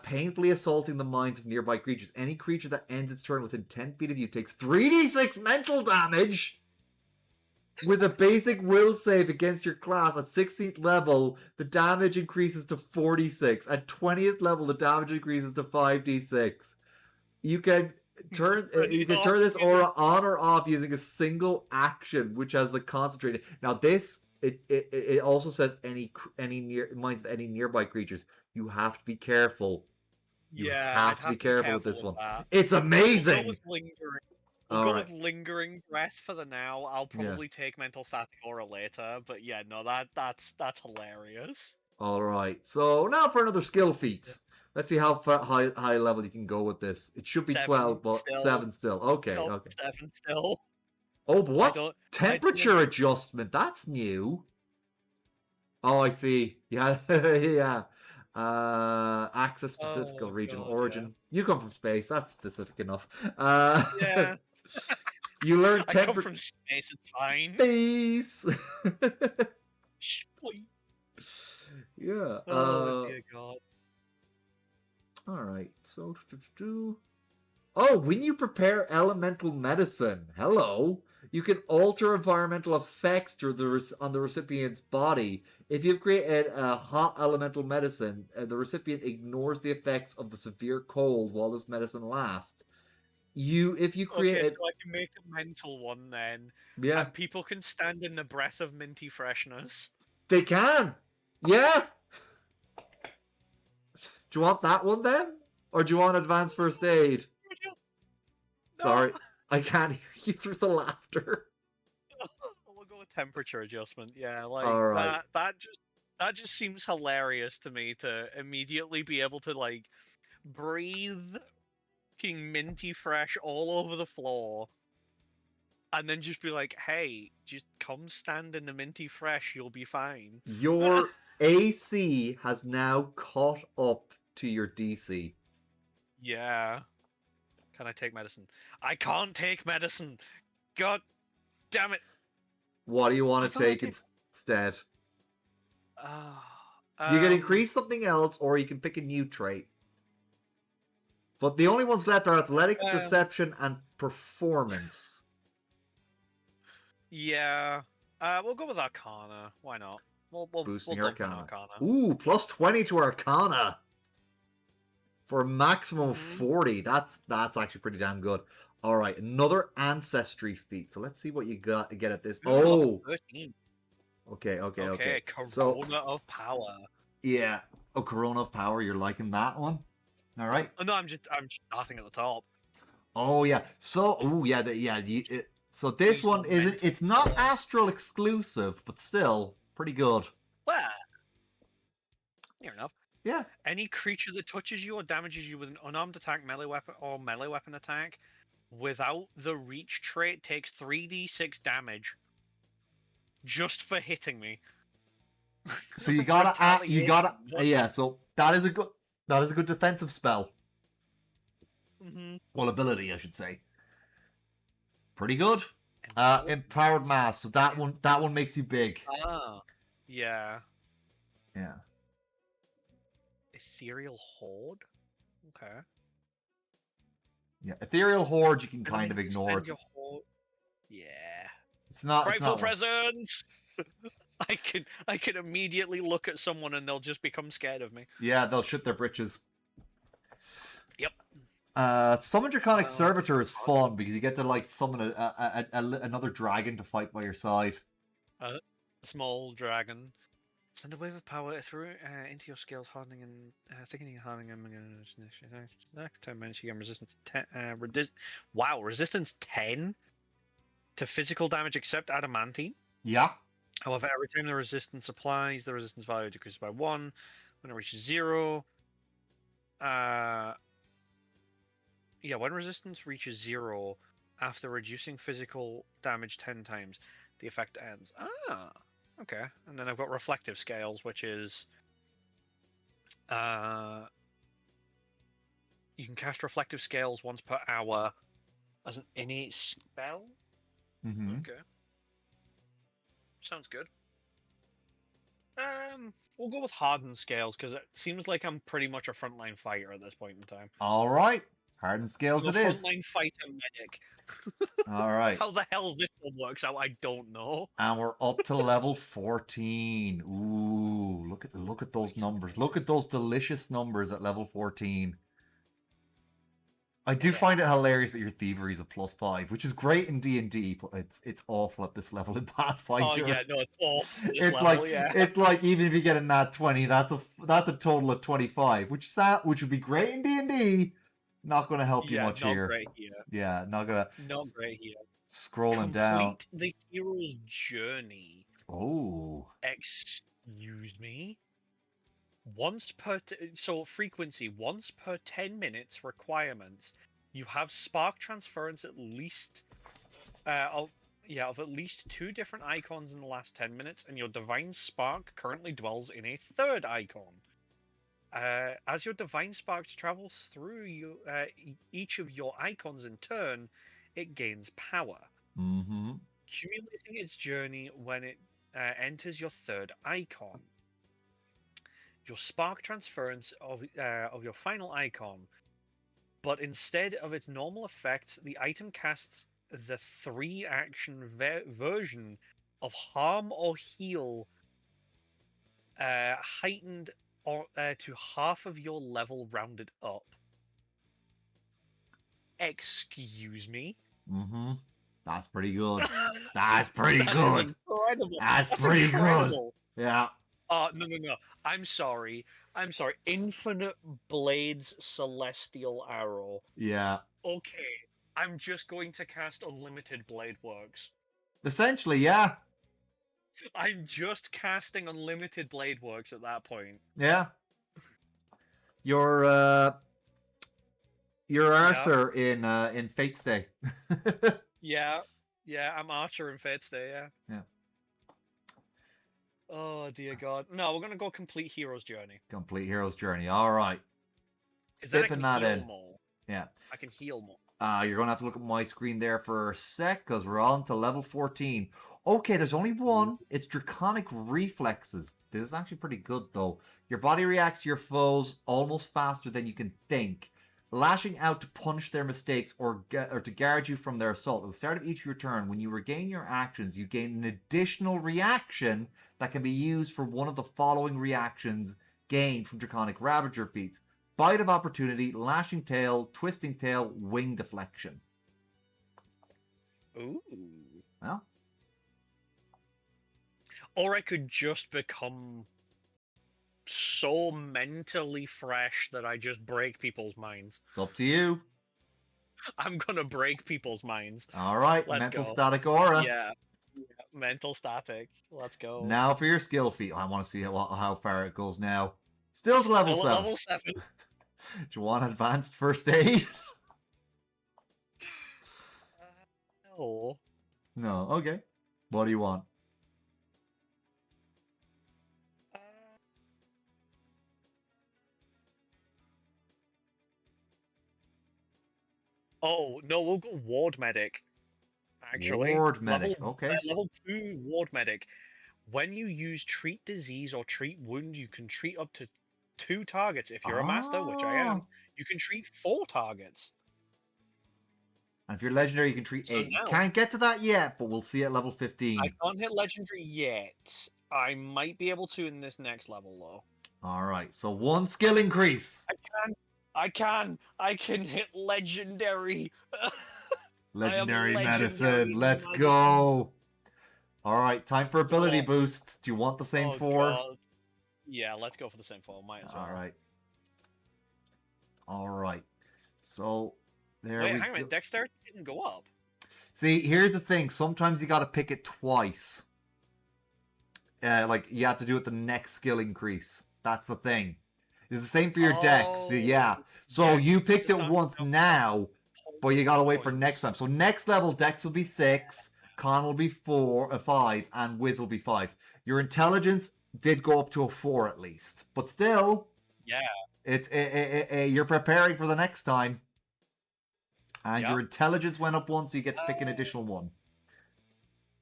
painfully assaulting the minds of nearby creatures. Any creature that ends its turn within 10 feet of you takes 3d6 mental damage. With a basic will save against your class at 16th level, the damage increases to 46. At 20th level, the damage increases to 5d6. You can turn this aura on or off using a single action, which has the concentrated. Now this it also says any minds of any nearby creatures. You have to be careful. You Yeah, have I'd to be have to be careful with careful this with one. that. It's We'll go amazing. with lingering. We'll All go right. with lingering breath for the now. I'll Yeah. probably take mental static aura later, but yeah, no, that's hilarious. All right. So now for another skill feat. Let's see how high level you can go with this. It should be 12, 7 but still. 7 still. Okay. Still Okay. 7 still. Oh, but I what's don't. temperature adjustment? That's new. Oh, I see. Yeah, yeah. Access specific Oh regional god, yeah. origin. You come from space. That's specific enough. Yeah. You learn I come temperature. from space. It's fine. Space. Shpoi. Yeah. Oh dear god. All right. So. Oh, when you prepare elemental medicine, hello, you can alter environmental effects on the recipient's body. If you've created a hot elemental medicine, the recipient ignores the effects of the severe cold while this medicine lasts. If you Okay, create, so I can make a mental one then, yeah, and people can stand in the breath of minty freshness. they can, yeah. Do you want that one then, or do you want advanced first aid? No. Sorry, I can't hear you through the laughter. We'll go with temperature adjustment. Yeah, like All right. that just seems hilarious to me to immediately be able to like breathe fucking minty fresh all over the floor and then just be like, "Hey, just come stand in the minty fresh, you'll be fine." Your AC has now caught up to your DC. Yeah. Can I take medicine? I can't take medicine. God damn it. What do you I want to thought I take take. instead? Ah, You can increase something else, or you can pick a new trait. But the only ones left are athletics, deception, and performance. Yeah. We'll go with Arcana. Why not? We'll Boosting dump on Arcana. Arcana. Ooh, plus 20 to Arcana. For a maximum of Mhm. 40. That's actually pretty damn good. All right, another ancestry feat. So let's see what you got to get at this. Ooh, level Oh, 13. okay. Okay, So Corona of Power. yeah, a Corona of Power. You're liking that one? All right. Oh no, I'm just starting at the top. Oh yeah. So so this Use one isn't. momentum. It's not astral exclusive, but still pretty good. Well, near enough. Yeah. Any creature that touches you or damages you with an unarmed attack, melee weapon attack, without the reach trait takes 3d6 damage. Just for hitting me. So you gotta yeah. So that is a good defensive spell. Mm-hmm. Well, ability, I should say. Pretty good. Empowered mass. So that one makes you big. Ah, yeah. Yeah. Ethereal Horde? Okay. Yeah. Ethereal horde you can kind of ignore. Yeah. It's not. Frightful presence! I can immediately look at someone and they'll just become scared of me. Yeah, they'll shit their britches. Yep. Summon Draconic Servitor is fun because you get to like summon another dragon to fight by your side. A small dragon. Send a wave of power through into your scales, hardening and thickening and hardening them. 10 minutes, you gain resistance 10. Wow, resistance 10 to physical damage except adamantine. Yeah. However, every time the resistance applies, the resistance value decreases by 1. When it reaches 0, when resistance reaches 0 after reducing physical damage 10 times, the effect ends. Okay. And then I've got reflective scales, which is you can cast reflective scales once per hour as an innate spell. Mm-hmm. Okay. Sounds good. We'll go with hardened scales because it seems like I'm pretty much a frontline fighter at this point in time. All right. Hardened scales it is. Frontline fighter medic. All right. How the hell this one works out, I don't know. And we're up to level 14. Ooh, look at those numbers. Look at those delicious numbers at level 14. I do find it hilarious that your thievery is a +5, which is great in D&D, but it's awful at this level in Pathfinder. Oh yeah, no, it's awful. It's like even if you get a nat 20, that's a total of 25, which would be great in D&D. Not going to help you much here. Great here. Yeah, not great here. Scrolling down. Complete the hero's journey. Oh. Excuse me. Frequency once per 10 minutes requirements. You have spark transference at least of at least 2 different icons in the last 10 minutes, and your divine spark currently dwells in a third icon. As your divine spark travels through each of your icons in turn, it gains power. Mm-hmm. Accumulating its journey when it enters your third icon. Your spark transference of your final icon, but instead of its normal effects, the item casts the 3-action version of harm or heal, heightened to half of your level rounded up. Excuse me? Mm-hmm. That's pretty good. That's pretty good. Incredible. That's pretty incredible. Good. Yeah. No. I'm sorry. Infinite Blades Celestial Arrow. Yeah. Okay. I'm just going to cast Unlimited Blade Works. Essentially, yeah. I'm just casting Unlimited Blade Works at that point. Yeah. You're Arthur in Fate's Day. Yeah, I'm Archer in Fate's Day, yeah. Yeah. Oh dear God. No, we're gonna go complete hero's journey. Complete hero's journey. All right. Dipping that in. More. Yeah. I can heal more. You're gonna have to look at my screen there for a sec because we're on to level 14. Okay, there's only one. It's Draconic Reflexes. This is actually pretty good though. Your body reacts to your foes almost faster than you can think, lashing out to punish their mistakes or to guard you from their assault. At the start of each of your turn, when you regain your actions, you gain an additional reaction that can be used for one of the following reactions gained from Draconic Ravager feats: Bite of Opportunity, Lashing Tail, Twisting Tail, Wing Deflection. Ooh. Yeah. Or I could just become so mentally fresh that I just break people's minds. It's up to you. I'm gonna break people's minds. All right, Let's mental go. static aura. Yeah, mental static. Let's go. Now for your skill feat. I want to see how far it goes now. Still to level 7. Level 7. Do you want advanced first aid? No. No. Okay. What do you want? Oh, no, we'll go Ward Medic. Actually. Ward Medic, okay. Level 2 Ward Medic. When you use Treat Disease or Treat Wound, you can treat up to 2 targets. If you're a master, which I am, you can treat 4 targets. And if you're legendary, you can treat 8. Now, Can't get to that yet, but we'll see at level 15. I can't hit legendary yet. I might be able to in this next level, though. Alright, so 1 skill increase. I can hit legendary. Legendary medicine. Let's go. Alright, time for ability boosts. Do you want the same 4? God. Yeah, let's go for the same form. Might as well. All right. So there Wait, we hang on a go. minute. Dexterity didn't go up. See, here's the thing. Sometimes you got to pick it twice. Like you have to do it the next skill increase. That's the thing. It's the same for your dex. Oh, Yeah. So yeah. you Once picked it's it done, once now now, but you gotta wait for next points. time. So next level dex will be 6, con will be 5, and whiz will be 5. Your intelligence did go up to a 4 at least, but still, Yeah. it's you're preparing for the next time, and Yeah. your intelligence went up one, so you get to pick an additional one.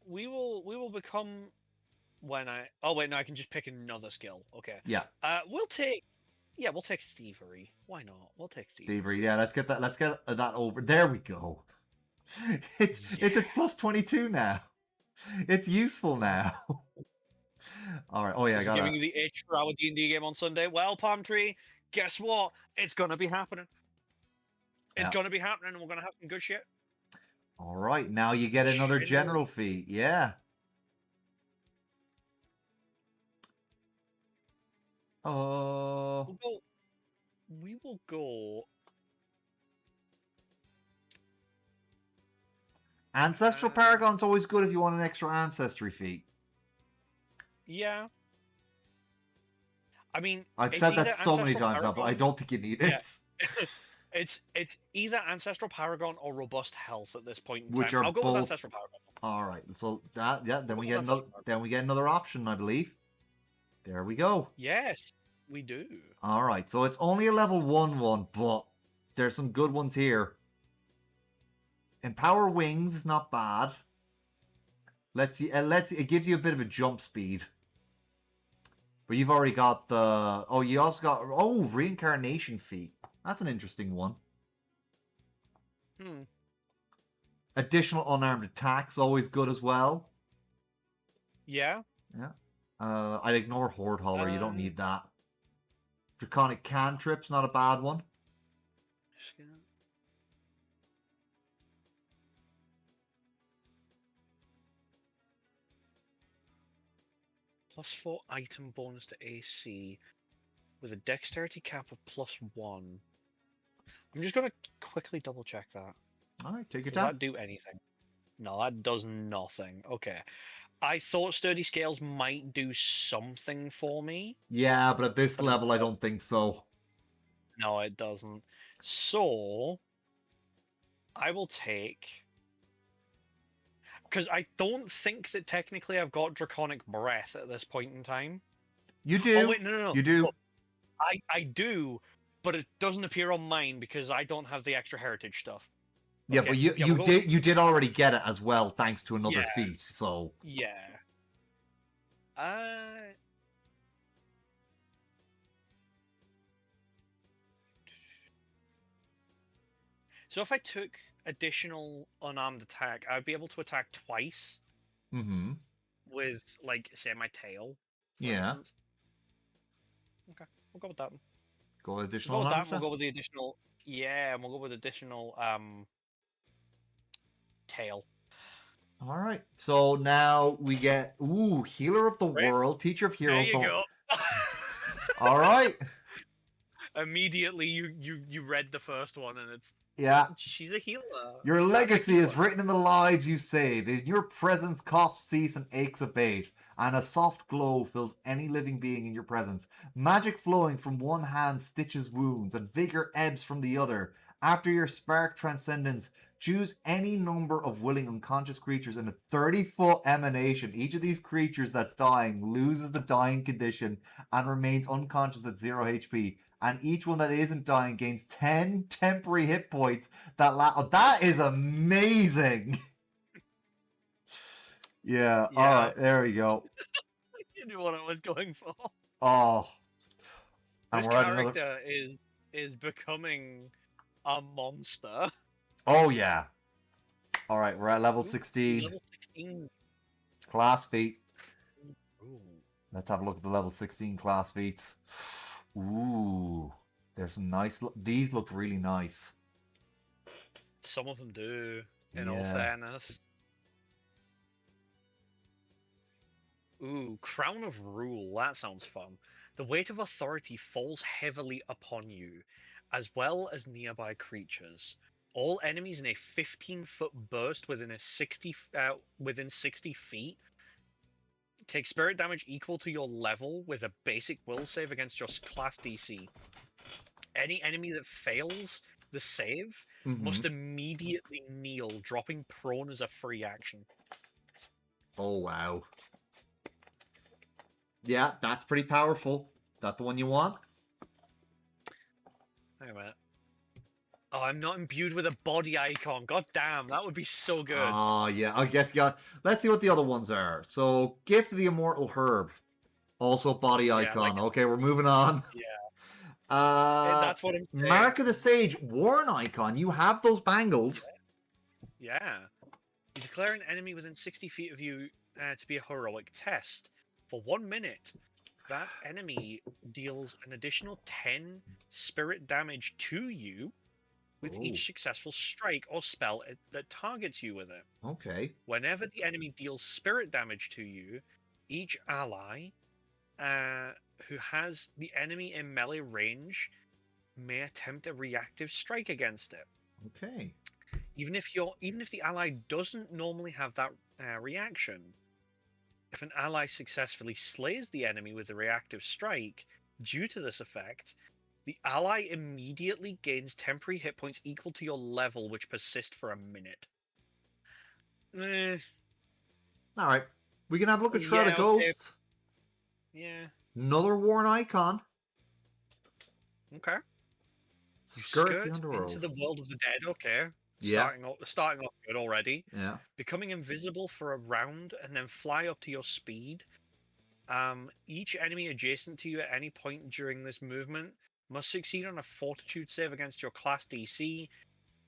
We will become when I. Oh wait, no, I can just pick another skill. Okay. Yeah, We'll take. Yeah, we'll take thievery. Why not? We'll take thievery. thievery. Yeah, let's get that. Let's get that over. There we go. It's at plus 22 now. It's useful now. All right. Oh yeah, I This is gotta. giving you the itch for our D&D game on Sunday. Well, Palm Tree, guess what? It's gonna be happening. It's Yeah. gonna be happening, and we're gonna have some good shit. All right. Now you get another general feat. Yeah. Oh. We will go. Ancestral Paragon's always good if you want an extra ancestry feat. Yeah. I mean, I've said that so many times now, but I don't think you need it. Yeah. It's either Ancestral Paragon or Robust Health at this point in Which time. are I'll go both... with Ancestral Paragon. All right. So that then we get another option, I believe. There we go. Yes, we do. All right. So it's only a level 1, but there's some good ones here. Empower Wings is not bad. It gives you a bit of a jump speed. But you've already got the... Oh, you also got... Oh, Reincarnation Feat. That's an interesting one. Additional unarmed attacks, always good as well. Yeah. Yeah. I'd ignore Horde Hauler, you don't need that. Draconic Cantrip's not a bad one. +4 item bonus to AC with a dexterity cap of +1. I'm just gonna quickly double check that. All right, take your Does time. that do anything? No, that does nothing. Okay. I thought Sturdy Scales might do something for me. Yeah, but at this level, I don't think so. No, it doesn't. So, I will take... Because I don't think that technically I've got Draconic Breath at this point in time. You do. Oh, wait, no. You do. I do, but it doesn't appear on mine because I don't have the extra heritage stuff. Yeah, Okay. but you did already get it as well, thanks to another feat. So yeah. So if I took additional unarmed attack, I'd be able to attack twice. Mm-hmm. With, like, say, my tail, for Yeah. instance. Okay, we'll go with that one. Go with additional We'll go with unarmed that. We'll go with the additional. Yeah, and we'll go with additional tail. All right. So now we get Healer of the World, Teacher of Heroes. There you go. All right. Immediately, you read the first one, and it's she's a healer. Your legacy is written in the lives you save. In your presence, coughs cease and aches abate, and a soft glow fills any living being in your presence. Magic flowing from one hand stitches wounds, and vigor ebbs from the other. After your spark transcendence, choose any number of willing unconscious creatures in a 30-foot emanation. Each of these creatures that's dying loses the dying condition and remains unconscious at 0 HP. And each one that isn't dying gains 10 temporary hit points. That is amazing. Yeah. All right. There we go. You knew what I was going for. Oh. This character is becoming a monster. Oh yeah. All right, we're at level 16. Level 16. Class feat. Ooh. Let's have a look at the level 16 class feats. Ooh, there's some nice. These look really nice. Some of them do, in all fairness. Ooh, Crown of Rule. That sounds fun. The weight of authority falls heavily upon you, as well as nearby creatures. All enemies in a 15-foot burst within 60 feet take spirit damage equal to your level with a basic will save against your class DC. Any enemy that fails the save must immediately kneel, dropping prone as a free action. Oh, wow. Yeah, that's pretty powerful. That the one you want? Hang on a minute. Oh, I'm not imbued with a body icon. God damn, that would be so good. Oh, yeah. I guess you got... Let's see what the other ones are. So, Gift of the Immortal Herb. Also body Yeah, icon. like, Okay, we're moving on. yeah, Uh, that's what I'm saying. Mark of the Sage. Worn icon. You have those bangles. Yeah. You declare an enemy within 60 feet of you to be a heroic test. For 1 minute, that enemy deals an additional 10 spirit damage to you with Oh, each successful strike or spell that targets you with it. okay. Whenever the enemy deals spirit damage to you, each ally who has the enemy in melee range may attempt a reactive strike against it. Okay. Even if the ally doesn't normally have that reaction, if an ally successfully slays the enemy with a reactive strike due to this effect, the ally immediately gains temporary hit points equal to your level, which persist for a minute. All right. We can have a look at Shroud of Yeah, okay. Ghosts. Yeah. Another worn icon. Okay. You Skirt the skirt into underworld. the world of the dead. Okay. Yeah. Starting off good already. Yeah. Becoming invisible for a round and then fly up to your speed. Each enemy adjacent to you at any point during this movement must succeed on a fortitude save against your class DC,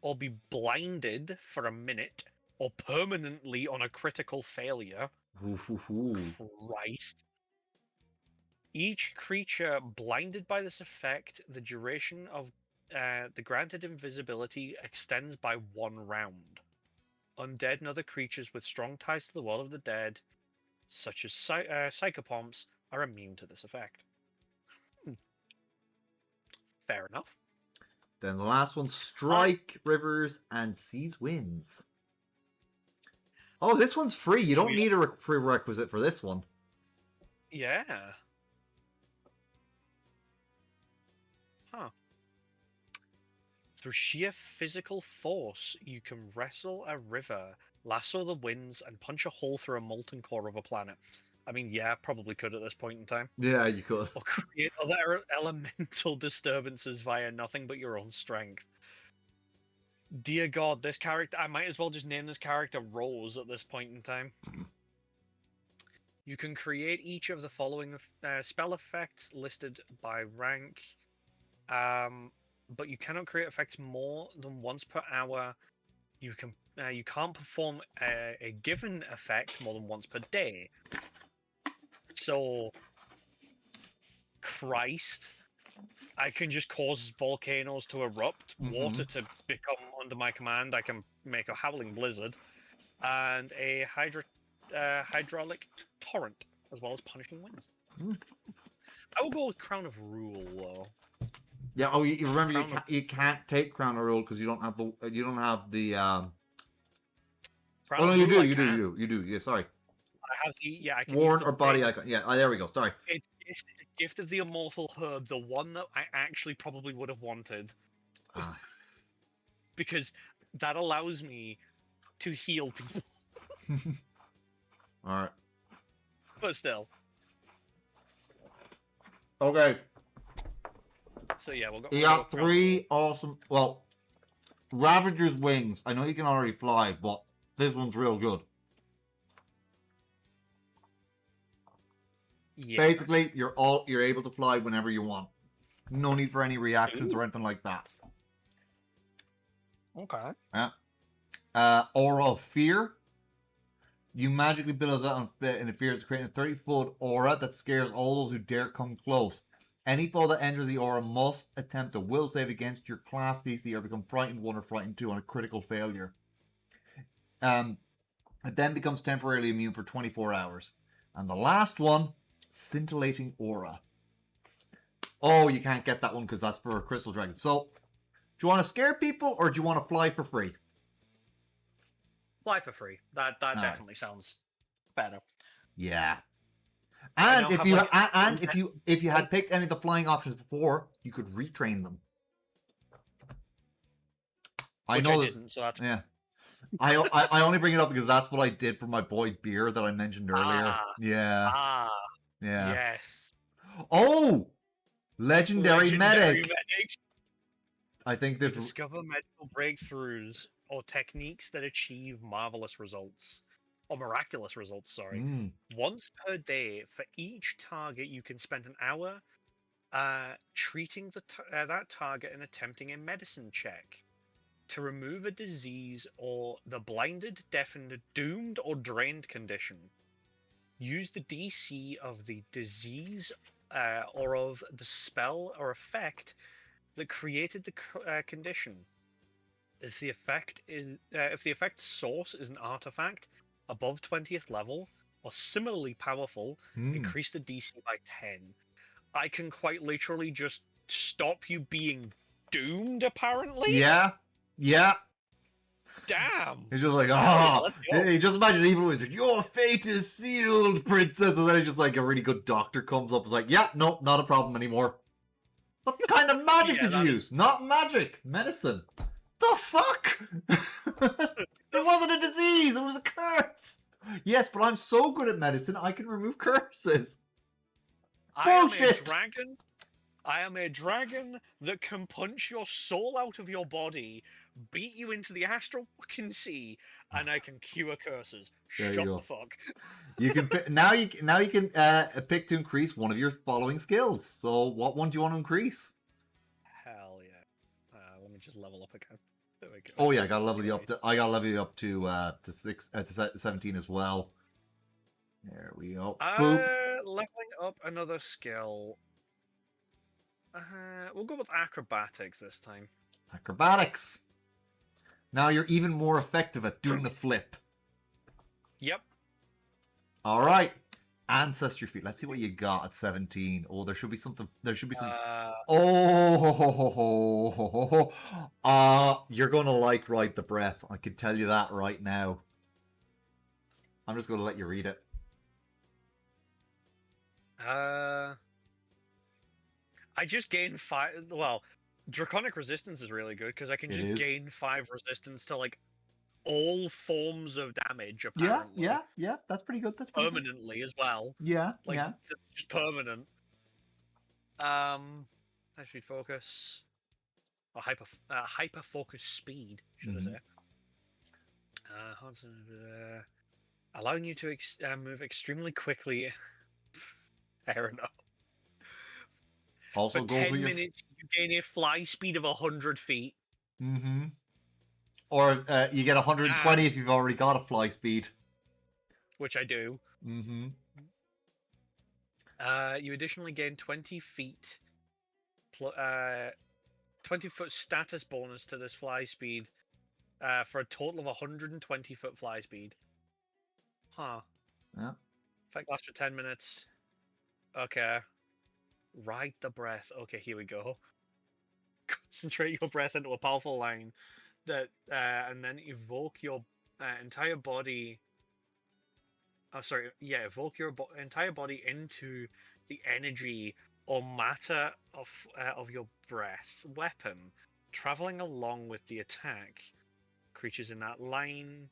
or be blinded for a minute, or permanently on a critical failure. Ooh. Christ. Each creature blinded by this effect, the duration of the granted invisibility extends by 1 round. Undead and other creatures with strong ties to the world of the dead, such as psychopomps, are immune to this effect. Fair enough. Then the last one, Strike, Rivers, and Seas Winds. Oh, this one's free. You don't need a prerequisite for this one. Yeah. Huh. Through sheer physical force, you can wrestle a river, lasso the winds, and punch a hole through a molten core of a planet. I mean, yeah, probably could at this point in time. Yeah, you could. Or create other elemental disturbances via nothing but your own strength. Dear God, this character, I might as well just name this character Rose at this point in time. You can create each of the following spell effects listed by rank, but you cannot create effects more than once per hour. You can't perform a given effect more than once per day. So, Christ, I can just cause volcanoes to erupt, water to become under my command. I can make a howling blizzard, and a hydraulic torrent, as well as punishing winds. I will go with Crown of Rule, though. Yeah. Oh, you remember you can't take Crown of Rule because you don't have the Crown Oh no, of you Rule, do. Yeah, sorry. I have the I can Worn use or the body base. icon. Yeah. Oh, there we go. Sorry. It's Gift of the Immortal Herb, the one that I actually probably would have wanted, Ah. because that allows me to heal people. All right. But still. Okay. So yeah, we'll go. You got 3 awesome. Well, Ravager's Wings. I know you can already fly, but this one's real good. Yes. Basically, you're able to fly whenever you want. No need for any reactions or anything like that. Okay. Yeah. Aura of Fear. You magically build out in a fear, creating a 30-foot aura that scares all those who dare come close. Any foe that enters the aura must attempt a will save against your class DC or become frightened 1 or frightened 2 on a critical failure. It then becomes temporarily immune for 24 hours. And the last one, Scintillating Aura. Oh, you can't get that one because that's for a crystal dragon. So, do you want to scare people or do you want to fly for free? Fly for free. That All right. definitely sounds better. Yeah. I And now if have you like and if you had picked any of the flying options before, you could retrain them. I which know I this. didn't, so that's Yeah. I only bring it up because that's what I did for my boy Beer that I mentioned earlier. ah Yeah. Yeah. yes. Oh, legendary medic. Medic. I think You this is. discover medical breakthroughs or techniques that achieve marvelous results. Or miraculous results, sorry. Mm. Once per day, for each target, you can spend an hour treating that target and attempting a medicine check. To remove a disease or the blinded, deafened, doomed, or drained condition, use the DC of the disease or of the spell or effect that created the condition. If the effect source is an artifact above 20th level or similarly powerful, Mm. increase the DC by 10. I can quite literally just stop you being doomed, apparently? Yeah. Yeah. Damn! He's just like, Hell yeah, ah. let's go. He just imagine evil wizard, your fate is sealed, princess. And then he's just like a really good doctor comes up, is like, yeah, no, not a problem anymore. What kind of magic Yeah, did you use? Not magic, medicine. The fuck? It wasn't a disease. It was a curse. Yes, but I'm so good at medicine, I can remove curses. Bullshit. I am a dragon that can punch your soul out of your body, beat you into the astral fucking sea, and I can cure curses. There Shut you go. the fuck. You can now you can pick to increase one of your following skills. So what one do you want to increase? Hell yeah. Let me just level up again. There we go. Oh yeah, I gotta level you up to 17 as well. There we go. Boop. Leveling up another skill. We'll go with acrobatics this time. Acrobatics. Now you're even more effective at doing the flip. Yep. All right. Ancestry feat. Let's see what you got at 17. Oh, there should be something. There should be some. You're gonna like Ride the Breath. I can tell you that right now. I'm just gonna let you read it. I just gain 5. Well, Draconic Resistance is really good because I can just gain 5 resistance to like all forms of damage. Apparently. Yeah. That's pretty good. That's pretty permanently as well. Yeah, like, yeah. Just permanent. Actually, focus or hyper focus speed, should I say? Allowing you to move extremely quickly. Fair enough. Also, for 10 minutes, you gain a fly speed of 100 feet. Mm-hmm. Or you get 120 if you've already got a fly speed. Which I do. Mm-hmm. You additionally gain 20 feet. 20-foot status bonus to this fly speed. For a total of 120-foot fly speed. Huh. Yeah. Effect lasts for 10 minutes. Okay. Ride the breath. Okay, here we go. Concentrate your breath into a powerful line that, and then evoke your entire body. Evoke your entire body into the energy or matter of your breath weapon, traveling along with the attack. Creatures in that line,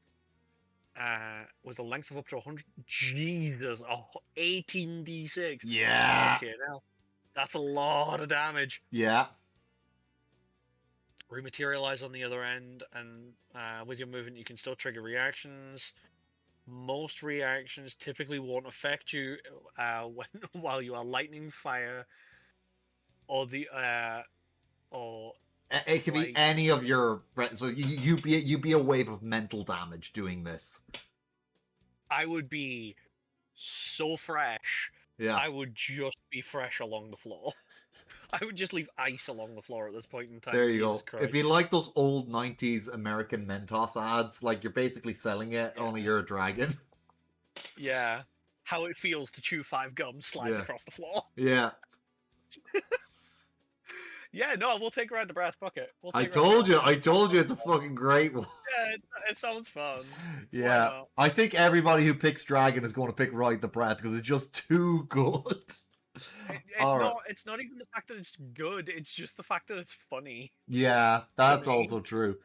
with a length of up to 100. Jesus, 18d6. Yeah. Okay, now that's a lot of damage. Yeah. Rematerialize on the other end, and with your movement, you can still trigger reactions. Most reactions typically won't affect you while you are lightning, fire, or or it could be any of your. So you'd be a wave of mental damage doing this. I would be so fresh. Yeah. I would just be fresh along the floor. I would just leave ice along the floor at this point in time. There you Jesus go. Christ. It'd be like those old 90s American Mentos ads. Like, you're basically selling it, only you're a dragon. Yeah. How it feels to chew 5 gums slides across the floor. Yeah. Yeah, no, we'll take Ride the Breath. Fuck it. We'll I take Ride the Breath. told you. I told you it's a fucking great one. Yeah, it sounds fun. Why Yeah. not? I think everybody who picks Dragon is going to pick Ride the Breath because it's just too good. It's All right. not. It's not even the fact that it's good. It's just the fact that it's funny Yeah, to that's me. also true.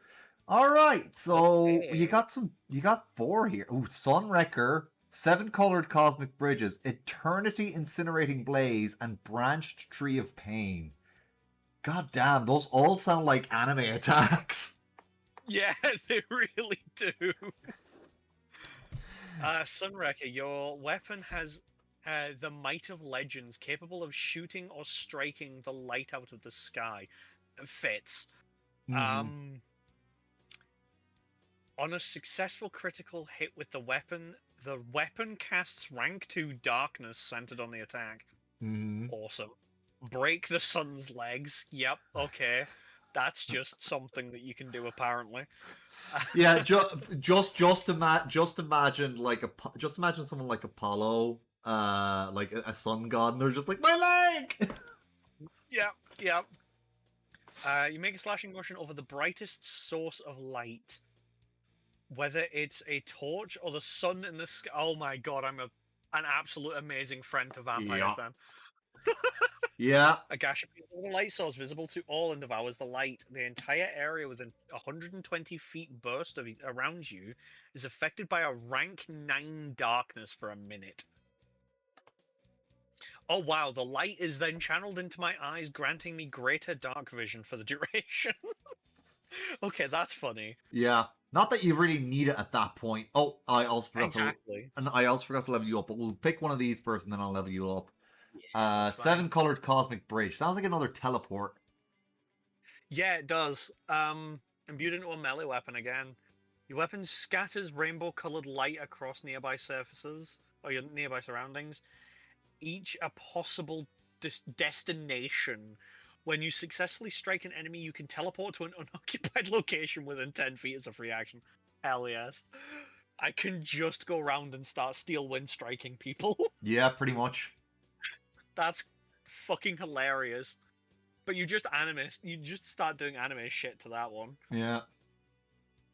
All right, so Okay. you got four here. Ooh, Sunwrecker, seven colored cosmic bridges, eternity incinerating blaze, and branched tree of pain. God damn, those all sound like anime attacks. Yeah, they really do. Sunwrecker, your weapon has the might of legends, capable of shooting or striking the light out of the sky. Fits. Mm-hmm. Um, on a successful critical hit with the weapon casts rank 2 darkness centered on the attack. Mm-hmm. Awesome. Break the sun's legs. Yep, okay. That's just something that you can do apparently. Yeah, just imagine like just imagine someone like Apollo, like a sun god, and they're just like my leg. Yep, yep. You make a slashing motion over the brightest source of light. Whether it's a torch or the sun in the sky. Oh my god, an absolute amazing friend to vampires Yeah, then. yeah. A gash appears over the light source visible to all and devours the light. The entire area within 120 feet burst around you is affected by a rank 9 darkness for a minute. Oh wow, the light is then channeled into my eyes, granting me greater dark vision for the duration. Okay, that's funny. Yeah. Not that you really need it at that point. Oh, Exactly. and I also forgot to level you up, but we'll pick one of these first and then I'll level you up. Yeah, that's Seven fine. colored cosmic bridge. Sounds like another teleport. Yeah, it does. Imbued into a melee weapon again. Your weapon scatters rainbow-colored light across nearby surfaces or your nearby surroundings, each a possible destination. When you successfully strike an enemy, you can teleport to an unoccupied location within 10 feet as a free action. Hell yes. I can just go around and start steel wind striking people. Yeah, pretty much. That's fucking hilarious. But you just start doing anime shit to that one. Yeah.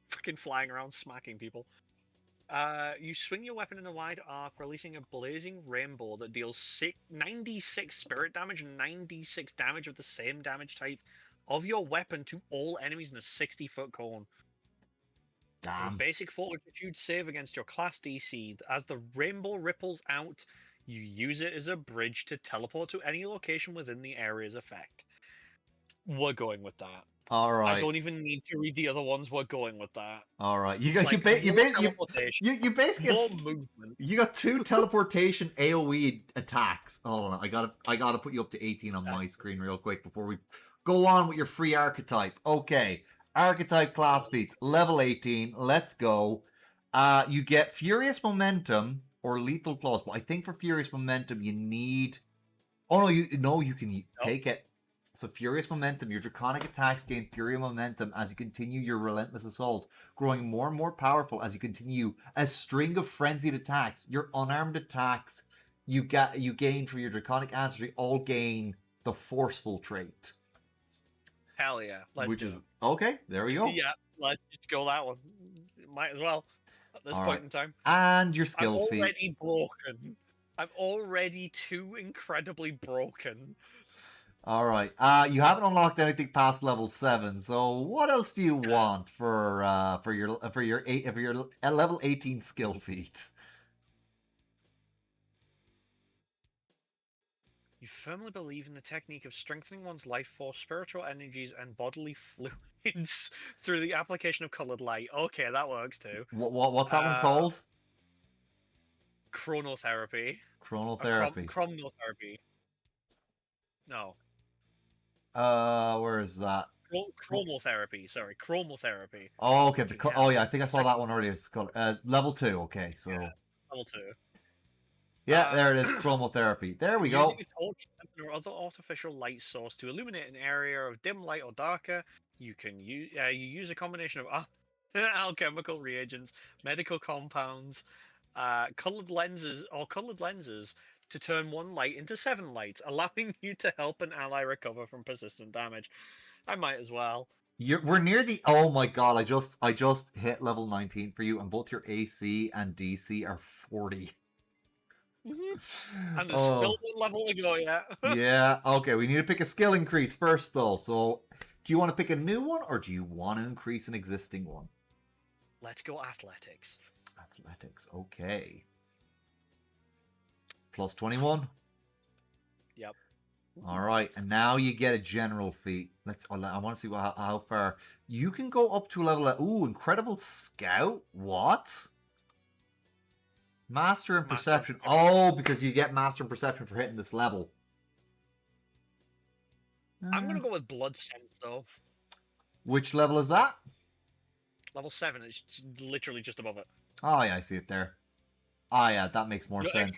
Fucking flying around smacking people. You swing your weapon in a wide arc, releasing a blazing rainbow that deals 96 spirit damage and 96 damage of the same damage type of your weapon to all enemies in a 60-foot cone. A Damn. basic fortitude save against your class DC. As the rainbow ripples out, you use it as a bridge to teleport to any location within the area's effect. We're going with that. All I right. don't even need to read the other ones. We're going with that. All right. You got Like, more teleportation, you basically more movement. you got two teleportation AoE attacks. Hold on, I gotta put you up to 18 on my screen real quick before we go on with your free archetype. Okay, archetype class beats level 18. Let's go. You get furious momentum or lethal claws, but I think for furious momentum you need. Oh no, you can Nope. take it. So furious momentum, your draconic attacks gain fury momentum as you continue your relentless assault, growing more and more powerful as you continue a string of frenzied attacks. Your unarmed attacks you gain from your draconic ancestry all gain the forceful trait. Hell yeah, let's Which do is it. okay, there we go. Yeah, let's just go that one. Might as well at this point Alright. in time. And your I'm skills feat. already broken. I'm already too incredibly broken. All right. You haven't unlocked anything past level 7. So what else do you want for your level 18 skill feat? You firmly believe in the technique of strengthening one's life force, spiritual energies, and bodily fluids through the application of colored light. Okay, that works too. What's that one Uh, called? chronotherapy. Or Chronotherapy. chromotherapy. No. Where is that? Chromotherapy. Sorry, chromotherapy. Oh, okay. Fucking Oh hell. yeah, I think I saw Second that one one. earlier. It's called level 2. Okay, Yeah, so level 2. yeah, there it is. Chromotherapy. There we Using go. a torch or other artificial light source to illuminate an area of dim light or darker, you use a combination of alchemical reagents, medical compounds, colored lenses to turn 1 light into 7 lights, allowing you to help an ally recover from persistent damage. I might as well. We're near the. Oh my god! I just hit level 19 for you, and both your AC and DC are 40. And there's Oh still 1 level to go yet. yeah. Okay, we need to pick a skill increase first, though. So, do you want to pick a new one, or do you want to increase an existing one? Let's go athletics. Athletics. Okay. Plus 21. Yep. All right, and now you get a general feat. I want to see how far you can go up to a level. Ooh, incredible scout. What? Master and perception. Oh, because you get master and perception for hitting this level. I'm gonna go with blood sense though. Which level is that? Level 7 is literally just above it. Oh yeah, I see it there. Ah yeah, that makes more sense.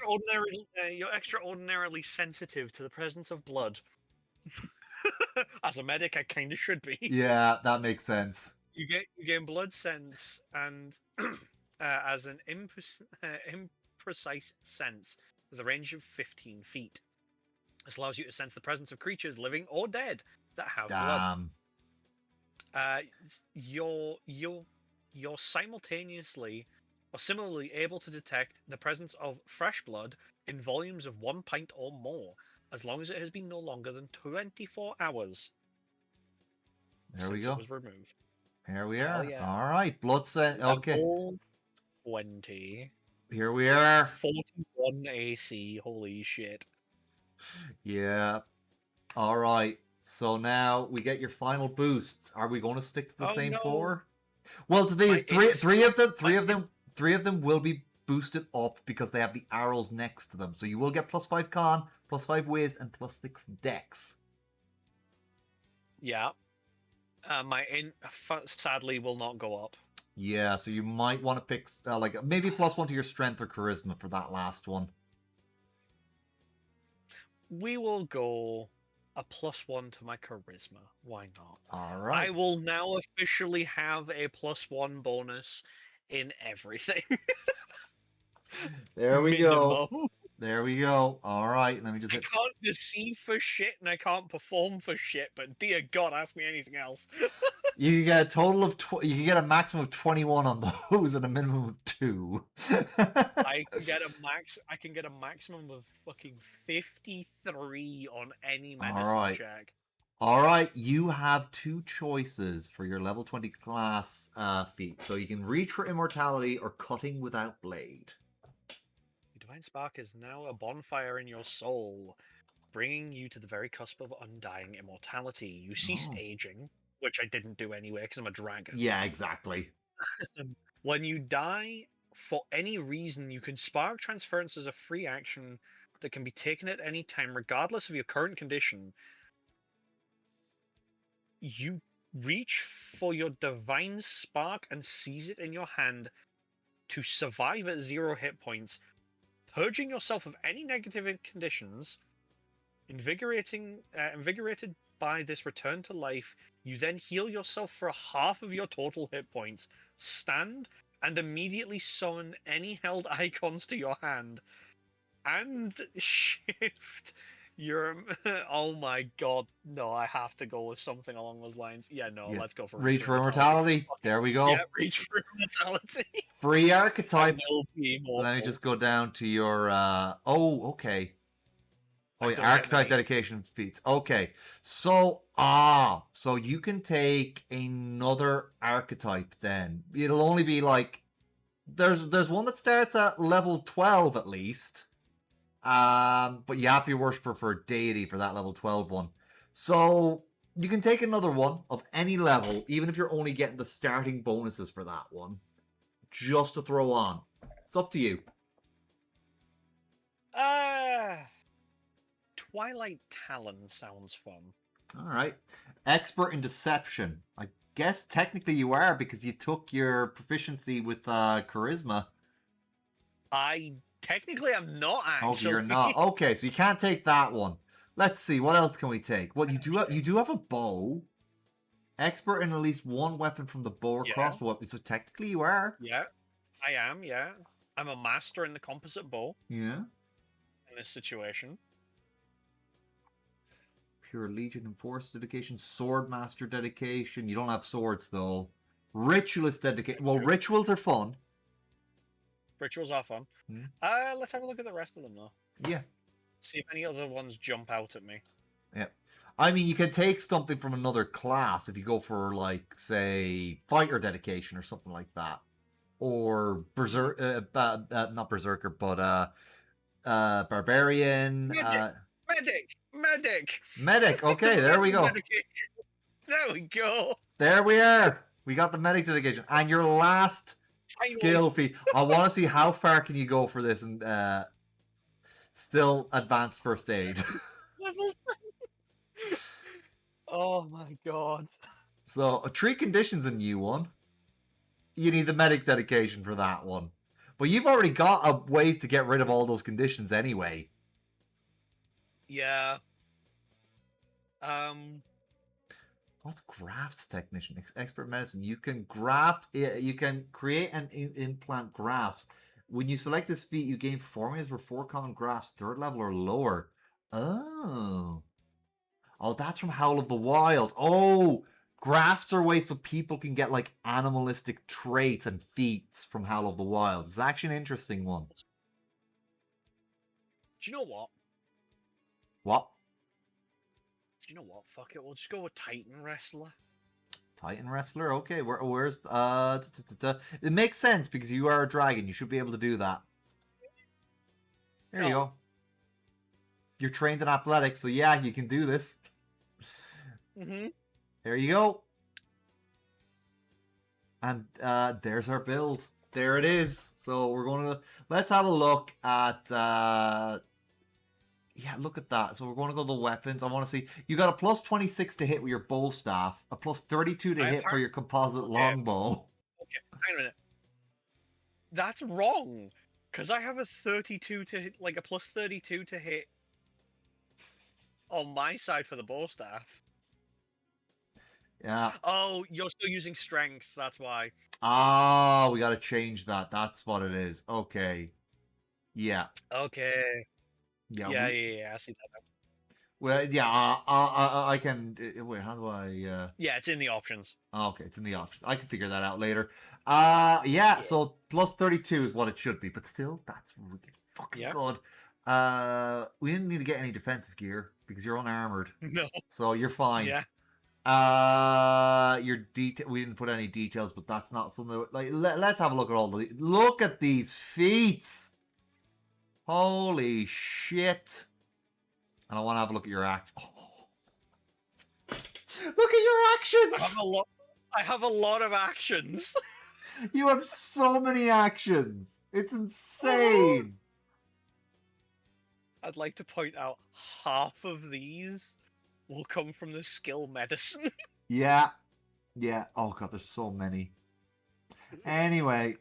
You're extraordinarily sensitive to the presence of blood. As a medic, I kind of should be. Yeah, that makes sense. You gain blood sense, and as an imprecise sense with a range of 15 feet. This allows you to sense the presence of creatures, living or dead, that have blood. You're simultaneously or similarly able to detect the presence of fresh blood in volumes of 1 pint or more, as long as it has been no longer than 24 hours There we since go. it was removed. Here we Hell are. yeah. All right, blood set. Okay. Level 20. Here we are. 41 AC. Holy shit. Yeah. All right. So now we get your final boosts. Are we going to stick to the same no. 4? Well, today's three of them will be boosted up because they have the arrows next to them. So you will get +5 con, +5 whiz, and +6 dex. Yeah. My sadly will not go up. Yeah, so you might want to pick like maybe +1 to your strength or charisma for that last one. We will go a +1 to my charisma. Why not? All right. I will now officially have a +1 bonus in everything. There we go. There we go. All right, let me just. I can't deceive for shit and I can't perform for shit, but dear God, ask me anything else. You get a total of you can get a maximum of 21 on those and a minimum of 2. I can get a maximum of fucking 53 on any medicine check. All right, you have 2 choices for your level 20 class feat. So you can reach for immortality or cutting without blade. Your divine spark is now a bonfire in your soul, bringing you to the very cusp of undying immortality. You cease aging, which I didn't do anyway because I'm a dragon. Yeah, exactly. When you die, for any reason, you can spark transference as a free action that can be taken at any time, regardless of your current condition. You reach for your divine spark and seize it in your hand to survive at 0 hit points, purging yourself of any negative conditions. Invigorated by this return to life, you then heal yourself for half of your total hit points, stand, and immediately summon any held icons to your hand, and shift your... Oh my god, no, I have to go with something along those lines. Yeah, no, let's go for Reach for immortality. There we go. Yeah, reach for immortality. Free archetype. Let me just go down to your... Oh, okay. Oh, yeah, archetype dedication feats. Okay, so so you can take another archetype then. It'll only be like there's one that starts at level 12 at least. But you have to be worshiper for a deity for that level 12 one. So you can take another one of any level, even if you're only getting the starting bonuses for that one, just to throw on. It's up to you. Twilight Talon sounds fun. All right. Expert in deception. I guess technically you are because you took your proficiency with charisma. I technically am not actually. Oh, you're not. Okay, so you can't take that one. Let's see. What else can we take? Well, you do have a bow. Expert in at least one weapon from the bow or crossbow weapon. So technically you are. Yeah, I am. Yeah, I'm a master in the composite bow. Yeah. in this situation. Pure Legion Enforcer dedication, Swordmaster dedication. You don't have swords though. Ritualist dedication. Well, rituals are fun. Rituals are fun. Hmm. Let's have a look at the rest of them though. Yeah. See if any other ones jump out at me. Yeah. I mean, you can take something from another class if you go for, like, say, fighter dedication or something like that. Or not berserker, but barbarian. Medic. Medic. Okay, there we go. There we go. There we are. We got the medic dedication. And your last skill feat. I want to see how far can you go for this and still advanced first aid. Level. Oh my god. So, a 3 conditions a new one. You need the medic dedication for that one. But you've already got ways to get rid of all those conditions anyway. Yeah. What's grafts technician? Expert medicine. You can graft. You can create and implant grafts. When you select this feat, you gain formulas for 4 common grafts, 3rd level or lower. Oh. Oh, that's from Howl of the Wild. Oh, grafts are ways so people can get like animalistic traits and feats from Howl of the Wild. It's actually an interesting one. Do you know what? What? Do you know what? Fuck it. We'll just go with Titan Wrestler. Titan Wrestler? Okay, where's... It makes sense because you are a dragon. You should be able to do that. There you go. You're trained in athletics, so yeah, you can do this. Mm-hmm. There you go. And there's our build. There it is. So we're going to... Let's have a look at... Yeah, look at that. So we're going to go to the weapons. I want to see... You got a plus 26 to hit with your bow staff. A plus 32 to hit for your composite longbow. Okay, hang on a minute. That's wrong. Because I have a 32 to hit... Like a plus 32 to hit on my side for the bow staff. Yeah. Oh, you're still using strength. That's why. Ah, we got to change that. That's what it is. Okay. Yeah. Okay. Yeah. Yeah. I see that now. Well, yeah. I can. Wait. How do I? Yeah, it's in the options. Okay, it's in the options. I can figure that out later. Yeah. So plus 32 is what it should be, but still, that's really fucking good. We didn't need to get any defensive gear because you're unarmored. No. So you're fine. Yeah. Your detail. We didn't put any details, but that's not something. Like, let's have a look at all the. Look at these feats. Holy shit! And I want to have a look at your action. Oh. Look at your actions. I have a lot of actions. You have so many actions. It's insane. I'd like to point out half of these will come from the skill medicine. Yeah. Oh god, there's so many. Anyway.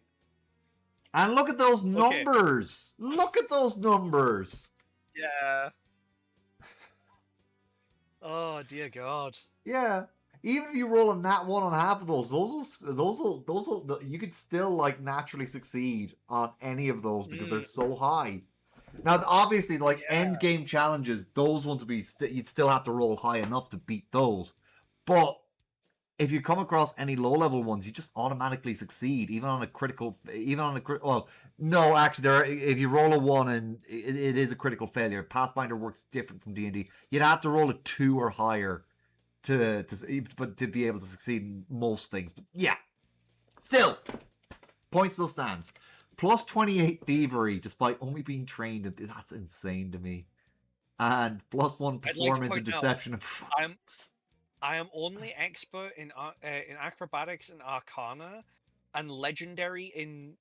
And look at those numbers. Okay. Look at those numbers. Yeah. Oh dear god. Yeah. Even if you roll a nat 1 on half of those will you could still like naturally succeed on any of those because they're so high. Now, obviously, like end game challenges, those ones would be you'd still have to roll high enough to beat those. But if you come across any low level ones, you just automatically succeed, even on a critical. Well, no, actually, if you roll a 1 and it is a critical failure. Pathfinder works different from D&D. You'd have to roll a 2 or higher to be able to succeed in most things. But yeah, still, point still stands. Plus 28 thievery, despite only being trained. That's insane to me. And plus 1 performance and deception. I am only expert in acrobatics and arcana, and legendary in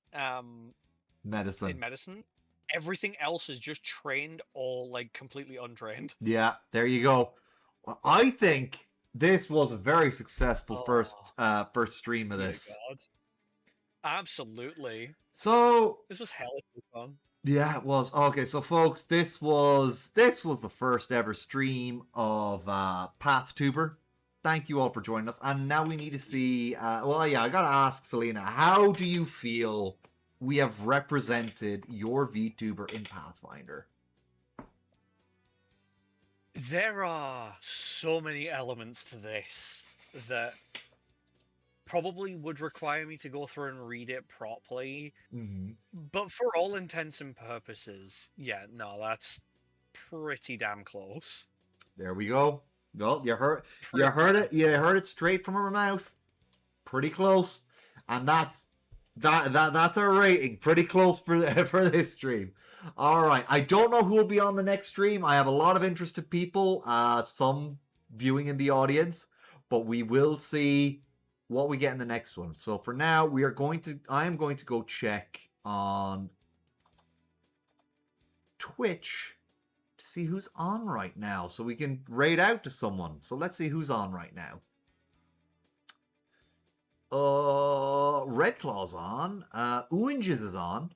medicine. In medicine, everything else is just trained or like completely untrained. Yeah, there you go. Well, I think this was a very successful first stream of this. God. Absolutely. So this was hella fun. Yeah, it was. Okay, so folks, this was the first ever stream of Pathtuber. Thank you all for joining us. And now we need to see I gotta ask Selena, how do you feel we have represented your VTuber in Pathfinder? There are so many elements to this that probably would require me to go through and read it properly. Mm-hmm. But for all intents and purposes, yeah, no, that's pretty damn close. There we go. Well, you Pretty heard damn it, you close. heard it straight from her mouth. Pretty close, and that's our rating. Pretty close for for this stream. All right, I don't know who will be on the next stream. I have a lot of interested people, some viewing in the audience, but we will see what we get in the next one. So for now, I am going to go check on Twitch to see who's on right now, so we can raid out to someone. So let's see who's on right now. Red Claw's on. Oonges is on.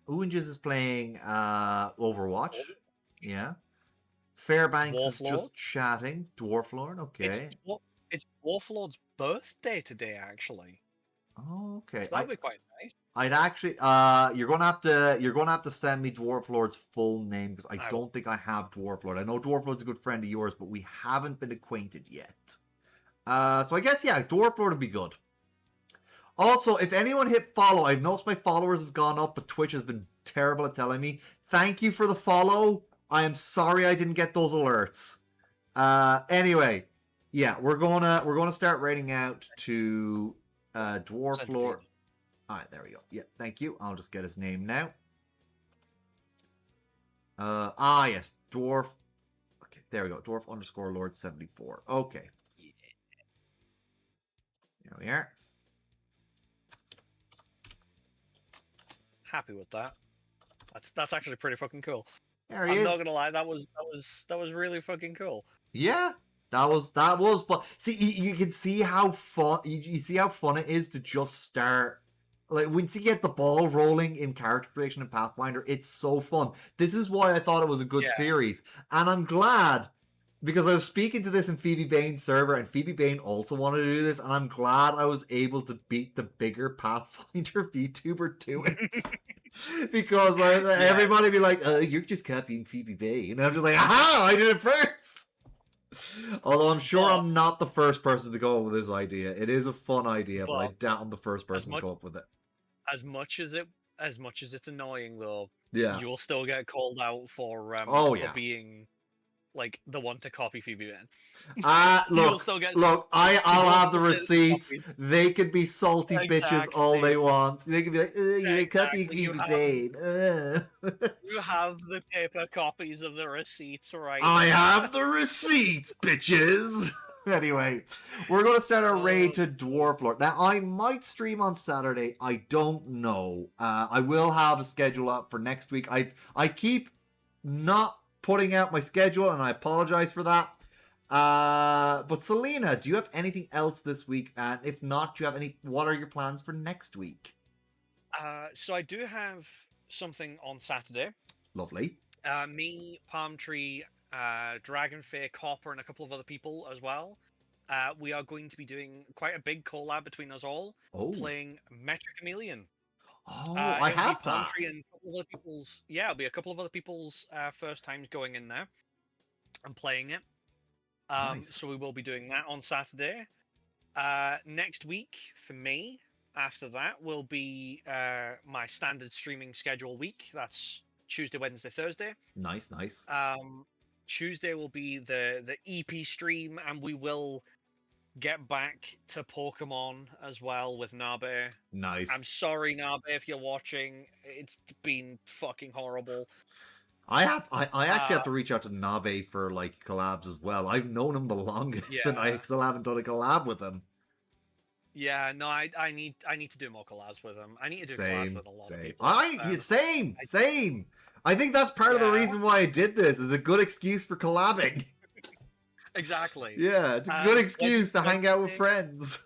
Oonges is playing Overwatch. Yeah. Fairbanks Dwarf is Lord? just chatting. Dwarf Lord, okay. It's Dwarf Lord's birthday today, actually. Oh, okay. So that'll be quite nice. I'd actually you're gonna have to send me Dwarf Lord's full name, because I don't think I have Dwarf Lord. I know Dwarf Lord's a good friend of yours, but we haven't been acquainted yet. So I guess yeah, Dwarf Lord would be good. Also, if anyone hit follow, I've noticed my followers have gone up, but Twitch has been terrible at telling me. Thank you for the follow. I am sorry I didn't get those alerts. Anyway, yeah, we're gonna start rating out to Dwarf Lord. Alright, there we go. Yeah, thank you. I'll just get his name now. Yes, Dwarf. Okay, there we go. Dwarf _ Lord 74. Okay. Yeah. There we are. Happy with that. That's actually pretty fucking cool. There he I'm is. not gonna lie, that was really fucking cool. Yeah, that was fun. See, you can see how fun you see how fun it is to just start. Like once you get the ball rolling in character creation in Pathfinder, it's so fun. This is why I thought it was a good series, and I'm glad, because I was speaking to this in Phoebe Bain's server, and Phoebe Bain also wanted to do this, and I'm glad I was able to beat the bigger Pathfinder VTuber to it. Because everybody be like, you're just copying Phoebe Bain. And I'm just like, aha, I did it first. Although I'm sure I'm not the first person to go up with this idea. It is a fun idea, but I doubt I'm the first person to go up with it. As much as it's annoying though, Yeah. you will still get called out for being like the one to copy Phoebe Bain. Look, I'll have the receipts. They could be salty bitches all they want. They could be like, you're copying Phoebe Bain. You have the paper copies of the receipts, right? I have the receipts, bitches. Anyway, we're going to start our raid to Dwarf Lord. Now, I might stream on Saturday. I don't know. I will have a schedule up for next week. I keep not putting out my schedule, and I apologize for that. But Selena, do you have anything else this week? And if not, do you have what are your plans for next week? So I do have something on Saturday. Lovely. Me, Palm Tree, Dragonfair, Copper, and a couple of other people as well. We are going to be doing quite a big collab between us all, playing Metric Chameleon. Oh, I have Palm that. Tree and a couple of other people's, it'll be a couple of other people's first times going in there and playing it. Nice. So we will be doing that on Saturday. Next week for me, after that, will be my standard streaming schedule week. That's Tuesday, Wednesday, Thursday. Nice. Tuesday will be the EP stream, and we will get back to Pokemon as well with Nabe. Nice. I'm sorry, Nabe, if you're watching. It's been fucking horrible. I actually have to reach out to Nabe for like collabs as well. I've known him the longest, and I still haven't done a collab with him. Yeah, no, I need to do more collabs with him. I need to do collabs with a lot of people. Same. I think that's part of the reason why I did this. Is a good excuse for collabing. Exactly. Yeah, it's a good excuse to hang out with friends.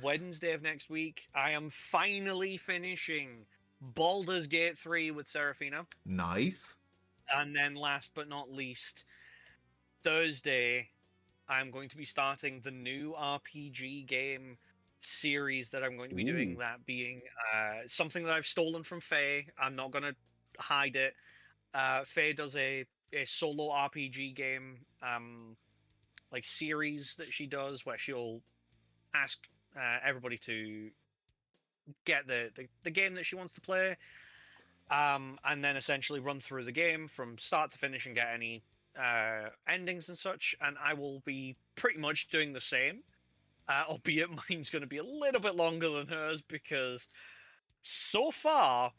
Wednesday of next week, I am finally finishing Baldur's Gate 3 with Seraphina. Nice. And then last but not least, Thursday, I'm going to be starting the new RPG game series that I'm going to be doing, that being something that I've stolen from Faye. I'm not going to hide it. Faye does a a solo RPG game, like series that she does, where she'll ask everybody to get the game that she wants to play, and then essentially run through the game from start to finish and get any endings and such. And I will be pretty much doing the same, albeit mine's going to be a little bit longer than hers because so far,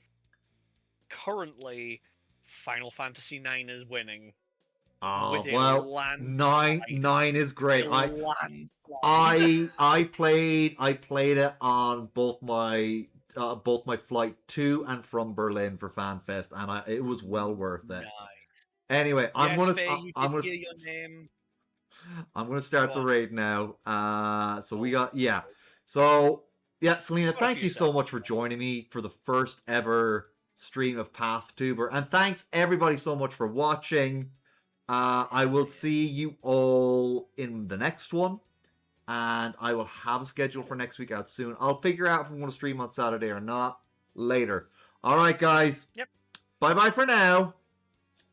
currently, Final Fantasy IX is winning Oh with a well, landslide. nine is A great. landslide. I played it on both my flight to and from Berlin for FanFest, and it was well worth it. Nice. Anyway, Yes, Faye, you did hear your name. I'm gonna Go start the on. raid now. So we Oh, got So yeah, Selena, got a thank few you so seconds. much for joining me for the first ever stream of Pathtuber, and thanks everybody so much for watching. I will see you all in the next one, and I will have a schedule for next week out soon. I'll figure out if I'm going to stream on Saturday or not later. All right, guys. Yep. Bye bye for now.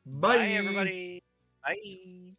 Bye, Bye. everybody. Bye.